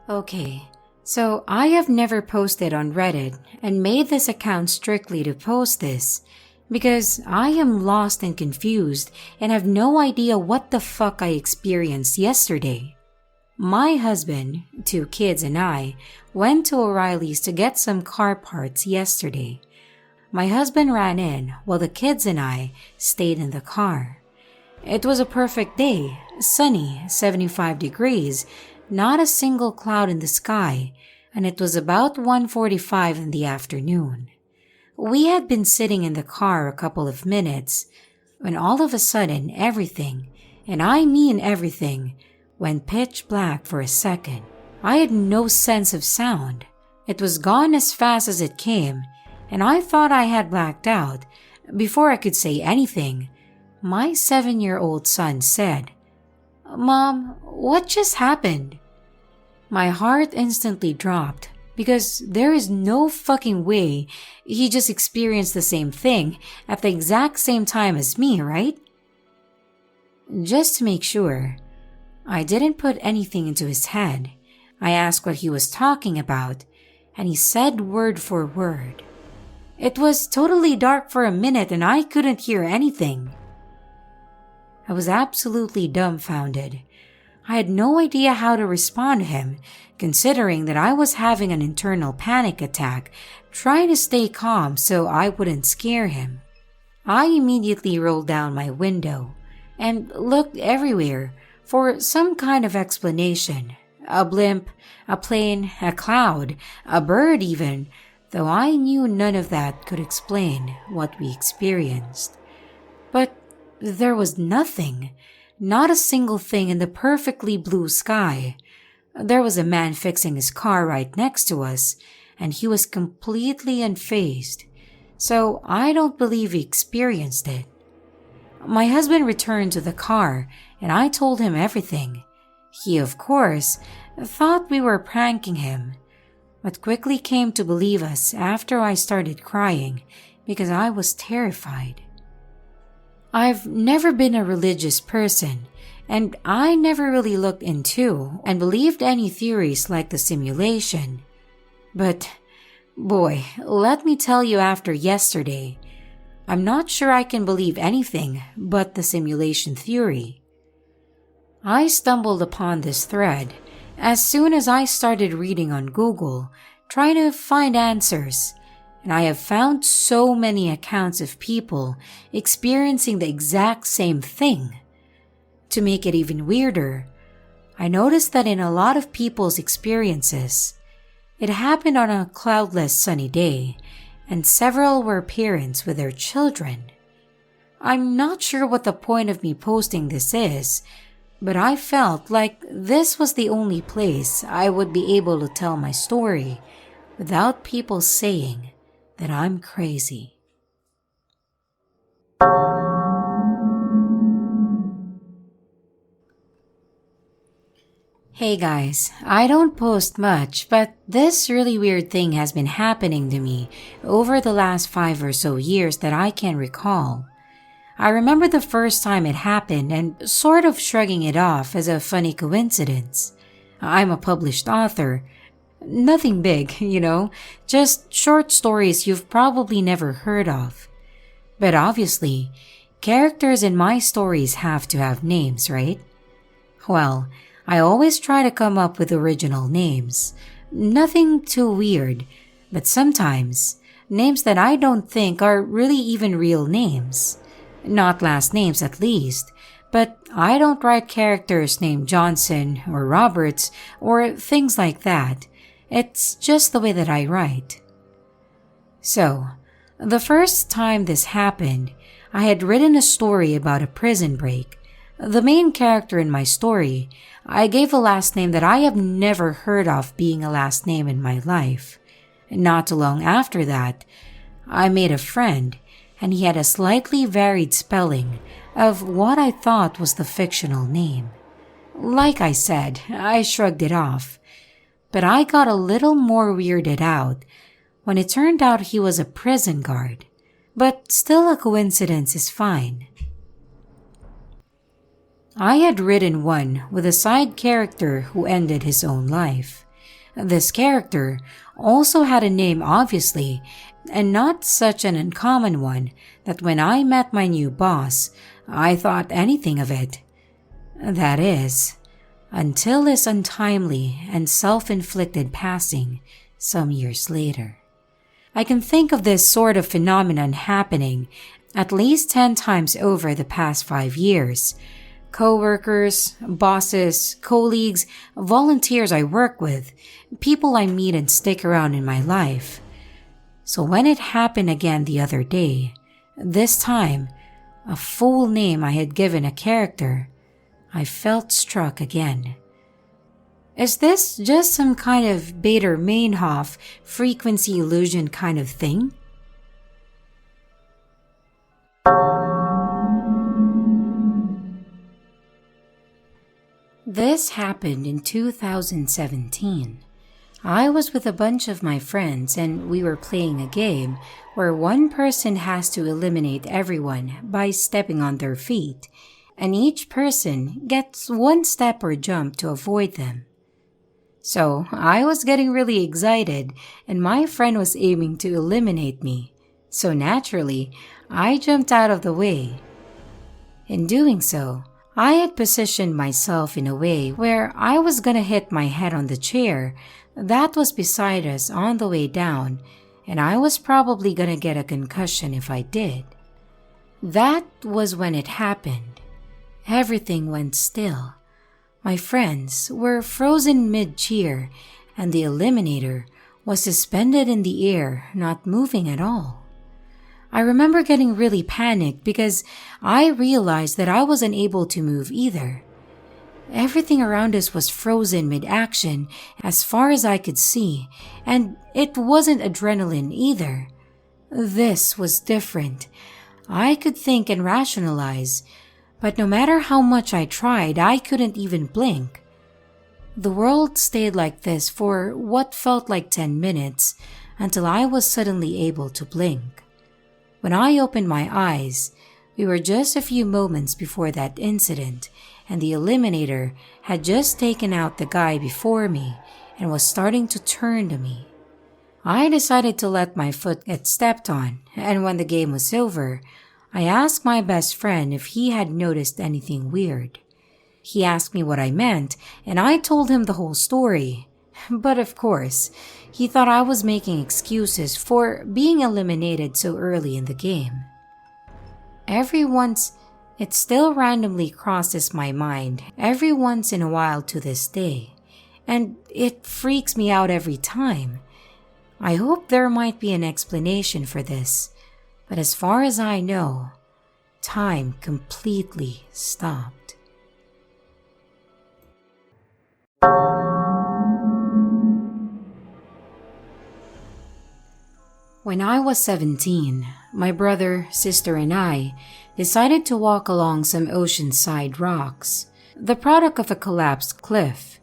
[SPEAKER 1] Okay, so I have never posted on Reddit and made this account strictly to post this because I am lost and confused and have no idea what the fuck I experienced yesterday. My husband, 2 kids, and I went to O'Reilly's to get some car parts yesterday. My husband ran in while the kids and I stayed in the car. It was a perfect day, sunny, 75 degrees, not a single cloud in the sky, and it was about 1:45 in the afternoon. We had been sitting in the car a couple of minutes when all of a sudden everything, and I mean everything, went pitch black for a second. I had no sense of sound. It was gone as fast as it came, and I thought I had blacked out. Before I could say anything, my 7-year-old son said, "Mom, what just happened?" My heart instantly dropped because there is no fucking way he just experienced the same thing at the exact same time as me, right? Just to make sure, I didn't put anything into his head. I asked what he was talking about, and he said word for word. It was totally dark for a minute and I couldn't hear anything. I was absolutely dumbfounded. I had no idea how to respond to him, considering that I was having an internal panic attack, trying to stay calm so I wouldn't scare him. I immediately rolled down my window and looked everywhere for some kind of explanation. A blimp, a plane, a cloud, a bird even, though I knew none of that could explain what we experienced. But there was nothing. Not a single thing in the perfectly blue sky. There was a man fixing his car right next to us, and he was completely unfazed, so I don't believe he experienced it. My husband returned to the car, and I told him everything. He, of course, thought we were pranking him, but quickly came to believe us after I started crying because I was terrified. I've never been a religious person, and I never really looked into and believed any theories like the simulation. But, boy, let me tell you, after yesterday, I'm not sure I can believe anything but the simulation theory. I stumbled upon this thread as soon as I started reading on Google, trying to find answers. And I have found so many accounts of people experiencing the exact same thing. To make it even weirder, I noticed that in a lot of people's experiences, it happened on a cloudless sunny day, and several were parents with their children. I'm not sure what the point of me posting this is, but I felt like this was the only place I would be able to tell my story without people saying that I'm crazy. Hey guys, I don't post much, but this really weird thing has been happening to me over the last 5 or so years that I can recall. I remember the first time it happened and sort of shrugging it off as a funny coincidence. I'm a published author. Nothing big, just short stories you've probably never heard of. But obviously, characters in my stories have to have names, right? Well, I always try to come up with original names. Nothing too weird, but sometimes names that I don't think are really even real names. Not last names at least, but I don't write characters named Johnson or Roberts or things like that. It's just the way that I write. So, the first time this happened, I had written a story about a prison break. The main character in my story, I gave a last name that I have never heard of being a last name in my life. Not too long after that, I made a friend, and he had a slightly varied spelling of what I thought was the fictional name. Like I said, I shrugged it off, but I got a little more weirded out when it turned out he was a prison guard. But still, a coincidence is fine. I had written one with a side character who ended his own life. This character also had a name, obviously, and not such an uncommon one that when I met my new boss, I thought anything of it. That is, until his untimely and self-inflicted passing some years later. I can think of this sort of phenomenon happening at least 10 times over the past 5 years. Co-workers, bosses, colleagues, volunteers I work with, people I meet and stick around in my life. So when it happened again the other day, this time, a full name I had given a character, I felt struck again. Is this just some kind of Bader-Meinhof frequency illusion kind of thing? This happened in 2017. I was with a bunch of my friends and we were playing a game where one person has to eliminate everyone by stepping on their feet, and each person gets one step or jump to avoid them. So I was getting really excited and my friend was aiming to eliminate me, so naturally I jumped out of the way. In doing so, I had positioned myself in a way where I was gonna hit my head on the chair that was beside us on the way down, and I was probably gonna get a concussion if I did. That was when it happened. Everything went still. My friends were frozen mid-cheer, and the eliminator was suspended in the air, not moving at all. I remember getting really panicked because I realized that I wasn't able to move either. Everything around us was frozen mid-action as far as I could see, and it wasn't adrenaline either. This was different. I could think and rationalize, but no matter how much I tried, I couldn't even blink. The world stayed like this for what felt like 10 minutes until I was suddenly able to blink. When I opened my eyes, we were just a few moments before that incident, and the eliminator had just taken out the guy before me and was starting to turn to me. I decided to let my foot get stepped on, and when the game was over, I asked my best friend if he had noticed anything weird. He asked me what I meant, and I told him the whole story. But of course, he thought I was making excuses for being eliminated so early in the game. Every once, it still randomly crosses my mind every once in a while to this day, and it freaks me out every time. I hope there might be an explanation for this, but as far as I know, time completely stopped. When I was 17, my brother, sister, and I decided to walk along some oceanside rocks, the product of a collapsed cliff.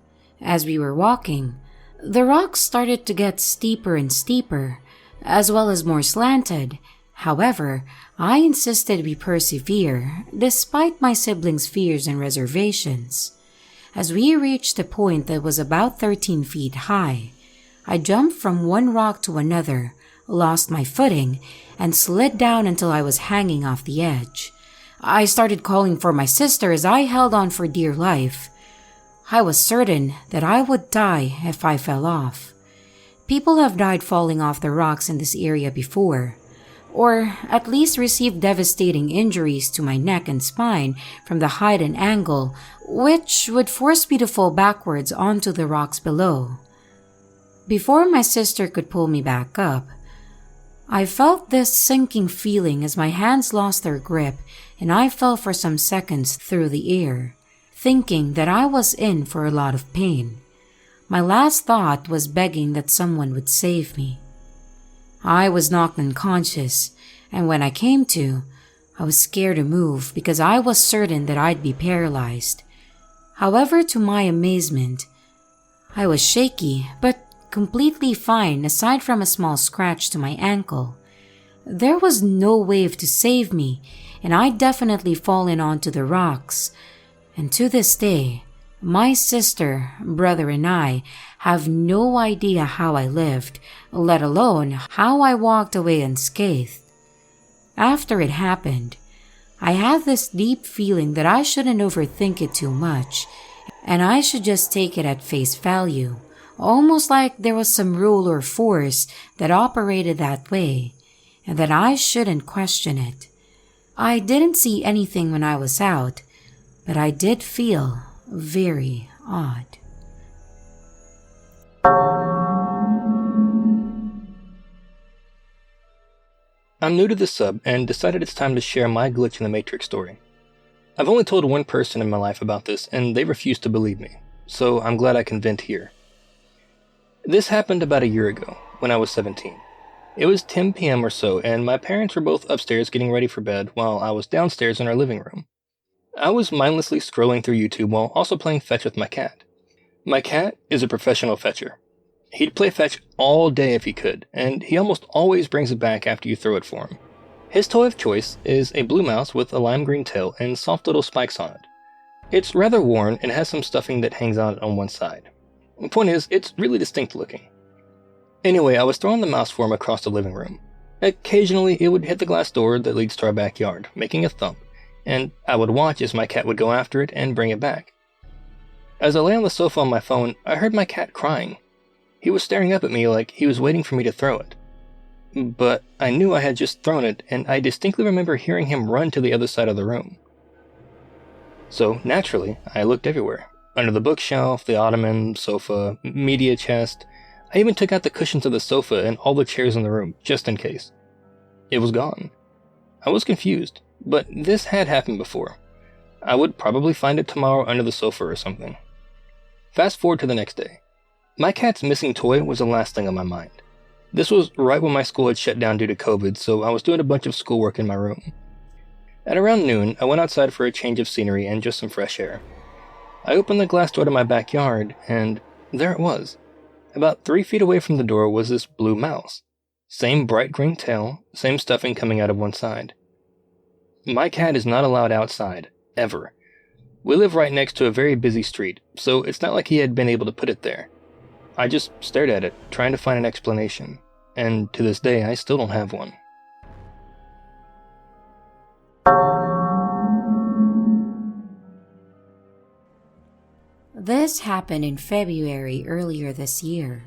[SPEAKER 1] As we were walking, the rocks started to get steeper and steeper, as well as more slanted. However, I insisted we persevere, despite my siblings' fears and reservations. As we reached a point that was about 13 feet high, I jumped from one rock to another, lost my footing, and slid down until I was hanging off the edge. I started calling for my sister as I held on for dear life. I was certain that I would die if I fell off. People have died falling off the rocks in this area before, or at least received devastating injuries to my neck and spine from the height and angle, which would force me to fall backwards onto the rocks below. Before my sister could pull me back up, I felt this sinking feeling as my hands lost their grip and I fell for some seconds through the air, thinking that I was in for a lot of pain. My last thought was begging that someone would save me. I was knocked unconscious, and when I came to, I was scared to move because I was certain that I'd be paralyzed. However, to my amazement, I was shaky but completely fine aside from a small scratch to my ankle. There was no wave to save me, and I'd definitely fallen onto the rocks. And to this day, my sister, brother, and I have no idea how I lived, let alone how I walked away unscathed. After it happened, I had this deep feeling that I shouldn't overthink it too much, and I should just take it at face value, almost like there was some rule or force that operated that way, and that I shouldn't question it. I didn't see anything when I was out, but I did feel very odd.
[SPEAKER 3] I'm new to this sub and decided it's time to share my glitch in the Matrix story. I've only told one person in my life about this and they refused to believe me, so I'm glad I can vent here. This happened about a year ago, when I was 17. It was 10 p.m. or so, and my parents were both upstairs getting ready for bed while I was downstairs in our living room. I was mindlessly scrolling through YouTube while also playing fetch with my cat. My cat is a professional fetcher. He'd play fetch all day if he could, and he almost always brings it back after you throw it for him. His toy of choice is a blue mouse with a lime green tail and soft little spikes on it. It's rather worn and has some stuffing that hangs out on one side. The point is, it's really distinct looking. Anyway, I was throwing the mouse for him across the living room. Occasionally, it would hit the glass door that leads to our backyard, making a thump, and I would watch as my cat would go after it and bring it back. As I lay on the sofa on my phone, I heard my cat crying. He was staring up at me like he was waiting for me to throw it. But I knew I had just thrown it, and I distinctly remember hearing him run to the other side of the room. So, naturally, I looked everywhere. Under the bookshelf, the ottoman, sofa, media chest. I even took out the cushions of the sofa and all the chairs in the room, just in case. It was gone. I was confused, but this had happened before. I would probably find it tomorrow under the sofa or something. Fast forward to the next day. My cat's missing toy was the last thing on my mind. This was right when my school had shut down due to COVID, so I was doing a bunch of schoolwork in my room. At around noon, I went outside for a change of scenery and just some fresh air. I opened the glass door to my backyard, and there it was. About 3 feet away from the door was this blue mouse. Same bright green tail, same stuffing coming out of one side. My cat is not allowed outside, ever. We live right next to a very busy street, so it's not like he had been able to put it there. I just stared at it, trying to find an explanation, and to this day I still don't have one.
[SPEAKER 1] This happened in February earlier this year,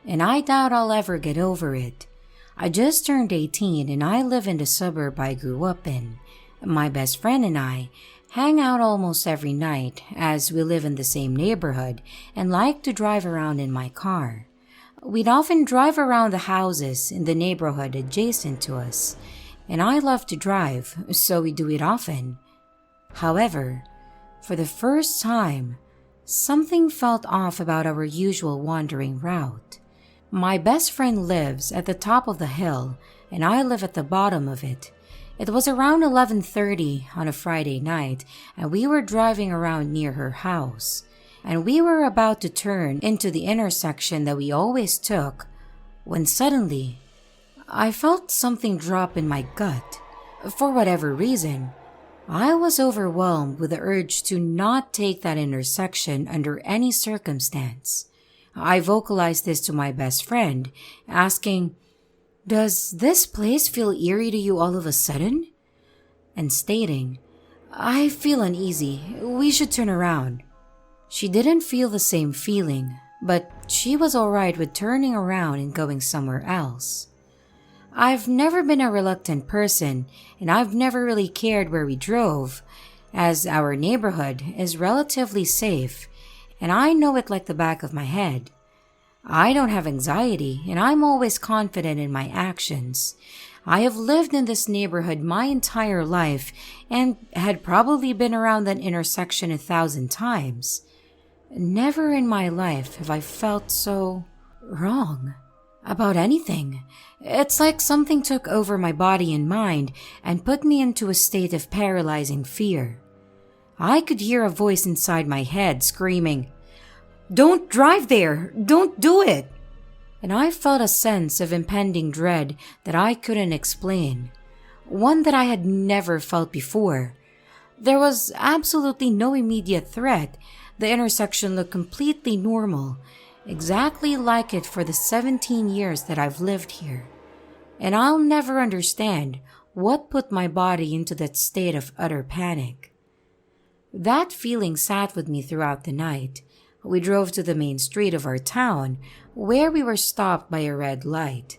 [SPEAKER 1] and I doubt I'll ever get over it. I just turned 18 and I live in the suburb I grew up in. My best friend and I hang out almost every night as we live in the same neighborhood and like to drive around in my car. We'd often drive around the houses in the neighborhood adjacent to us, and I love to drive, so we do it often. However, for the first time, something felt off about our usual wandering route. My best friend lives at the top of the hill, and I live at the bottom of it. It was around 11:30 on a Friday night, and we were driving around near her house. and we were about to turn into the intersection that we always took when suddenly I felt something drop in my gut. For whatever reason, I was overwhelmed with the urge to not take that intersection under any circumstance. I vocalized this to my best friend, asking, "Does this place feel eerie to you all of a sudden?" And stating, "I feel uneasy. We should turn around." She didn't feel the same feeling, but she was alright with turning around and going somewhere else. I've never been a reluctant person, and I've never really cared where we drove, as our neighborhood is relatively safe, and I know it like the back of my head. I don't have anxiety, and I'm always confident in my actions. I have lived in this neighborhood my entire life and had probably been around that intersection 1,000 times. Never in my life have I felt so wrong about anything. It's like something took over my body and mind and put me into a state of paralyzing fear. I could hear a voice inside my head screaming, "Don't drive there! Don't do it!" And I felt a sense of impending dread that I couldn't explain, one that I had never felt before. There was absolutely no immediate threat. The intersection looked completely normal, exactly like it for the 17 years that I've lived here. And I'll never understand what put my body into that state of utter panic. That feeling sat with me throughout the night. We drove to the main street of our town, where we were stopped by a red light.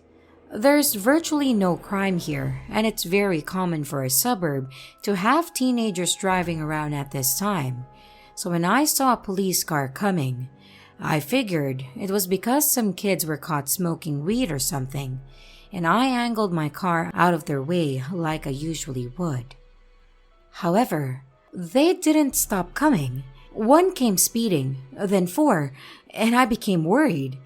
[SPEAKER 1] There's virtually no crime here, and it's very common for a suburb to have teenagers driving around at this time. So when I saw a police car coming, I figured it was because some kids were caught smoking weed or something, and I angled my car out of their way like I usually would. However, they didn't stop coming. One came speeding, then 4, and I became worried.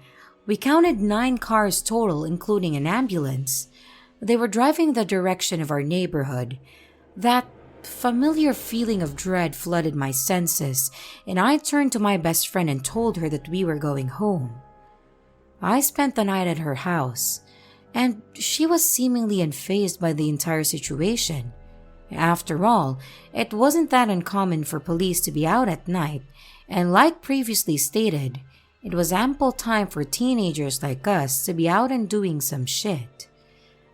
[SPEAKER 1] We counted 9 cars total, including an ambulance. They were driving the direction of our neighborhood. That familiar feeling of dread flooded my senses, and I turned to my best friend and told her that we were going home. I spent the night at her house, and she was seemingly unfazed by the entire situation. After all, it wasn't that uncommon for police to be out at night, and like previously stated, it was ample time for teenagers like us to be out and doing some shit.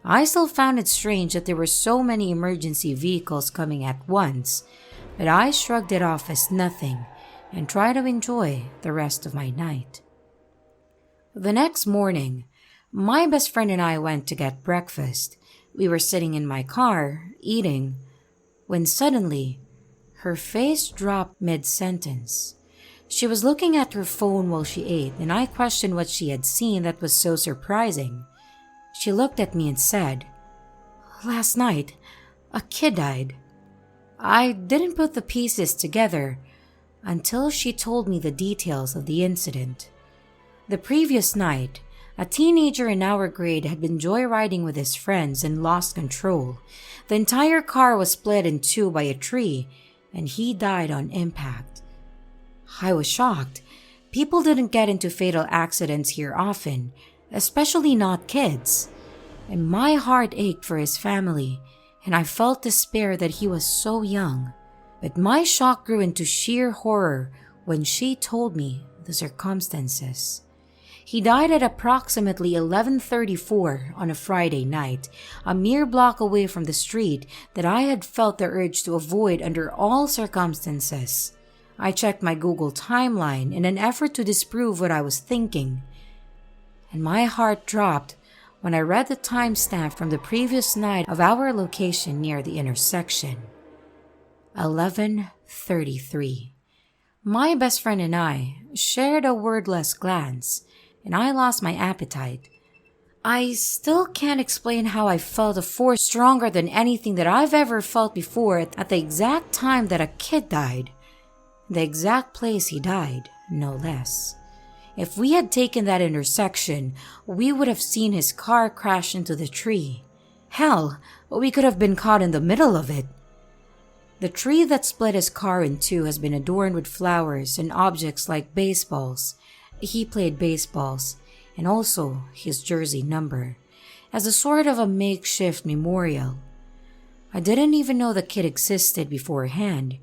[SPEAKER 1] I still found it strange that there were so many emergency vehicles coming at once, but I shrugged it off as nothing and tried to enjoy the rest of my night. The next morning, my best friend and I went to get breakfast. We were sitting in my car, eating, when suddenly, her face dropped mid-sentence. She was looking at her phone while she ate, and I questioned what she had seen that was so surprising. She looked at me and said, "Last night, a kid died." I didn't put the pieces together until she told me the details of the incident. The previous night, a teenager in our grade had been joyriding with his friends and lost control. The entire car was split in 2 by a tree, and he died on impact. I was shocked. People didn't get into fatal accidents here often, especially not kids. And my heart ached for his family, and I felt despair that he was so young. But my shock grew into sheer horror when she told me the circumstances. He died at approximately 11:34 on a Friday night, a mere block away from the street that I had felt the urge to avoid under all circumstances. I checked my Google timeline in an effort to disprove what I was thinking, and my heart dropped when I read the timestamp from the previous night of our location near the intersection. 11:33. My best friend and I shared a wordless glance, and I lost my appetite. I still can't explain how I felt a force stronger than anything that I've ever felt before at the exact time that a kid died. The exact place he died, no less. If we had taken that intersection, we would have seen his car crash into the tree. Hell, we could have been caught in the middle of it. The tree that split his car in two has been adorned with flowers and objects like baseballs. He played baseballs, and also his jersey number, as a sort of a makeshift memorial. I didn't even know the kid existed beforehand,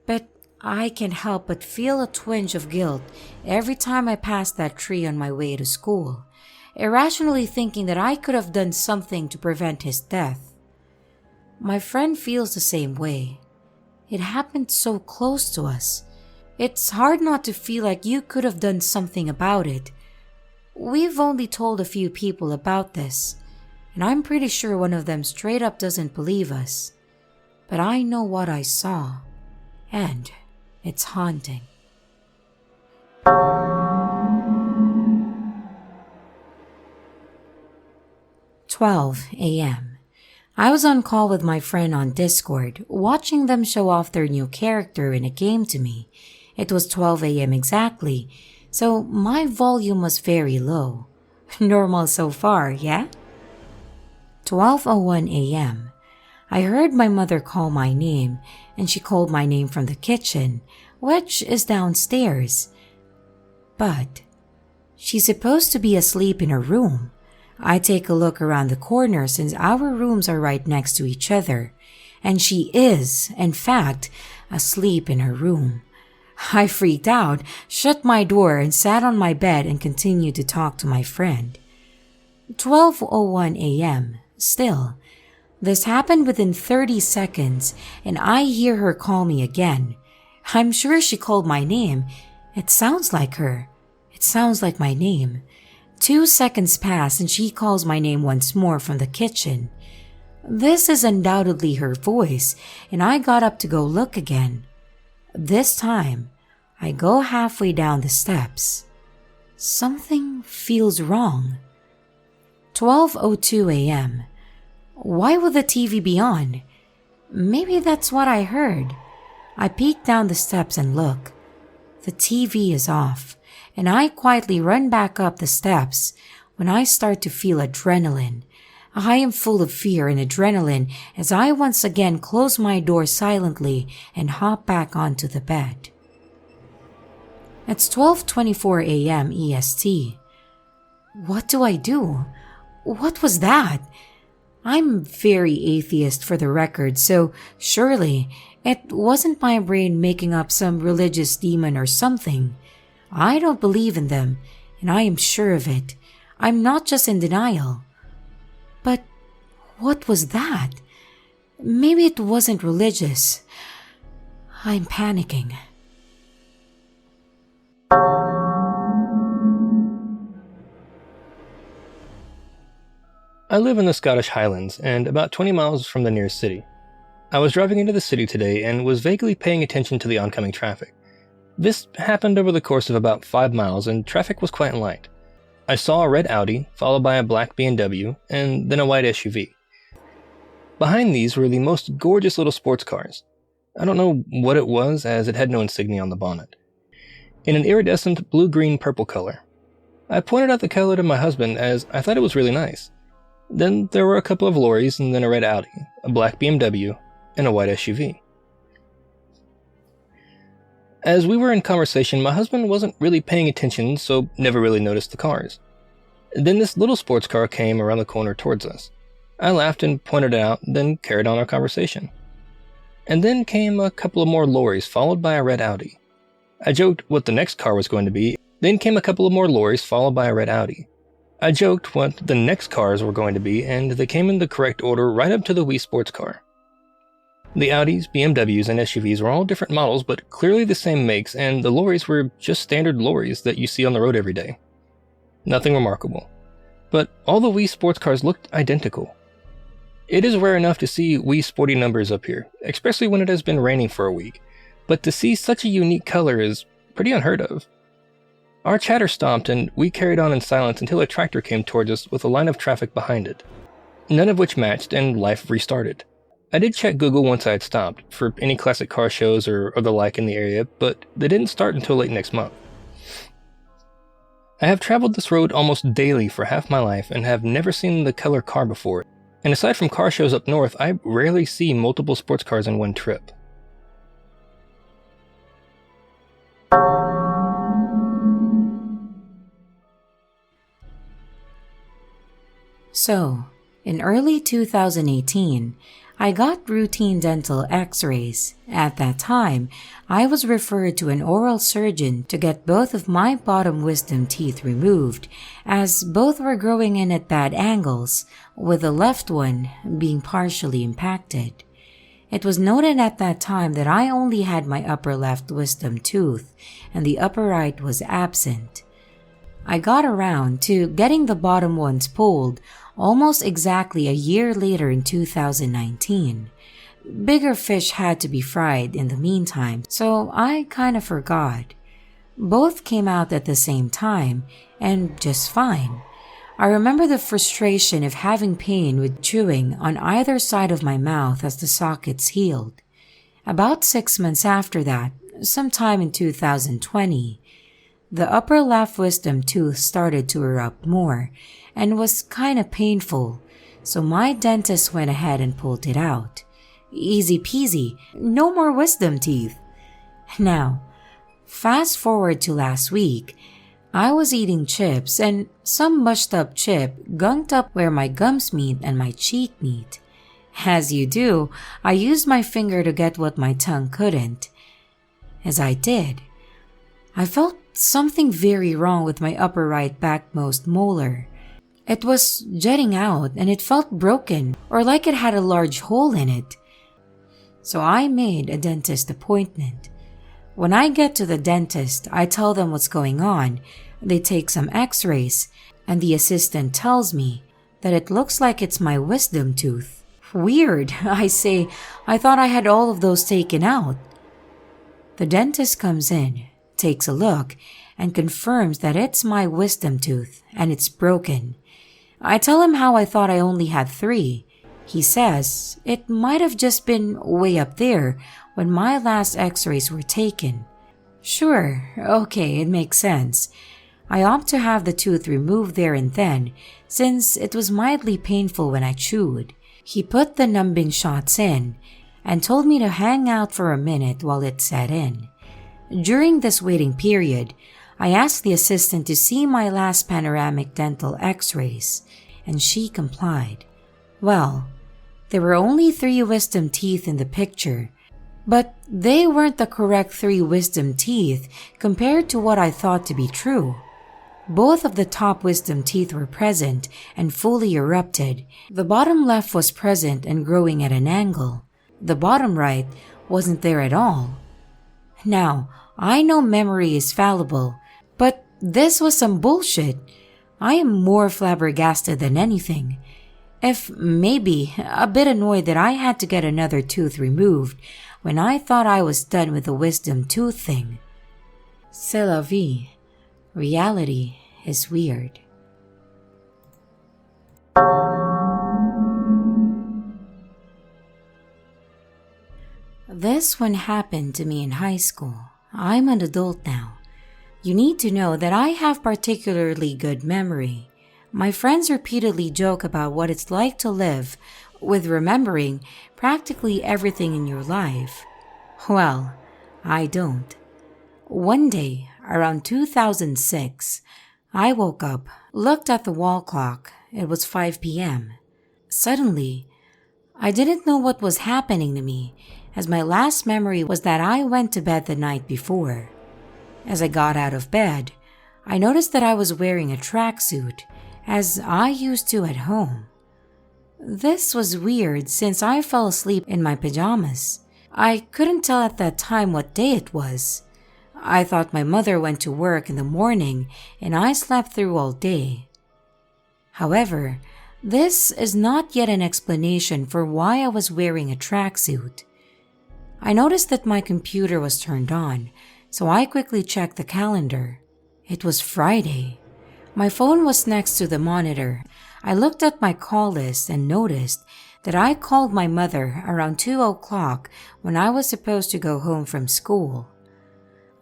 [SPEAKER 1] but I can't help but feel a twinge of guilt every time I pass that tree on my way to school, irrationally thinking that I could have done something to prevent his death. My friend feels the same way. It happened so close to us. It's hard not to feel like you could have done something about it. We've only told a few people about this, and I'm pretty sure one of them straight up doesn't believe us. But I know what I saw, and it's haunting. "12 a.m. I was on call with my friend on Discord, watching them show off their new character in a game to me. It was 12 a.m. exactly, so my volume was very low. Normal so far, yeah? 12:01 a.m. I heard my mother call my name, and she called my name from the kitchen, which is downstairs. But she's supposed to be asleep in her room. I take a look around the corner since our rooms are right next to each other, and she is, in fact, asleep in her room. I freaked out, shut my door, and sat on my bed and continued to talk to my friend. 12:01 a.m. Still. This happened within 30 seconds, and I hear her call me again. I'm sure she called my name. It sounds like her. It sounds like my name. 2 seconds pass and she calls my name once more from the kitchen. This is undoubtedly her voice, and I got up to go look again. This time, I go halfway down the steps. Something feels wrong. 12:02 a.m. Why would the TV be on? Maybe that's what I heard. I peek down the steps and look. The TV is off, and I quietly run back up the steps when I start to feel adrenaline. I am full of fear and adrenaline as I once again close my door silently and hop back onto the bed. It's 12:24 a.m. EST. What do I do? What was that? I'm very atheist for the record, so surely it wasn't my brain making up some religious demon or something. I don't believe in them, and I am sure of it. I'm not just in denial. But what was that? Maybe it wasn't religious. I'm panicking.
[SPEAKER 3] I live in the Scottish Highlands and about 20 miles from the nearest city. I was driving into the city today and was vaguely paying attention to the oncoming traffic. This happened over the course of about 5 miles and traffic was quite light. I saw a red Audi, followed by a black BMW, and then a white SUV. Behind these were the most gorgeous little sports cars. I don't know what it was, as it had no insignia on the bonnet. In an iridescent blue-green-purple color. I pointed out the color to my husband as I thought it was really nice. Then there were a couple of lorries and then a red Audi, a black BMW, and a white SUV. As we were in conversation, my husband wasn't really paying attention, so never really noticed the cars. Then this little sports car came around the corner towards us. I laughed and pointed it out, then carried on our conversation. And then came a couple of more lorries, followed by a red Audi. I joked what the next car was going to be. Then came a couple of more lorries, followed by a red Audi. I joked what the next cars were going to be, and they came in the correct order right up to the Wii sports car. The Audis, BMWs, and SUVs were all different models, but clearly the same makes, and the lorries were just standard lorries that you see on the road every day. Nothing remarkable. But all the Wii sports cars looked identical. It is rare enough to see Wii sporty numbers up here, especially when it has been raining for a week, but to see such a unique color is pretty unheard of. Our chatter stopped and we carried on in silence until a tractor came towards us with a line of traffic behind it. None of which matched and life restarted. I did check Google once I had stopped for any classic car shows or the like in the area, but they didn't start until late next month. I have traveled this road almost daily for half my life and have never seen the color car before, and aside from car shows up north, I rarely see multiple sports cars in one trip.
[SPEAKER 1] So, in early 2018, I got routine dental x-rays. At that time, I was referred to an oral surgeon to get both of my bottom wisdom teeth removed, as both were growing in at bad angles, with the left one being partially impacted. It was noted at that time that I only had my upper left wisdom tooth, and the upper right was absent. I got around to getting the bottom ones pulled almost exactly a year later in 2019. Bigger fish had to be fried in the meantime, so I kind of forgot. Both came out at the same time, and just fine. I remember the frustration of having pain with chewing on either side of my mouth as the sockets healed. About 6 months after that, sometime in 2020, the upper left wisdom tooth started to erupt more and was kind of painful, so my dentist went ahead and pulled it out. Easy peasy, no more wisdom teeth. Now, fast forward to last week, I was eating chips and some mushed up chip gunked up where my gums meet and my cheek meet. As you do, I used my finger to get what my tongue couldn't. As I did, I felt something very wrong with my upper right backmost molar. It was jutting out and it felt broken or like it had a large hole in it. So I made a dentist appointment. When I get to the dentist, I tell them what's going on. They take some x-rays and the assistant tells me that it looks like it's my wisdom tooth. Weird, I say. I thought I had all of those taken out. The dentist comes in, takes a look, and confirms that it's my wisdom tooth and it's broken. I tell him how I thought I only had 3. He says it might have just been way up there when my last x-rays were taken. Sure, okay, it makes sense. I opt to have the tooth removed there and then, since it was mildly painful when I chewed. He put the numbing shots in and told me to hang out for a minute while it set in. During this waiting period, I asked the assistant to see my last panoramic dental x-rays, and she complied. Well, there were only 3 wisdom teeth in the picture, but they weren't the correct 3 wisdom teeth compared to what I thought to be true. Both of the top wisdom teeth were present and fully erupted. The bottom left was present and growing at an angle. The bottom right wasn't there at all. Now, I know memory is fallible, but this was some bullshit. I am more flabbergasted than anything. If maybe a bit annoyed that I had to get another tooth removed when I thought I was done with the wisdom tooth thing. C'est la vie. Reality is weird. This one happened to me in high school. I'm an adult now. You need to know that I have particularly good memory. My friends repeatedly joke about what it's like to live with remembering practically everything in your life. Well, I don't. One day, around 2006, I woke up, looked at the wall clock. It was 5 p.m. Suddenly, I didn't know what was happening to me, as my last memory was that I went to bed the night before. As I got out of bed, I noticed that I was wearing a tracksuit, as I used to at home. This was weird since I fell asleep in my pajamas. I couldn't tell at that time what day it was. I thought my mother went to work in the morning and I slept through all day. However, this is not yet an explanation for why I was wearing a tracksuit. I noticed that my computer was turned on, so I quickly checked the calendar. It was Friday. My phone was next to the monitor. I looked at my call list and noticed that I called my mother around 2 o'clock when I was supposed to go home from school.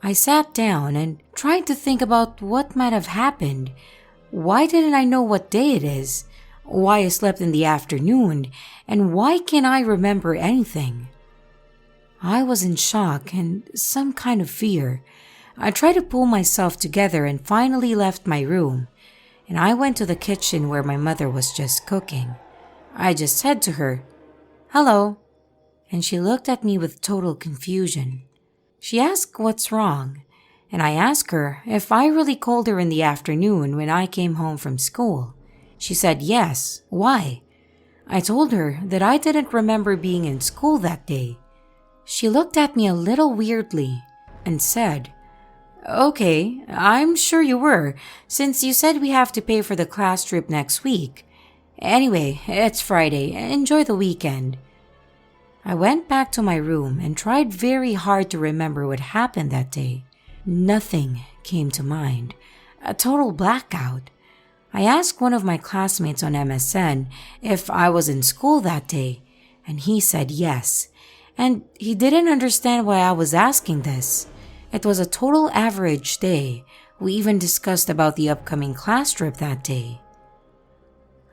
[SPEAKER 1] I sat down and tried to think about what might have happened. Why didn't I know what day it is? Why I slept in the afternoon? And why can't I remember anything? I was in shock and some kind of fear. I tried to pull myself together and finally left my room, and I went to the kitchen where my mother was just cooking. I just said to her, "Hello," and she looked at me with total confusion. She asked what's wrong, and I asked her if I really called her in the afternoon when I came home from school. She said yes. Why? I told her that I didn't remember being in school that day. She looked at me a little weirdly and said, "Okay, I'm sure you were, since you said we have to pay for the class trip next week. Anyway, it's Friday. Enjoy the weekend." I went back to my room and tried very hard to remember what happened that day. Nothing came to mind. A total blackout. I asked one of my classmates on MSN if I was in school that day, and he said yes. And he didn't understand why I was asking this. It was a total average day. We even discussed about the upcoming class trip that day.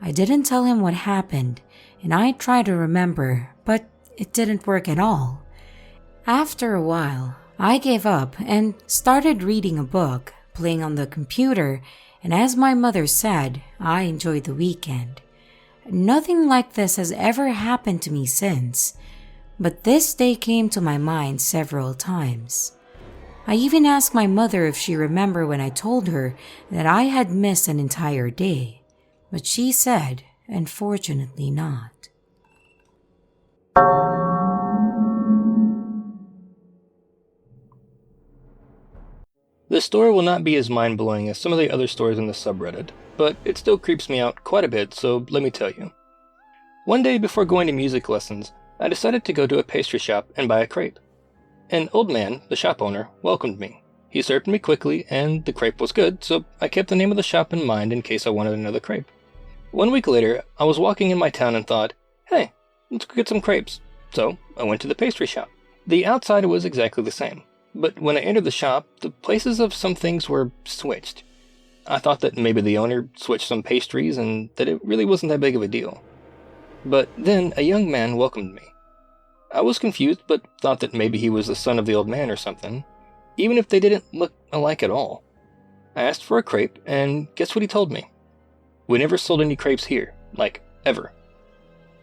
[SPEAKER 1] I didn't tell him what happened, and I tried to remember, but it didn't work at all. After a while, I gave up and started reading a book, playing on the computer, and as my mother said, I enjoyed the weekend. Nothing like this has ever happened to me since, but this day came to my mind several times. I even asked my mother if she remembered when I told her that I had missed an entire day, but she said, unfortunately not.
[SPEAKER 3] This story will not be as mind-blowing as some of the other stories in the subreddit, but it still creeps me out quite a bit, so let me tell you. One day before going to music lessons, I decided to go to a pastry shop and buy a crepe. An old man, the shop owner, welcomed me. He served me quickly, and the crepe was good, so I kept the name of the shop in mind in case I wanted another crepe. 1 week later, I was walking in my town and thought, hey, let's go get some crepes. So I went to the pastry shop. The outside was exactly the same. But when I entered the shop, the places of some things were switched. I thought that maybe the owner switched some pastries and that it really wasn't that big of a deal. But then a young man welcomed me. I was confused, but thought that maybe he was the son of the old man or something, even if they didn't look alike at all. I asked for a crepe, and guess what he told me? We never sold any crepes here, like, ever.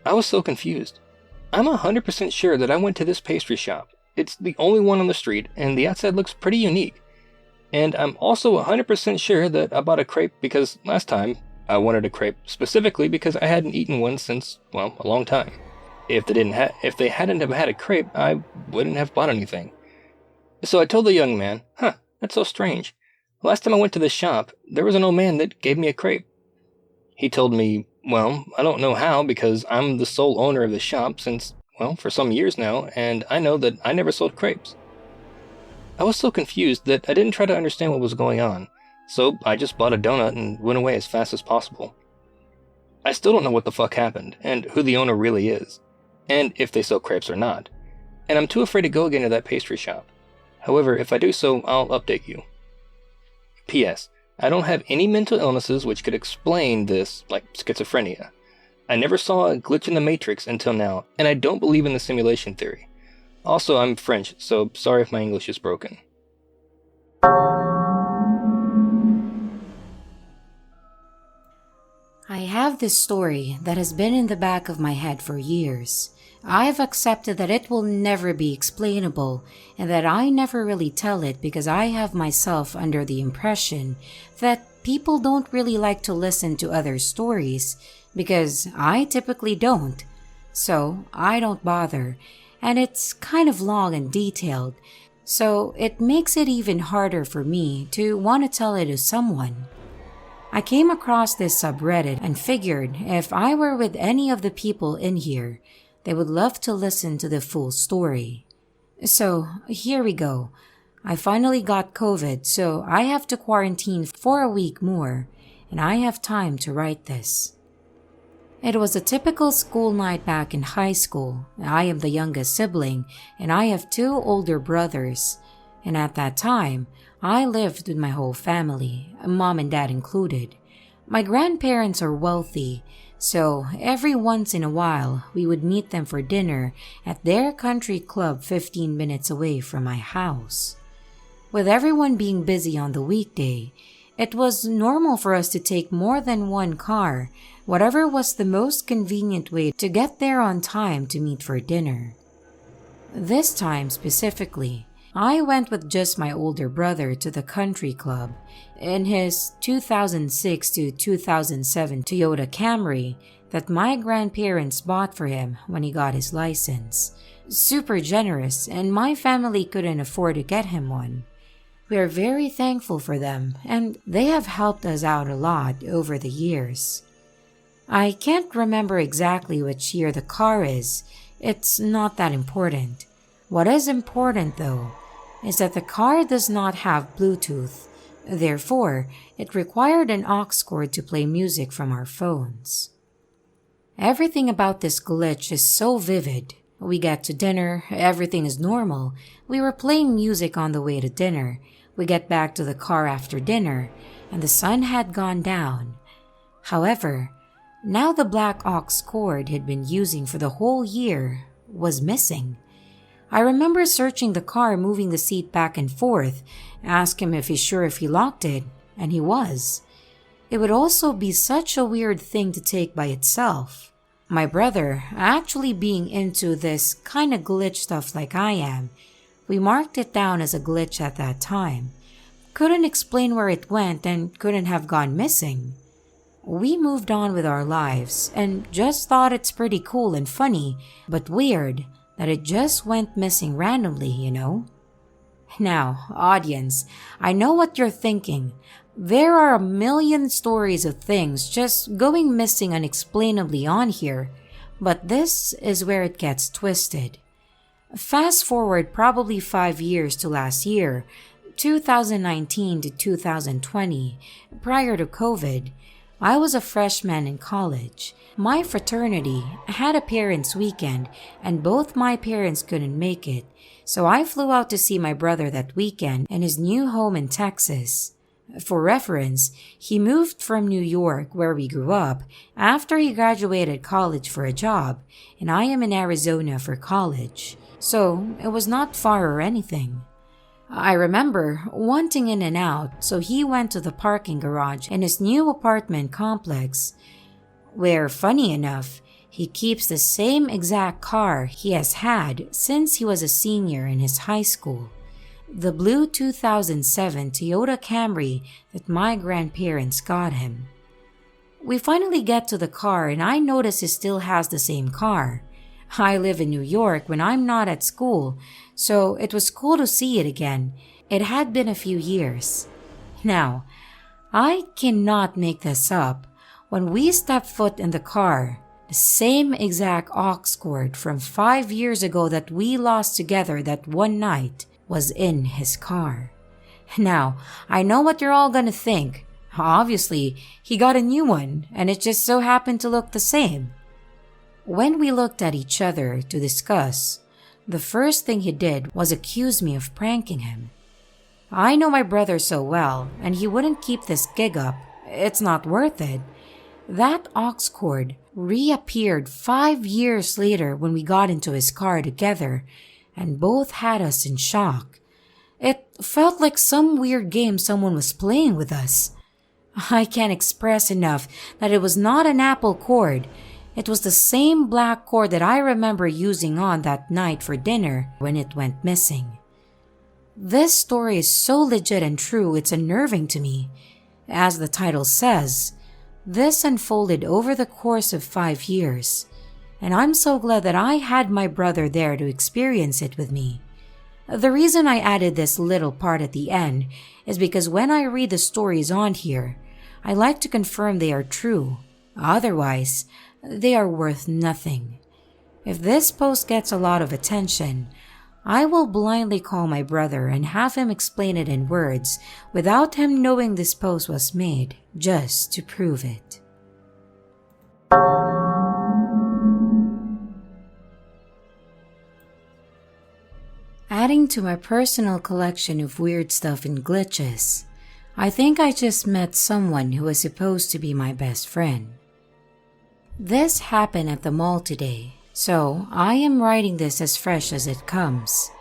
[SPEAKER 3] I was so confused. I'm 100% sure that I went to this pastry shop. It's the only one on the street, and the outside looks pretty unique. And I'm also 100% sure that I bought a crepe because last time I wanted a crepe specifically because I hadn't eaten one since, well, a long time. If they hadn't have had a crepe, I wouldn't have bought anything. So I told the young man, that's so strange. Last time I went to this shop, there was an old man that gave me a crepe. He told me, well, I don't know how because I'm the sole owner of the shop since, well, for some years now, and I know that I never sold crepes. I was so confused that I didn't try to understand what was going on, so I just bought a donut and went away as fast as possible. I still don't know what the fuck happened, and who the owner really is, and if they sell crepes or not, and I'm too afraid to go again to that pastry shop. However, if I do so, I'll update you. P.S. I don't have any mental illnesses which could explain this, like schizophrenia. I never saw a glitch in the Matrix until now, and I don't believe in the simulation theory. Also, I'm French, so sorry if my English is broken.
[SPEAKER 1] I have this story that has been in the back of my head for years. I've accepted that it will never be explainable and that I never really tell it because I have myself under the impression that people don't really like to listen to other stories because I typically don't. So I don't bother, and it's kind of long and detailed, so it makes it even harder for me to want to tell it to someone. I came across this subreddit and figured if I were with any of the people in here, they would love to listen to the full story. So here we go. I finally got COVID, so I have to quarantine for a week more, and I have time to write this. It was a typical school night back in high school. I am the youngest sibling, and I have 2 older brothers. And at that time, I lived with my whole family, mom and dad included. My grandparents are wealthy, so every once in a while, we would meet them for dinner at their country club 15 minutes away from my house. With everyone being busy on the weekday, it was normal for us to take more than one car, whatever was the most convenient way to get there on time to meet for dinner. This time specifically, I went with just my older brother to the country club in his 2006 to 2007 Toyota Camry that my grandparents bought for him when he got his license. Super generous, and my family couldn't afford to get him one. We are very thankful for them, and they have helped us out a lot over the years. I can't remember exactly which year the car is. It's not that important. What is important, though, is that the car does not have Bluetooth. Therefore, it required an aux cord to play music from our phones. Everything about this glitch is so vivid. We get to dinner, everything is normal. We were playing music on the way to dinner. We get back to the car after dinner, and the sun had gone down. However, now the black aux cord he'd been using for the whole year was missing. I remember searching the car, moving the seat back and forth, asked him if he's sure if he locked it, and he was. It would also be such a weird thing to take by itself. My brother, actually being into this kind of glitch stuff like I am, we marked it down as a glitch at that time. Couldn't explain where it went and couldn't have gone missing. We moved on with our lives and just thought it's pretty cool and funny, but weird that it just went missing randomly, you know? Now, audience, I know what you're thinking. There are a million stories of things just going missing unexplainably on here, but this is where it gets twisted. Fast forward probably 5 years to last year, 2019 to 2020, prior to COVID. I was a freshman in college. My fraternity had a parents' weekend, and both my parents couldn't make it, so I flew out to see my brother that weekend in his new home in Texas. For reference, he moved from New York, where we grew up, after he graduated college for a job, and I am in Arizona for college, so it was not far or anything. I remember wanting in and out, so he went to the parking garage in his new apartment complex, where, funny enough, he keeps the same exact car he has had since he was a senior in his high school. The blue 2007 Toyota Camry that my grandparents got him. We finally get to the car and I notice he still has the same car. I live in New York when I'm not at school, so it was cool to see it again. It had been a few years. Now, I cannot make this up. When we stepped foot in the car, the same exact aux cord from 5 years ago that we lost together that one night was in his car. Now, I know what you're all gonna think. Obviously, he got a new one, and it just so happened to look the same. When we looked at each other to discuss, the first thing he did was accuse me of pranking him. I know my brother so well, and he wouldn't keep this gig up. It's not worth it. That aux cord reappeared 5 years later when we got into his car together, and both had us in shock. It felt like some weird game someone was playing with us. I can't express enough that it was not an Apple cord. It was the same black cord that I remember using on that night for dinner when it went missing. This story is so legit and true, it's unnerving to me. As the title says, this unfolded over the course of 5 years. And I'm so glad that I had my brother there to experience it with me. The reason I added this little part at the end is because when I read the stories on here, I like to confirm they are true. Otherwise, they are worth nothing. If this post gets a lot of attention, I will blindly call my brother and have him explain it in words without him knowing this post was made, just to prove it. Adding to my personal collection of weird stuff and glitches, I think I just met someone who was supposed to be my best friend. This happened at the mall today, so I am writing this as fresh as it comes.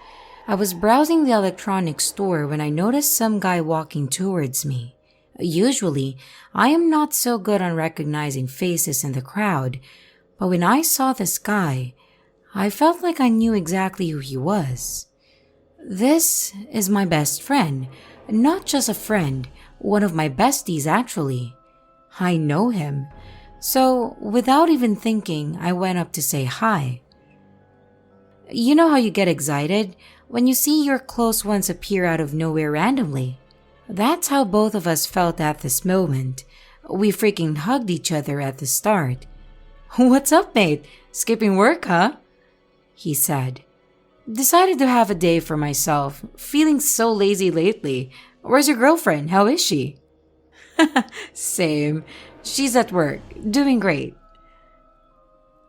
[SPEAKER 1] I was browsing the electronics store when I noticed some guy walking towards me. Usually, I am not so good on recognizing faces in the crowd, but when I saw this guy, I felt like I knew exactly who he was. This is my best friend, not just a friend, one of my besties actually. I know him, so without even thinking, I went up to say hi. You know how you get excited when you see your close ones appear out of nowhere randomly? That's how both of us felt at this moment. We freaking hugged each other at the start. "What's up, mate? Skipping work, huh?" he said. "Decided to have a day for myself. Feeling so lazy lately. Where's your girlfriend? How is she?" "Same. She's at work. Doing great."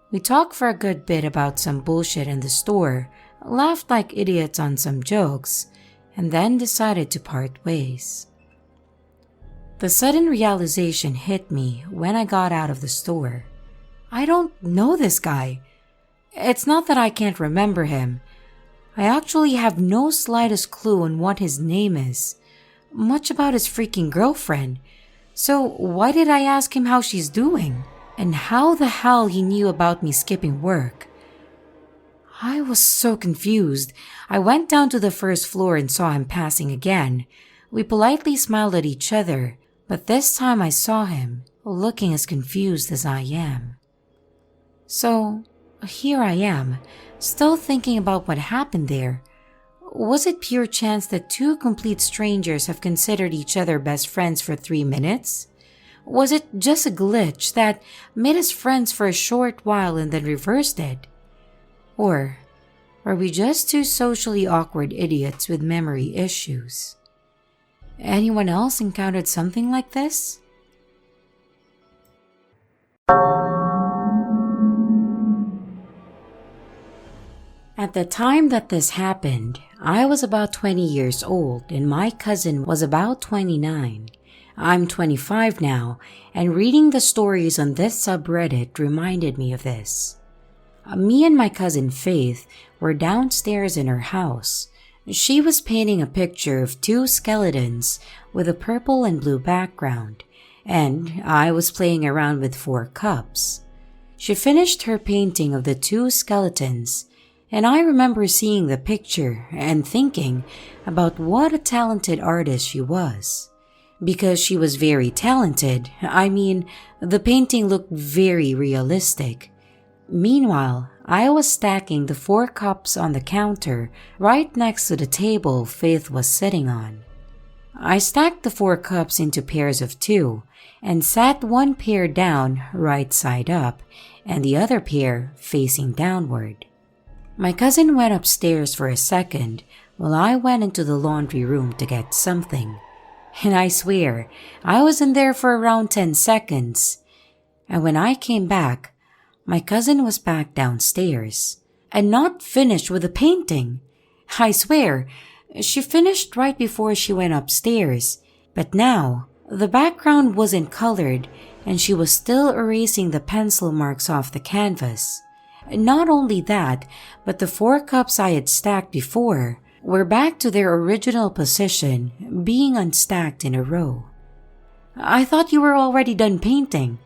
[SPEAKER 1] We talked for a good bit about some bullshit in the store, laughed like idiots on some jokes, and then decided to part ways. The sudden realization hit me when I got out of the store. I don't know this guy. It's not that I can't remember him. I actually have no slightest clue on what his name is, much about his freaking girlfriend. So why did I ask him how she's doing? And how the hell he knew about me skipping work? I was so confused. I went down to the first floor and saw him passing again. We politely smiled at each other, but this time I saw him, looking as confused as I am. So, here I am, still thinking about what happened there. Was it pure chance that two complete strangers have considered each other best friends for 3 minutes? Was it just a glitch that made us friends for a short while and then reversed it? Or are we just two socially awkward idiots with memory issues? Anyone else encountered something like this? At the time that this happened, I was about 20 years old and my cousin was about 29. I'm 25 now, and reading the stories on this subreddit reminded me of this. Me and my cousin Faith were downstairs in her house. She was painting a picture of 2 skeletons with a purple and blue background, and I was playing around with 4 cups. She finished her painting of the 2 skeletons, and I remember seeing the picture and thinking about what a talented artist she was. Because she was very talented, the painting looked very realistic. Meanwhile, I was stacking the 4 cups on the counter right next to the table Faith was sitting on. I stacked the 4 cups into pairs of 2 and sat one pair down right side up and the other pair facing downward. My cousin went upstairs for a second while I went into the laundry room to get something. And I swear, I was in there for around 10 seconds. And when I came back, my cousin was back downstairs and not finished with the painting. I swear, she finished right before she went upstairs. But now, the background wasn't colored and she was still erasing the pencil marks off the canvas. Not only that, but the 4 cups I had stacked before were back to their original position, being unstacked in a row. "I thought you were already done painting,"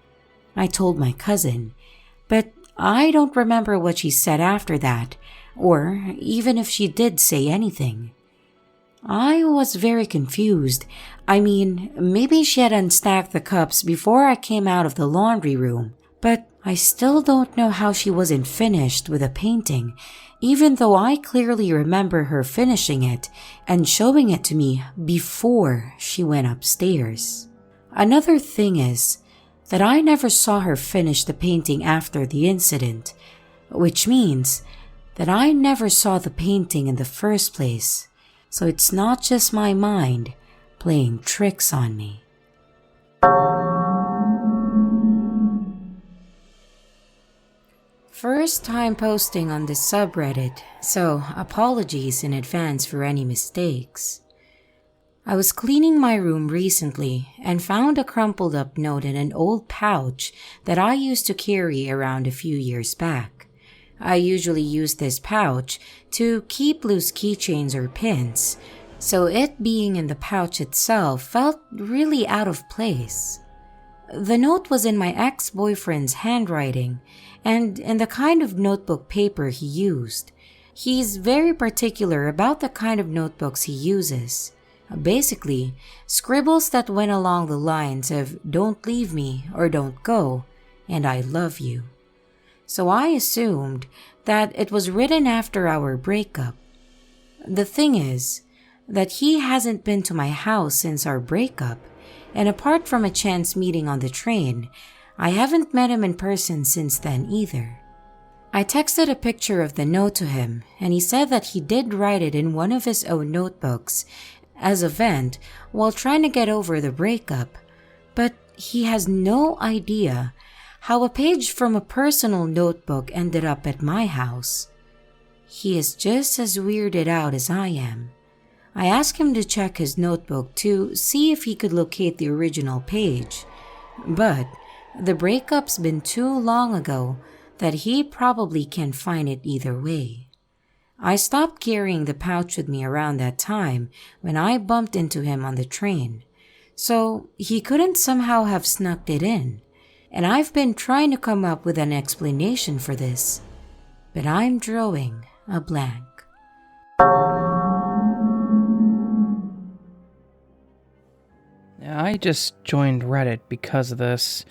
[SPEAKER 1] I told my cousin, but I don't remember what she said after that, or even if she did say anything. I was very confused. Maybe she had unstacked the cups before I came out of the laundry room, but I still don't know how she wasn't finished with a painting, even though I clearly remember her finishing it and showing it to me before she went upstairs. Another thing is that I never saw her finish the painting after the incident, which means that I never saw the painting in the first place, so it's not just my mind playing tricks on me. First time posting on this subreddit, so apologies in advance for any mistakes. I was cleaning my room recently and found a crumpled up note in an old pouch that I used to carry around a few years back. I usually use this pouch to keep loose keychains or pins, so it being in the pouch itself felt really out of place. The note was in my ex-boyfriend's handwriting and in the kind of notebook paper he used. He's very particular about the kind of notebooks he uses. Basically, scribbles that went along the lines of "don't leave me" or "don't go" and "I love you." So I assumed that it was written after our breakup. The thing is that he hasn't been to my house since our breakup, and apart from a chance meeting on the train, I haven't met him in person since then either. I texted a picture of the note to him, and he said that he did write it in one of his own notebooks as a vent while trying to get over the breakup, but he has no idea how a page from a personal notebook ended up at my house. He is just as weirded out as I am. I asked him to check his notebook to see if he could locate the original page, but the breakup's been too long ago that he probably can't find it either way. I stopped carrying the pouch with me around that time when I bumped into him on the train, so he couldn't somehow have snuck it in, and I've been trying to come up with an explanation for this, but I'm drawing a blank.
[SPEAKER 4] I just joined Reddit because of this.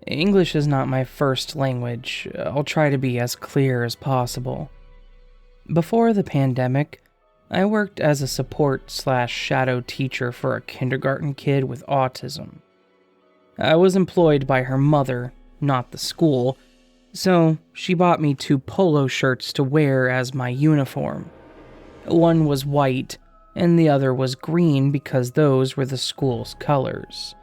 [SPEAKER 4] English is not my first language. I'll try to be as clear as possible. Before the pandemic, I worked as a support/shadow teacher for a kindergarten kid with autism. I was employed by her mother, not the school, so she bought me 2 polo shirts to wear as my uniform. One was white, and the other was green because those were the school's colors.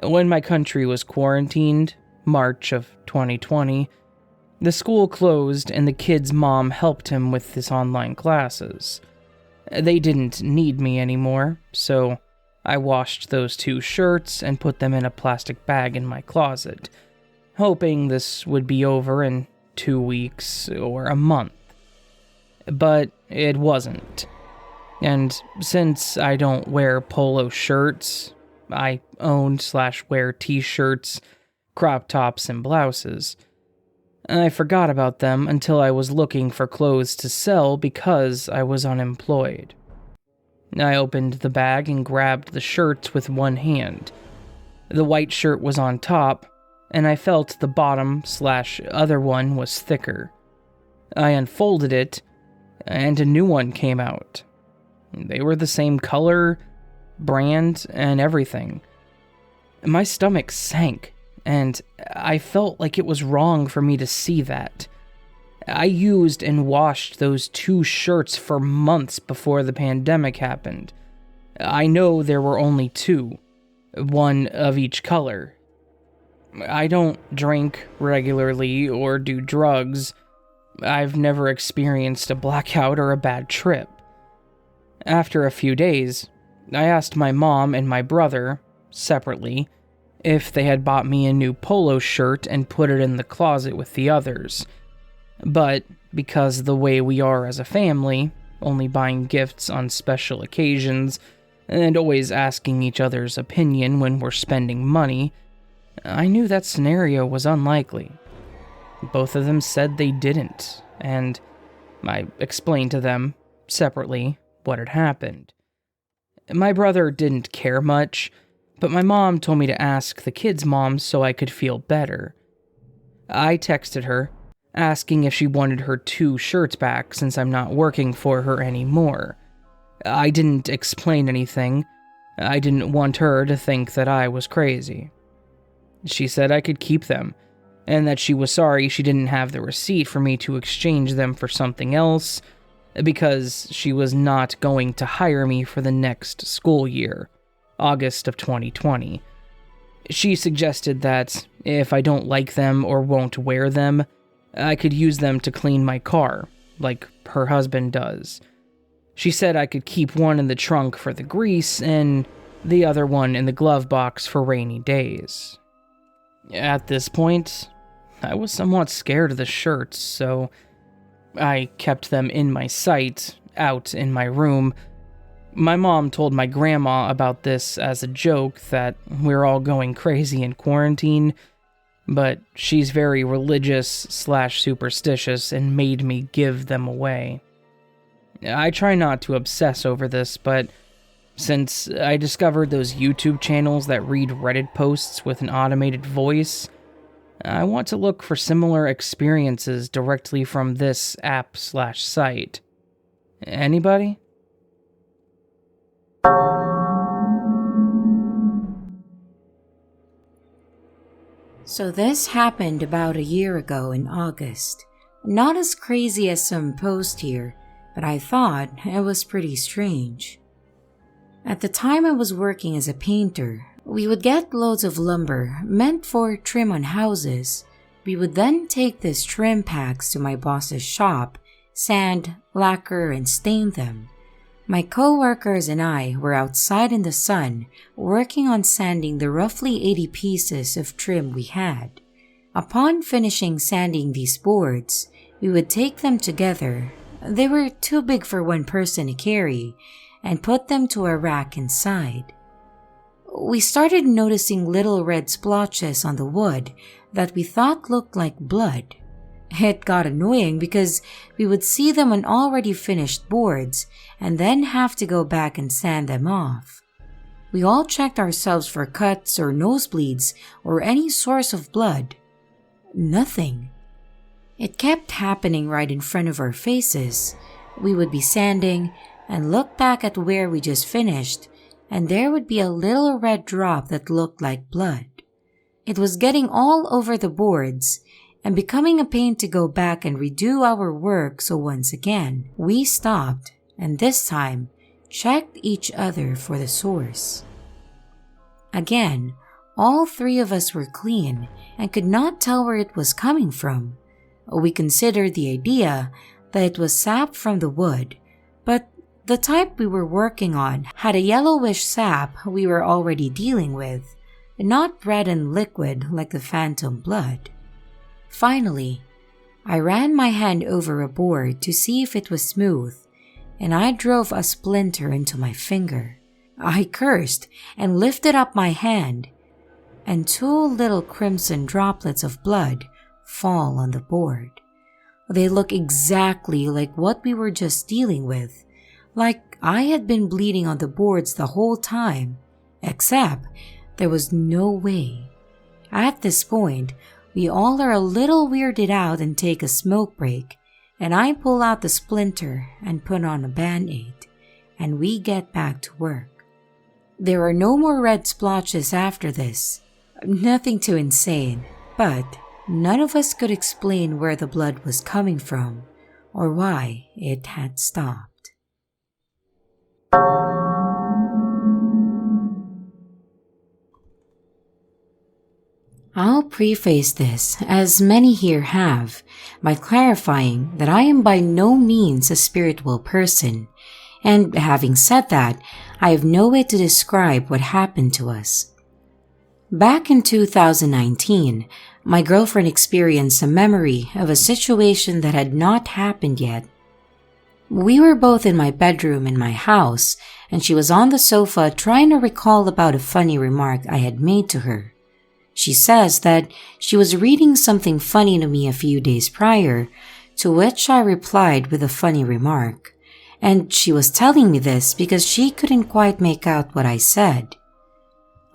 [SPEAKER 4] When my country was quarantined, March of 2020, the school closed and the kid's mom helped him with his online classes. They didn't need me anymore, so I washed those 2 shirts and put them in a plastic bag in my closet, hoping this would be over in 2 weeks or a month. But it wasn't. And since I don't wear polo shirts, I own/wear t-shirts, crop tops, and blouses. I forgot about them until I was looking for clothes to sell because I was unemployed. I opened the bag and grabbed the shirts with one hand. The white shirt was on top, and I felt the bottom/other one was thicker. I unfolded it, and a new one came out. They were the same color, brand, and everything. My stomach sank, and I felt like it was wrong for me to see that. I used and washed those 2 shirts for months before the pandemic happened. I know there were only 2, one of each color. I don't drink regularly or do drugs. I've never experienced a blackout or a bad trip. After a few days, I asked my mom and my brother, separately, if they had bought me a new polo shirt and put it in the closet with the others. But because the way we are as a family, only buying gifts on special occasions, and always asking each other's opinion when we're spending money, I knew that scenario was unlikely. Both of them said they didn't, and I explained to them, separately, what had happened. My brother didn't care much, but my mom told me to ask the kid's mom so I could feel better. I texted her, asking if she wanted her 2 shirts back since I'm not working for her anymore. I didn't explain anything. I didn't want her to think that I was crazy. She said I could keep them, and that she was sorry she didn't have the receipt for me to exchange them for something else, because she was not going to hire me for the next school year, August of 2020. She suggested that if I don't like them or won't wear them, I could use them to clean my car, like her husband does. She said I could keep one in the trunk for the grease and the other one in the glove box for rainy days. At this point, I was somewhat scared of the shirts, so I kept them in my sight, out in my room. My mom told my grandma about this as a joke that we're all going crazy in quarantine, but she's very religious/superstitious and made me give them away. I try not to obsess over this, but since I discovered those YouTube channels that read Reddit posts with an automated voice, I want to look for similar experiences directly from this app/site. Anybody?
[SPEAKER 1] So this happened about a year ago in August. Not as crazy as some post here, but I thought it was pretty strange. At the time I was working as a painter, we would get loads of lumber meant for trim on houses. We would then take these trim packs to my boss's shop, sand, lacquer, and stain them. My co-workers and I were outside in the sun working on sanding the roughly 80 pieces of trim we had. Upon finishing sanding these boards, we would take them together. They were too big for one person to carry, and put them to a rack inside. We started noticing little red splotches on the wood that we thought looked like blood. It got annoying because we would see them on already finished boards and then have to go back and sand them off. We all checked ourselves for cuts or nosebleeds or any source of blood. Nothing. It kept happening right in front of our faces. We would be sanding and look back at where we just finished, and there would be a little red drop that looked like blood. It was getting all over the boards and becoming a pain to go back and redo our work, so once again, we stopped and this time checked each other for the source. Again, all three of us were clean and could not tell where it was coming from. We considered the idea that it was sap from the wood, but the type we were working on had a yellowish sap we were already dealing with, not red and liquid like the phantom blood. Finally, I ran my hand over a board to see if it was smooth, and I drove a splinter into my finger. I cursed and lifted up my hand, and two little crimson droplets of blood fall on the board. They look exactly like what we were just dealing with, like I had been bleeding on the boards the whole time, except there was no way. At this point, we all are a little weirded out and take a smoke break, and I pull out the splinter and put on a band-aid, and we get back to work. There are no more red splotches after this. Nothing too insane, but none of us could explain where the blood was coming from or why it had stopped. I'll preface this, as many here have, by clarifying that I am by no means a spiritual person, and having said that, I have no way to describe what happened to us. Back in 2019, my girlfriend experienced a memory of a situation that had not happened yet. We were both in my bedroom in my house, and she was on the sofa trying to recall about a funny remark I had made to her. She says that she was reading something funny to me a few days prior, to which I replied with a funny remark, and she was telling me this because she couldn't quite make out what I said.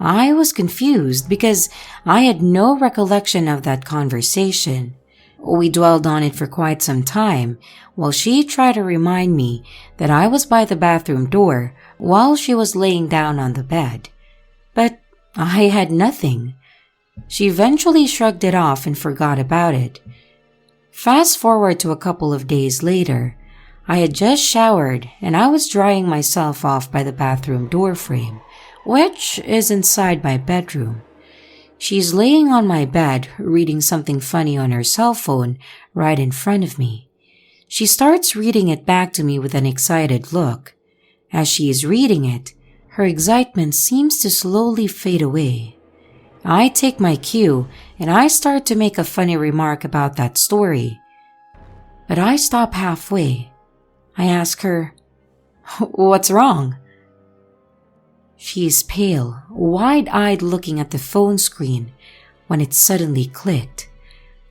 [SPEAKER 1] I was confused because I had no recollection of that conversation. We dwelled on it for quite some time while she tried to remind me that I was by the bathroom door while she was laying down on the bed. But I had nothing. She eventually shrugged it off and forgot about it. Fast forward to a couple of days later, I had just showered and I was drying myself off by the bathroom door frame, which is inside my bedroom. She's laying on my bed reading something funny on her cell phone right in front of me. She starts reading it back to me with an excited look. As she is reading it, her excitement seems to slowly fade away. I take my cue and I start to make a funny remark about that story. But I stop halfway. I ask her, "What's wrong?" She is pale, wide-eyed looking at the phone screen when it suddenly clicked.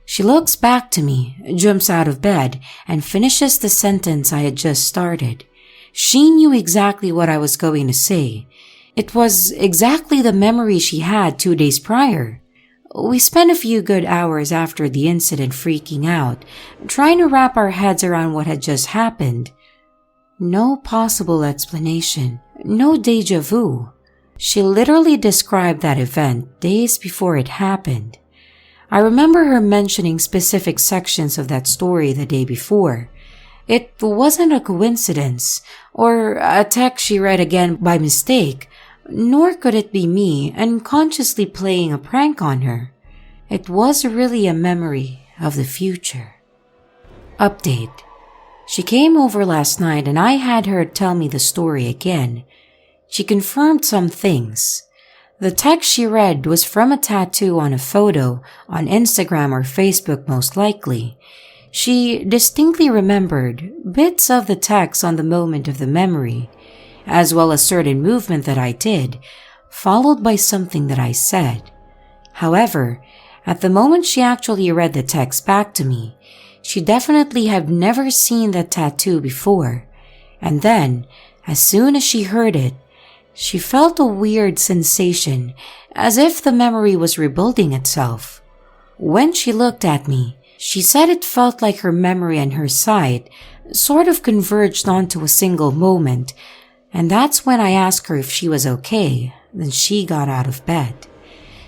[SPEAKER 1] She looks back to me, jumps out of bed, and finishes the sentence I had just started. She knew exactly what I was going to say. It was exactly the memory she had 2 days prior. We spent a few good hours after the incident freaking out, trying to wrap our heads around what had just happened. No possible explanation, no déjà vu. She literally described that event days before it happened. I remember her mentioning specific sections of that story the day before. It wasn't a coincidence or a text she read again by mistake, nor could it be me unconsciously playing a prank on her. It was really a memory of the future. Update. She came over last night and I had her tell me the story again. She confirmed some things. The text she read was from a tattoo on a photo on Instagram or Facebook most likely. She distinctly remembered bits of the text on the moment of the memory, as well as certain movement that I did, followed by something that I said. However, at the moment she actually read the text back to me, she definitely had never seen that tattoo before. And then, as soon as she heard it, she felt a weird sensation, as if the memory was rebuilding itself. When she looked at me, she said it felt like her memory and her sight sort of converged onto a single moment, and that's when I asked her if she was okay. Then she got out of bed.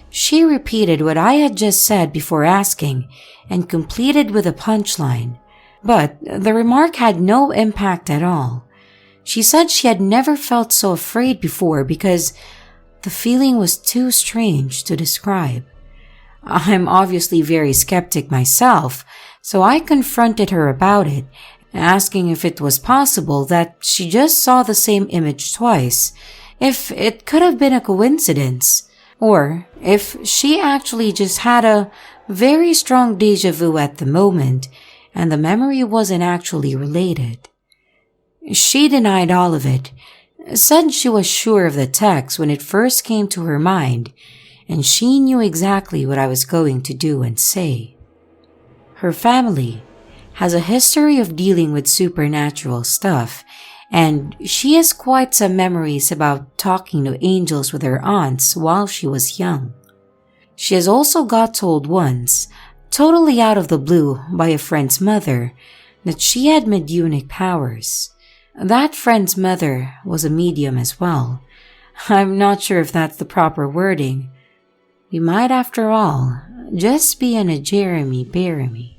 [SPEAKER 1] She repeated what I had just said before asking and completed with a punchline, but the remark had no impact at all. She said she had never felt so afraid before because the feeling was too strange to describe. I'm obviously very skeptic myself, so I confronted her about it, asking if it was possible that she just saw the same image twice, if it could have been a coincidence, or if she actually just had a very strong déjà vu at the moment and the memory wasn't actually related. She denied all of it, said she was sure of the text when it first came to her mind, and she knew exactly what I was going to do and say. Her family has a history of dealing with supernatural stuff, and she has quite some memories about talking to angels with her aunts while she was young. She has also got told once, totally out of the blue by a friend's mother, that she had mediunic powers. That friend's mother was a medium as well. I'm not sure if that's the proper wording. We might, after all, just be in a Jeremy Bearimy.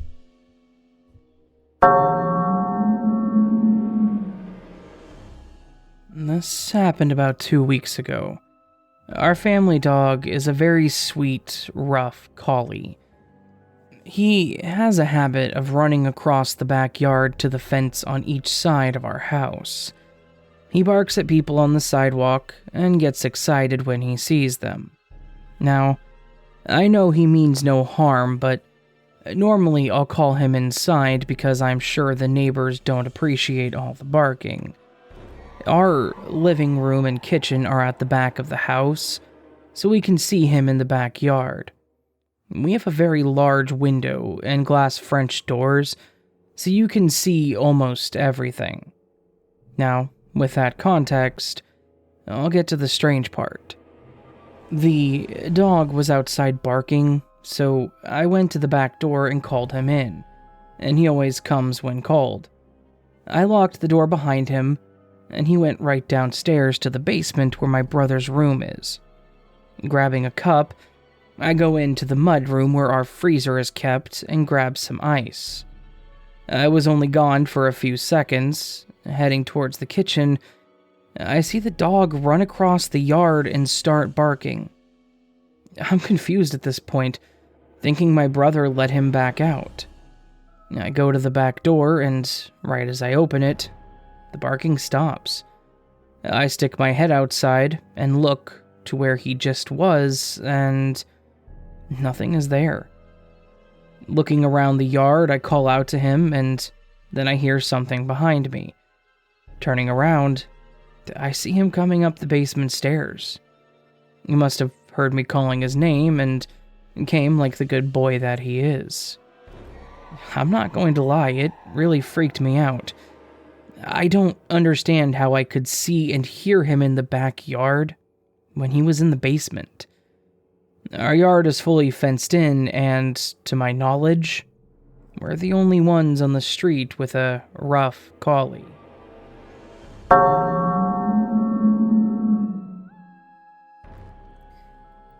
[SPEAKER 4] This happened about 2 weeks ago. Our family dog is a very sweet, rough collie. He has a habit of running across the backyard to the fence on each side of our house. He barks at people on the sidewalk and gets excited when he sees them. Now, I know he means no harm, but normally I'll call him inside because I'm sure the neighbors don't appreciate all the barking. Our living room and kitchen are at the back of the house, so we can see him in the backyard. We have a very large window and glass French doors, so you can see almost everything. Now, with that context, I'll get to the strange part. The dog was outside barking, so I went to the back door and called him in, and he always comes when called. I locked the door behind him, and he went right downstairs to the basement where my brother's room is. Grabbing a cup, I go into the mud room where our freezer is kept and grab some ice. I was only gone for a few seconds. Heading towards the kitchen, I see the dog run across the yard and start barking. I'm confused at this point, thinking my brother let him back out. I go to the back door, and right as I open it, the barking stops. I stick my head outside and look to where he just was, and nothing is there. Looking around the yard, I call out to him, and then I hear something behind me. Turning around, I see him coming up the basement stairs. He must have heard me calling his name and came like the good boy that he is. I'm not going to lie, it really freaked me out. I don't understand how I could see and hear him in the backyard when he was in the basement. Our yard is fully fenced in, and, to my knowledge, we're the only ones on the street with a rough collie.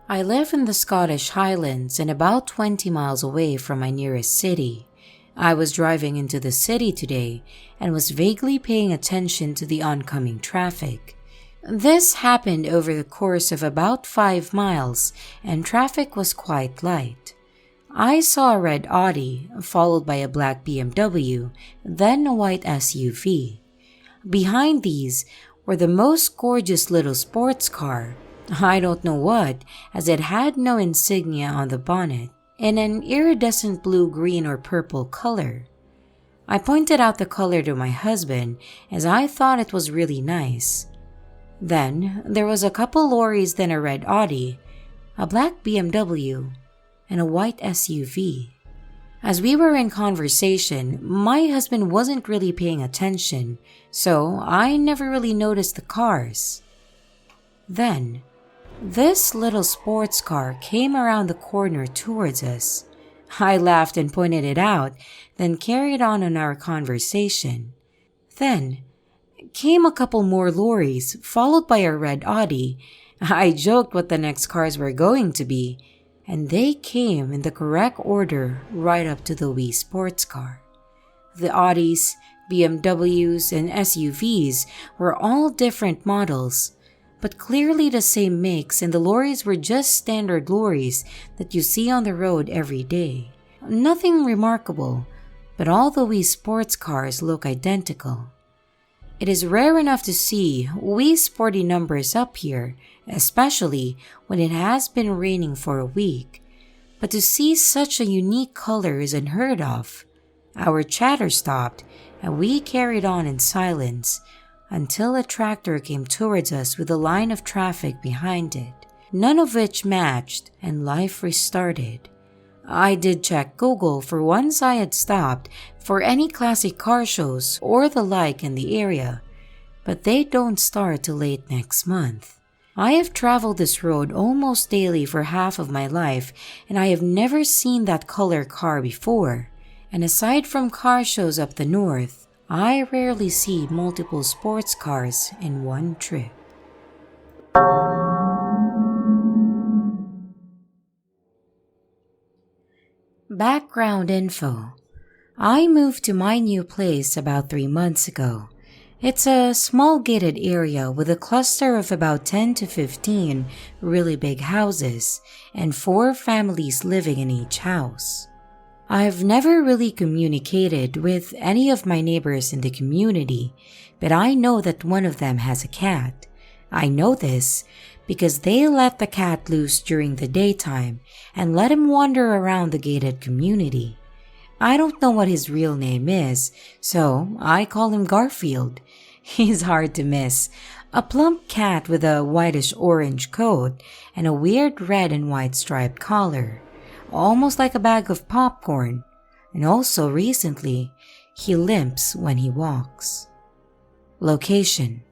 [SPEAKER 1] I live in the Scottish Highlands and about 20 miles away from my nearest city. I was driving into the city today and was vaguely paying attention to the oncoming traffic. This happened over the course of about 5 miles and traffic was quite light. I saw a red Audi, followed by a black BMW, then a white SUV. Behind these were the most gorgeous little sports car. I don't know what, as it had no insignia on the bonnet, in an iridescent blue, green, or purple color. I pointed out the color to my husband as I thought it was really nice. Then there was a couple lorries, then a red Audi, a black BMW, and a white SUV. As we were in conversation, my husband wasn't really paying attention, so I never really noticed the cars. Then, this little sports car came around the corner towards us. I laughed and pointed it out, then carried on in our conversation. Then came a couple more lorries, followed by a red Audi. I joked what the next cars were going to be, and they came in the correct order right up to the wee sports car. The Audis, BMWs, and SUVs were all different models, but clearly the same makes, and the lorries were just standard lorries that you see on the road every day. Nothing remarkable, but all the wee sports cars look identical. It is rare enough to see wee sporty numbers up here, especially when it has been raining for a week, but to see such a unique color is unheard of. Our chatter stopped, and we carried on in silence, until a tractor came towards us with a line of traffic behind it, none of which matched, and life restarted. I did check Google for once I had stopped for any classic car shows or the like in the area, but they don't start till late next month. I have traveled this road almost daily for half of my life, and I have never seen that color car before, and aside from car shows up the north, I rarely see multiple sports cars in one trip. Background info. I moved to my new place about 3 months ago. It's a small gated area with a cluster of about 10 to 15 really big houses and 4 families living in each house. I've never really communicated with any of my neighbors in the community, but I know that one of them has a cat. I know this because they let the cat loose during the daytime and let him wander around the gated community. I don't know what his real name is, so I call him Garfield. He's hard to miss. A plump cat with a whitish-orange coat and a weird red and white striped collar, almost like a bag of popcorn. And also recently, he limps when he walks. Location.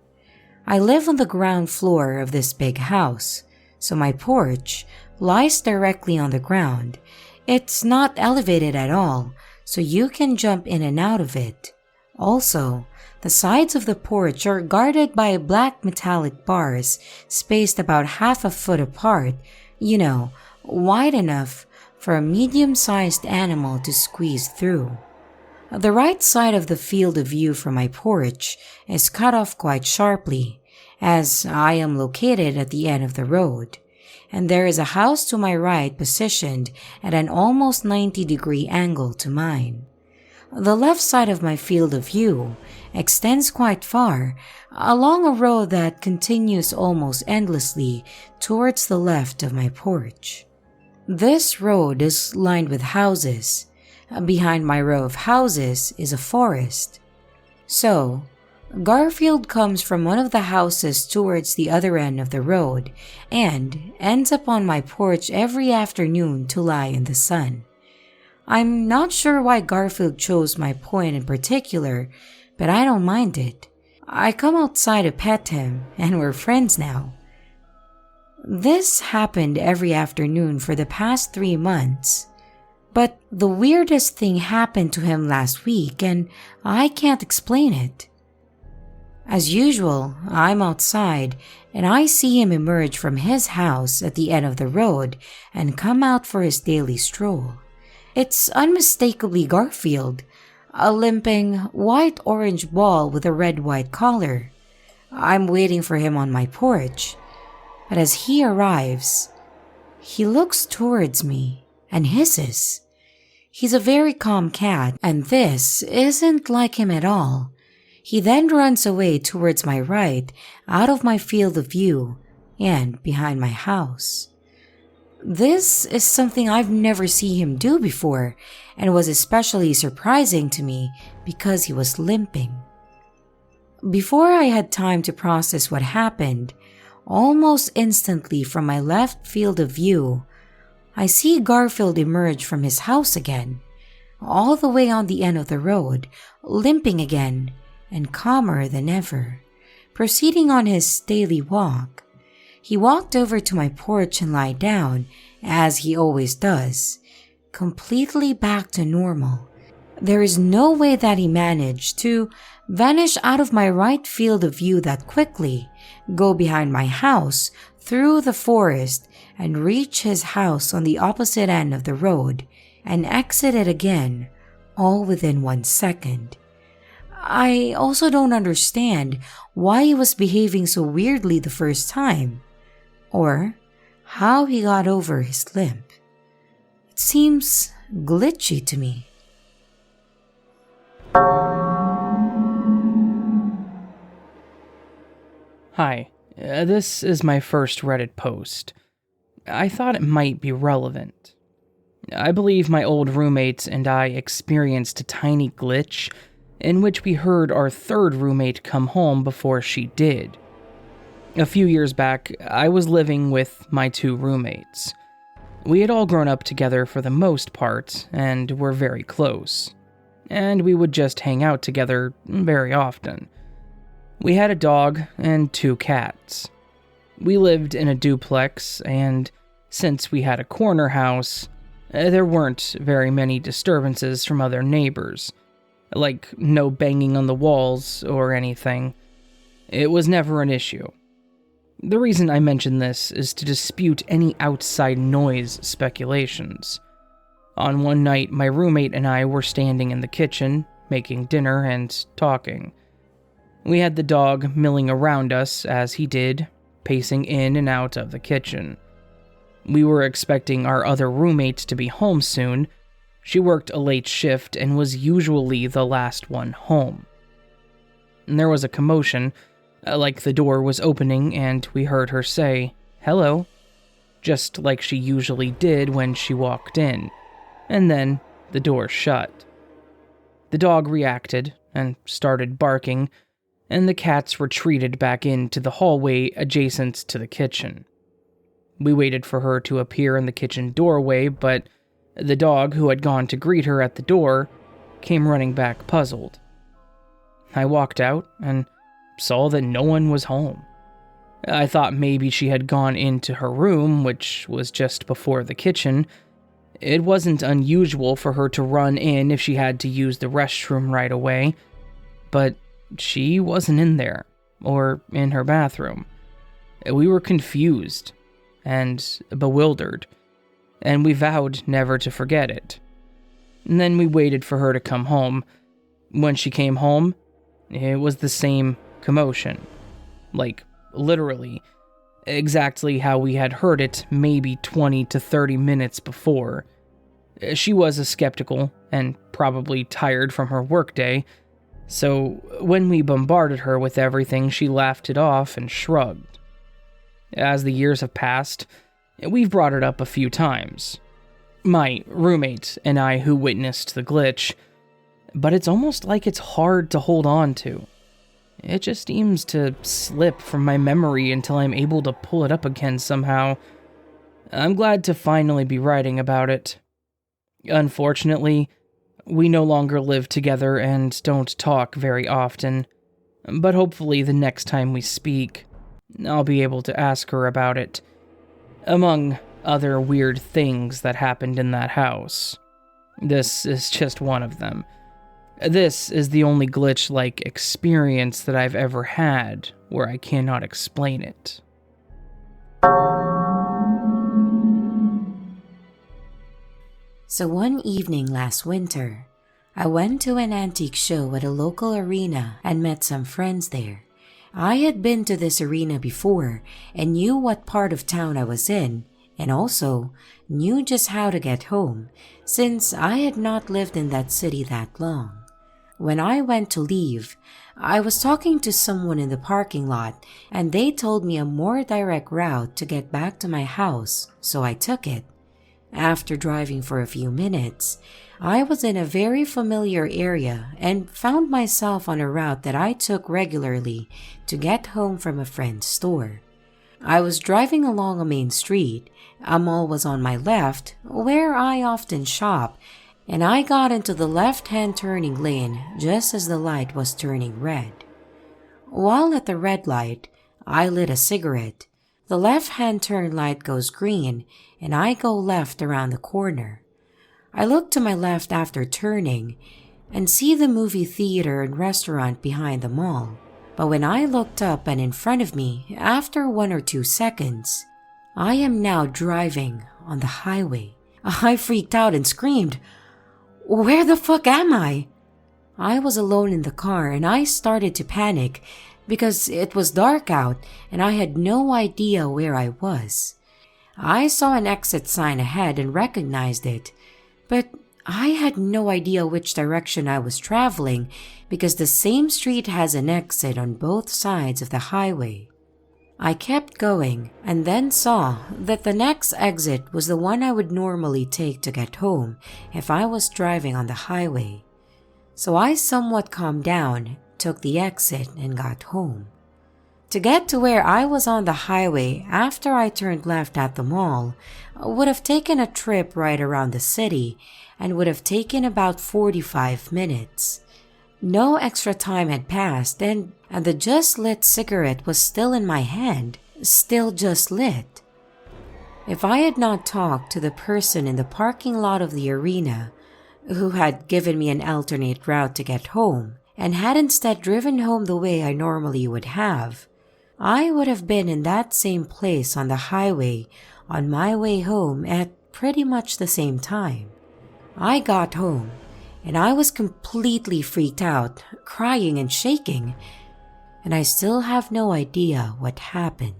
[SPEAKER 1] I live on the ground floor of this big house, so my porch lies directly on the ground. It's not elevated at all, so you can jump in and out of it. Also, the sides of the porch are guarded by black metallic bars spaced about half a foot apart, wide enough for a medium-sized animal to squeeze through. The right side of the field of view from my porch is cut off quite sharply, as I am located at the end of the road, and there is a house to my right positioned at an almost 90-degree angle to mine. The left side of my field of view extends quite far along a road that continues almost endlessly towards the left of my porch. This road is lined with houses. Behind my row of houses is a forest. So, Garfield comes from one of the houses towards the other end of the road and ends up on my porch every afternoon to lie in the sun. I'm not sure why Garfield chose my point in particular, but I don't mind it. I come outside to pet him, and we're friends now. This happened every afternoon for the past 3 months. But the weirdest thing happened to him last week, and I can't explain it. As usual, I'm outside, and I see him emerge from his house at the end of the road and come out for his daily stroll. It's unmistakably Garfield, a limping white-orange ball with a red-white collar. I'm waiting for him on my porch, but as he arrives, he looks towards me and hisses. He's a very calm cat, and this isn't like him at all. He then runs away towards my right, out of my field of view, and behind my house. This is something I've never seen him do before, and was especially surprising to me because he was limping. Before I had time to process what happened, almost instantly from my left field of view, I see Garfield emerge from his house again, all the way on the end of the road, limping again, and calmer than ever, proceeding on his daily walk. He walked over to my porch and lied down, as he always does, completely back to normal. There is no way that he managed to vanish out of my right field of view that quickly, go behind my house, through the forest, and reach his house on the opposite end of the road, and exit it again, all within 1 second. I also don't understand why he was behaving so weirdly the first time, or how he got over his limp. It seems glitchy to me.
[SPEAKER 4] Hi, this is my first Reddit post. I thought it might be relevant. I believe my old roommates and I experienced a tiny glitch in which we heard our third roommate come home before she did. A few years back, I was living with my 2 roommates. We had all grown up together for the most part, and were very close. And we would just hang out together very often. We had a dog and 2 cats. We lived in a duplex, and since we had a corner house, there weren't very many disturbances from other neighbors. Like no banging on the walls or anything. It was never an issue. The reason I mention this is to dispute any outside noise speculations. On one night, my roommate and I were standing in the kitchen, making dinner and talking. We had the dog milling around us as he did, pacing in and out of the kitchen. We were expecting our other roommate to be home soon. She worked a late shift and was usually the last one home. And there was a commotion, like the door was opening and we heard her say, "Hello," just like she usually did when she walked in, and then the door shut. The dog reacted and started barking, and the cats retreated back into the hallway adjacent to the kitchen. We waited for her to appear in the kitchen doorway, but the dog, who had gone to greet her at the door, came running back puzzled. I walked out and saw that no one was home. I thought maybe she had gone into her room, which was just before the kitchen. It wasn't unusual for her to run in if she had to use the restroom right away, but she wasn't in there, or in her bathroom. We were confused and bewildered, and we vowed never to forget it. And then we waited for her to come home. When she came home, it was the same commotion. Like, literally, exactly how we had heard it maybe 20 to 30 minutes before. She was skeptical and probably tired from her workday, so when we bombarded her with everything, she laughed it off and shrugged. As the years have passed, We've brought it up a few times. My roommate and I who witnessed the glitch, but it's almost like it's hard to hold on to. It just seems to slip from my memory until I'm able to pull it up again somehow. I'm glad to finally be writing about it. Unfortunately, we no longer live together and don't talk very often, but hopefully the next time we speak, I'll be able to ask her about it, among other weird things that happened in that house. This is just one of them. This is the only glitch-like experience that I've ever had where I cannot explain it.
[SPEAKER 1] So one evening last winter, I went to an antique show at a local arena and met some friends there. I had been to this arena before and knew what part of town I was in, and also knew just how to get home, since I had not lived in that city that long. When I went to leave, I was talking to someone in the parking lot, and they told me a more direct route to get back to my house, so I took it. After driving for a few minutes, I was in a very familiar area and found myself on a route that I took regularly to get home from a friend's store. I was driving along a main street. A mall was on my left, where I often shop, and I got into the left-hand turning lane just as the light was turning red. While at the red light, I lit a cigarette. The left-hand turn light goes green, and I go left around the corner. I look to my left after turning and see the movie theater and restaurant behind the mall. But when I looked up and in front of me, after 1 or 2 seconds, I am now driving on the highway. I freaked out and screamed, "Where the fuck am I?" I was alone in the car and I started to panic because it was dark out and I had no idea where I was. I saw an exit sign ahead and recognized it, but I had no idea which direction I was traveling because the same street has an exit on both sides of the highway. I kept going and then saw that the next exit was the one I would normally take to get home if I was driving on the highway. So I somewhat calmed down, took the exit, and got home. To get to where I was on the highway after I turned left at the mall would have taken a trip right around the city and would have taken about 45 minutes. No extra time had passed and the just lit cigarette was still in my hand, still just lit. If I had not talked to the person in the parking lot of the arena, who had given me an alternate route to get home, and had instead driven home the way I normally would have, I would have been in that same place on the highway on my way home at pretty much the same time. I got home, and I was completely freaked out, crying and shaking, and I still have no idea what happened.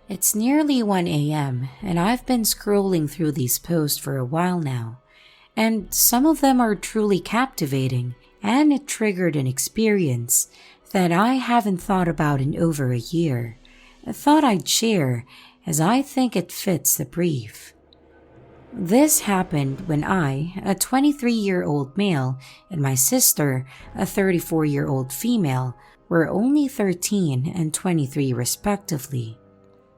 [SPEAKER 1] It's nearly 1 a.m., and I've been scrolling through these posts for a while now, and some of them are truly captivating, and it triggered an experience that I haven't thought about in over a year. I thought I'd share, as I think it fits the brief. This happened when I, a 23-year-old male, and my sister, a 34-year-old female, were only 13 and 23 respectively.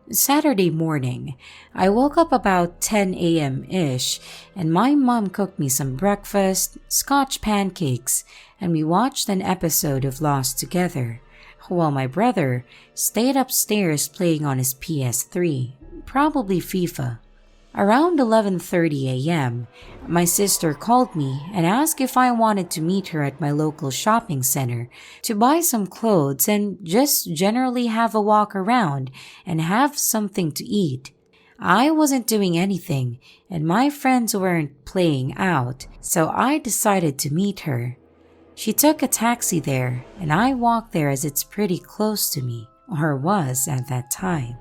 [SPEAKER 1] Saturday morning, I woke up about 10 a.m.-ish and my mom cooked me some breakfast, scotch pancakes, and we watched an episode of Lost together, while my brother stayed upstairs playing on his PS3, probably FIFA. Around 11:30 a.m., my sister called me and asked if I wanted to meet her at my local shopping center to buy some clothes and just generally have a walk around and have something to eat. I wasn't doing anything and my friends weren't playing out, so I decided to meet her. She took a taxi there and I walked there as it's pretty close to me, or was at that time.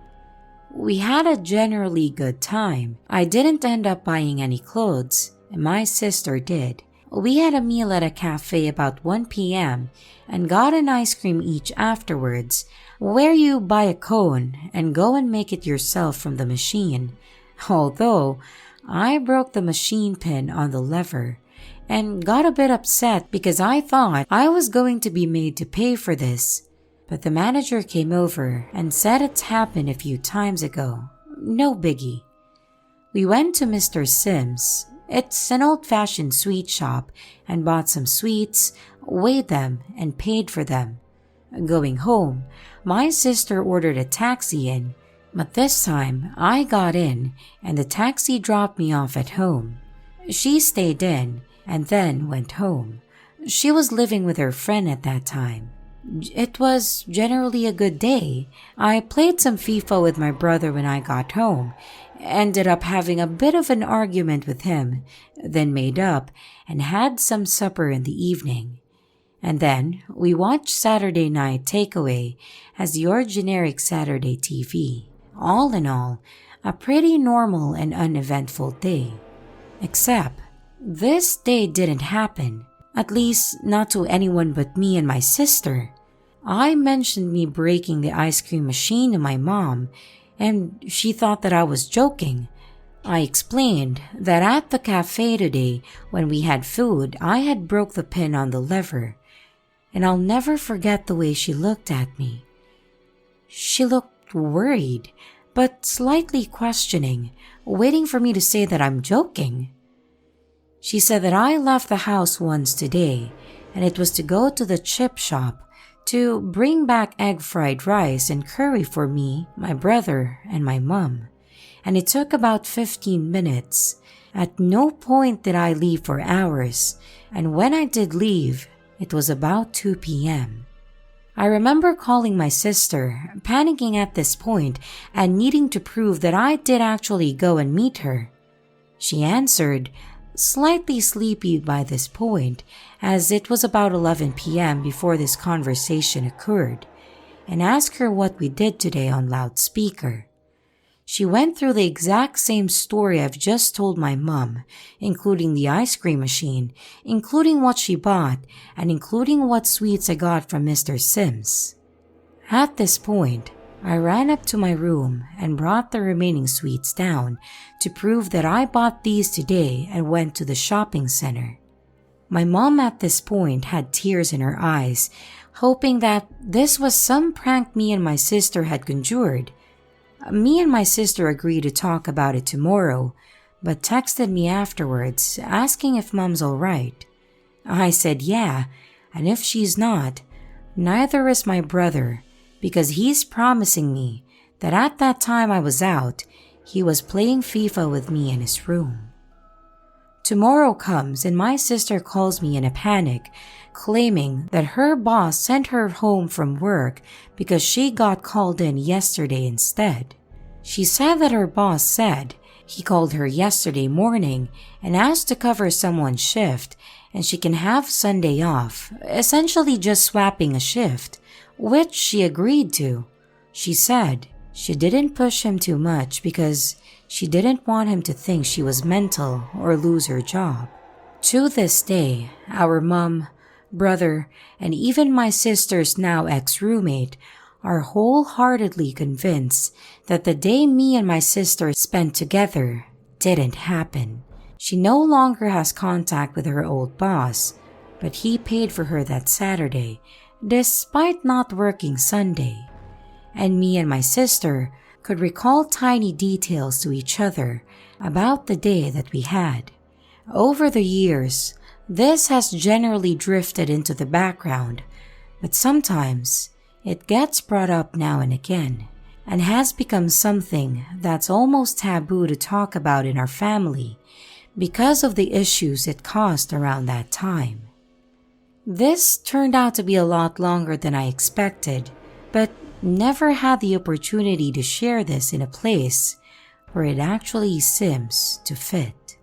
[SPEAKER 1] We had a generally good time. I didn't end up buying any clothes, and my sister did. We had a meal at a cafe about 1 p.m. and got an ice cream each afterwards, where you buy a cone and go and make it yourself from the machine. Although, I broke the machine pin on the lever and got a bit upset because I thought I was going to be made to pay for this. But the manager came over and said it's happened a few times ago. No biggie. We went to Mr. Sims. It's an old-fashioned sweet shop, and bought some sweets, weighed them, and paid for them. Going home, my sister ordered a taxi in, but this time I got in and the taxi dropped me off at home. She stayed in and then went home. She was living with her friend at that time. It was generally a good day. I played some FIFA with my brother when I got home, ended up having a bit of an argument with him, then made up and had some supper in the evening. And then we watched Saturday Night Takeaway as your generic Saturday TV. All in all, a pretty normal and uneventful day. Except, this day didn't happen, at least not to anyone but me and my sister. I mentioned me breaking the ice cream machine to my mom, and she thought that I was joking. I explained that at the cafe today, when we had food, I had broke the pin on the lever, and I'll never forget the way she looked at me. She looked worried, but slightly questioning, waiting for me to say that I'm joking. She said that I left the house once today, and it was to go to the chip shop to bring back egg fried rice and curry for me, my brother, and my mom. And it took about 15 minutes. At no point did I leave for hours, and when I did leave, it was about 2 p.m. I remember calling my sister, panicking at this point and needing to prove that I did actually go and meet her. She answered, slightly sleepy by this point, as it was about 11 p.m. before this conversation occurred, and asked her what we did today on loudspeaker. She went through the exact same story I've just told my mom, including the ice cream machine, including what she bought, and including what sweets I got from Mr. Sims. At this point, I ran up to my room and brought the remaining sweets down to prove that I bought these today and went to the shopping center. My mom at this point had tears in her eyes, hoping that this was some prank me and my sister had conjured. Me and my sister agreed to talk about it tomorrow, but texted me afterwards asking if mom's alright. I said yeah, and if she's not, neither is my brother, because he's promising me that at that time I was out, he was playing FIFA with me in his room. Tomorrow comes and my sister calls me in a panic, claiming that her boss sent her home from work because she got called in yesterday instead. She said that her boss said he called her yesterday morning and asked to cover someone's shift and she can have Sunday off, essentially just swapping a shift, which she agreed to. She said she didn't push him too much because she didn't want him to think she was mental or lose her job. To this day, our mom, brother, and even my sister's now ex-roommate are wholeheartedly convinced that the day me and my sister spent together didn't happen. She no longer has contact with her old boss, but he paid for her that Saturday, despite not working Sunday. And me and my sister could recall tiny details to each other about the day that we had. Over the years, this has generally drifted into the background, but sometimes it gets brought up now and again, and has become something that's almost taboo to talk about in our family because of the issues it caused around that time. This turned out to be a lot longer than I expected, but never had the opportunity to share this in a place where it actually seems to fit.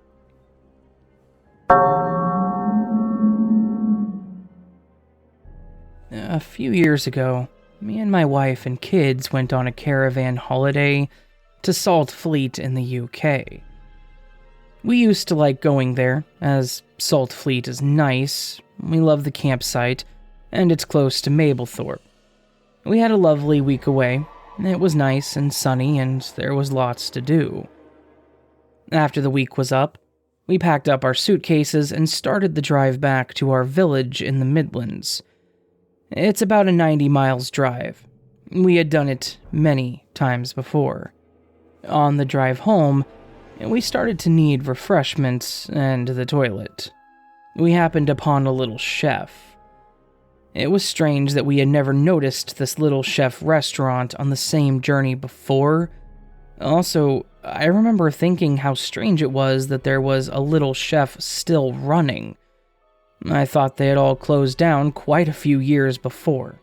[SPEAKER 4] A few years ago, me and my wife and kids went on a caravan holiday to Salt Fleet in the UK. We used to like going there, as Salt Fleet is nice, we love the campsite, and it's close to Mablethorpe. We had a lovely week away. It was nice and sunny, and there was lots to do. After the week was up, we packed up our suitcases and started the drive back to our village in the Midlands. It's about a 90 miles drive. We had done it many times before. On the drive home, we started to need refreshments and the toilet. We happened upon a little chef. It was strange that we had never noticed this little chef restaurant on the same journey before. Also, I remember thinking how strange it was that there was a little chef still running. I thought they had all closed down quite a few years before.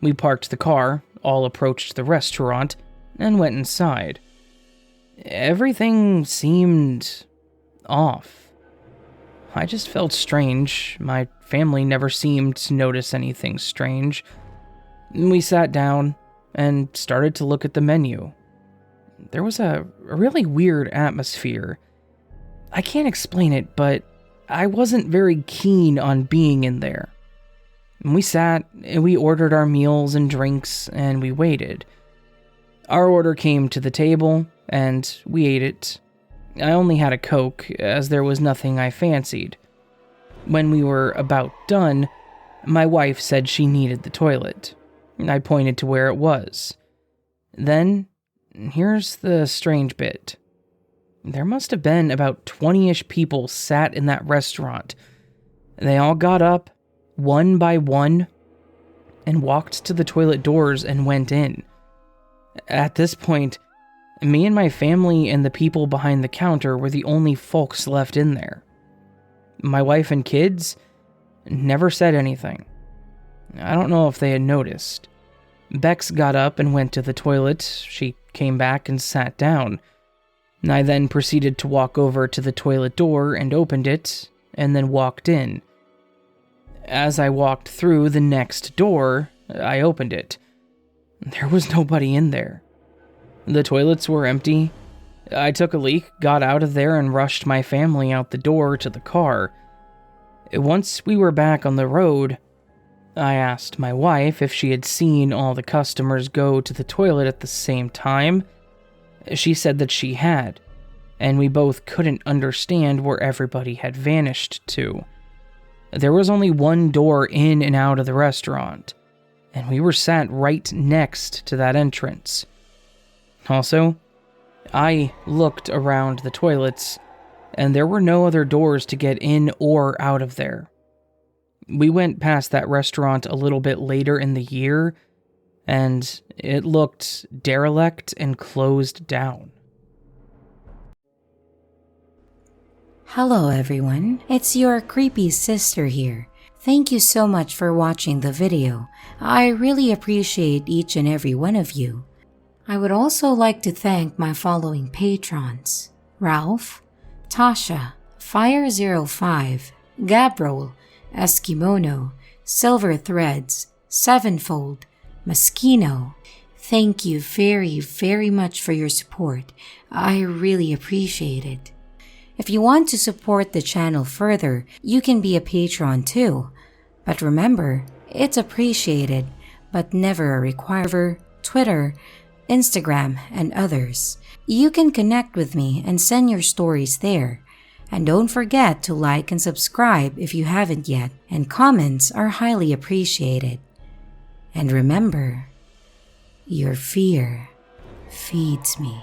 [SPEAKER 4] We parked the car, all approached the restaurant, and went inside. Everything seemed off. I just felt strange. My family never seemed to notice anything strange. We sat down and started to look at the menu. There was a really weird atmosphere. I can't explain it, but I wasn't very keen on being in there. We sat, we ordered our meals and drinks, and we waited. Our order came to the table, and we ate it. I only had a Coke, as there was nothing I fancied. When we were about done, my wife said she needed the toilet. I pointed to where it was. Then, here's the strange bit. There must have been about 20-ish people sat in that restaurant. They all got up, one by one, and walked to the toilet doors and went in. At this point, me and my family and the people behind the counter were the only folks left in there. My wife and kids never said anything. I don't know if they had noticed. Bex got up and went to the toilet. She came back and sat down. I then proceeded to walk over to the toilet door and opened it, and then walked in. As I walked through the next door, I opened it. There was nobody in there. The toilets were empty. I took a leak, got out of there, and rushed my family out the door to the car. Once we were back on the road, I asked my wife if she had seen all the customers go to the toilet at the same time. She said that she had, and we both couldn't understand where everybody had vanished to. There was only one door in and out of the restaurant, and we were sat right next to that entrance. Also, I looked around the toilets, and there were no other doors to get in or out of there. We went past that restaurant a little bit later in the year, and it looked derelict and closed down.
[SPEAKER 1] Hello everyone, it's your creepy sister here. Thank you so much for watching the video. I really appreciate each and every one of you. I would also like to thank my following patrons: Ralph, Tasha, Fire05, Gabriel, Eskimono, Silver Threads, Sevenfold, Moschino. Thank you very, very much for your support. I really appreciate it. If you want to support the channel further, you can be a patron too. But remember, it's appreciated, but never a requirement. Twitter, Instagram, and others. You can connect with me and send your stories there. And don't forget to like and subscribe if you haven't yet, and comments are highly appreciated. And remember, your fear feeds me.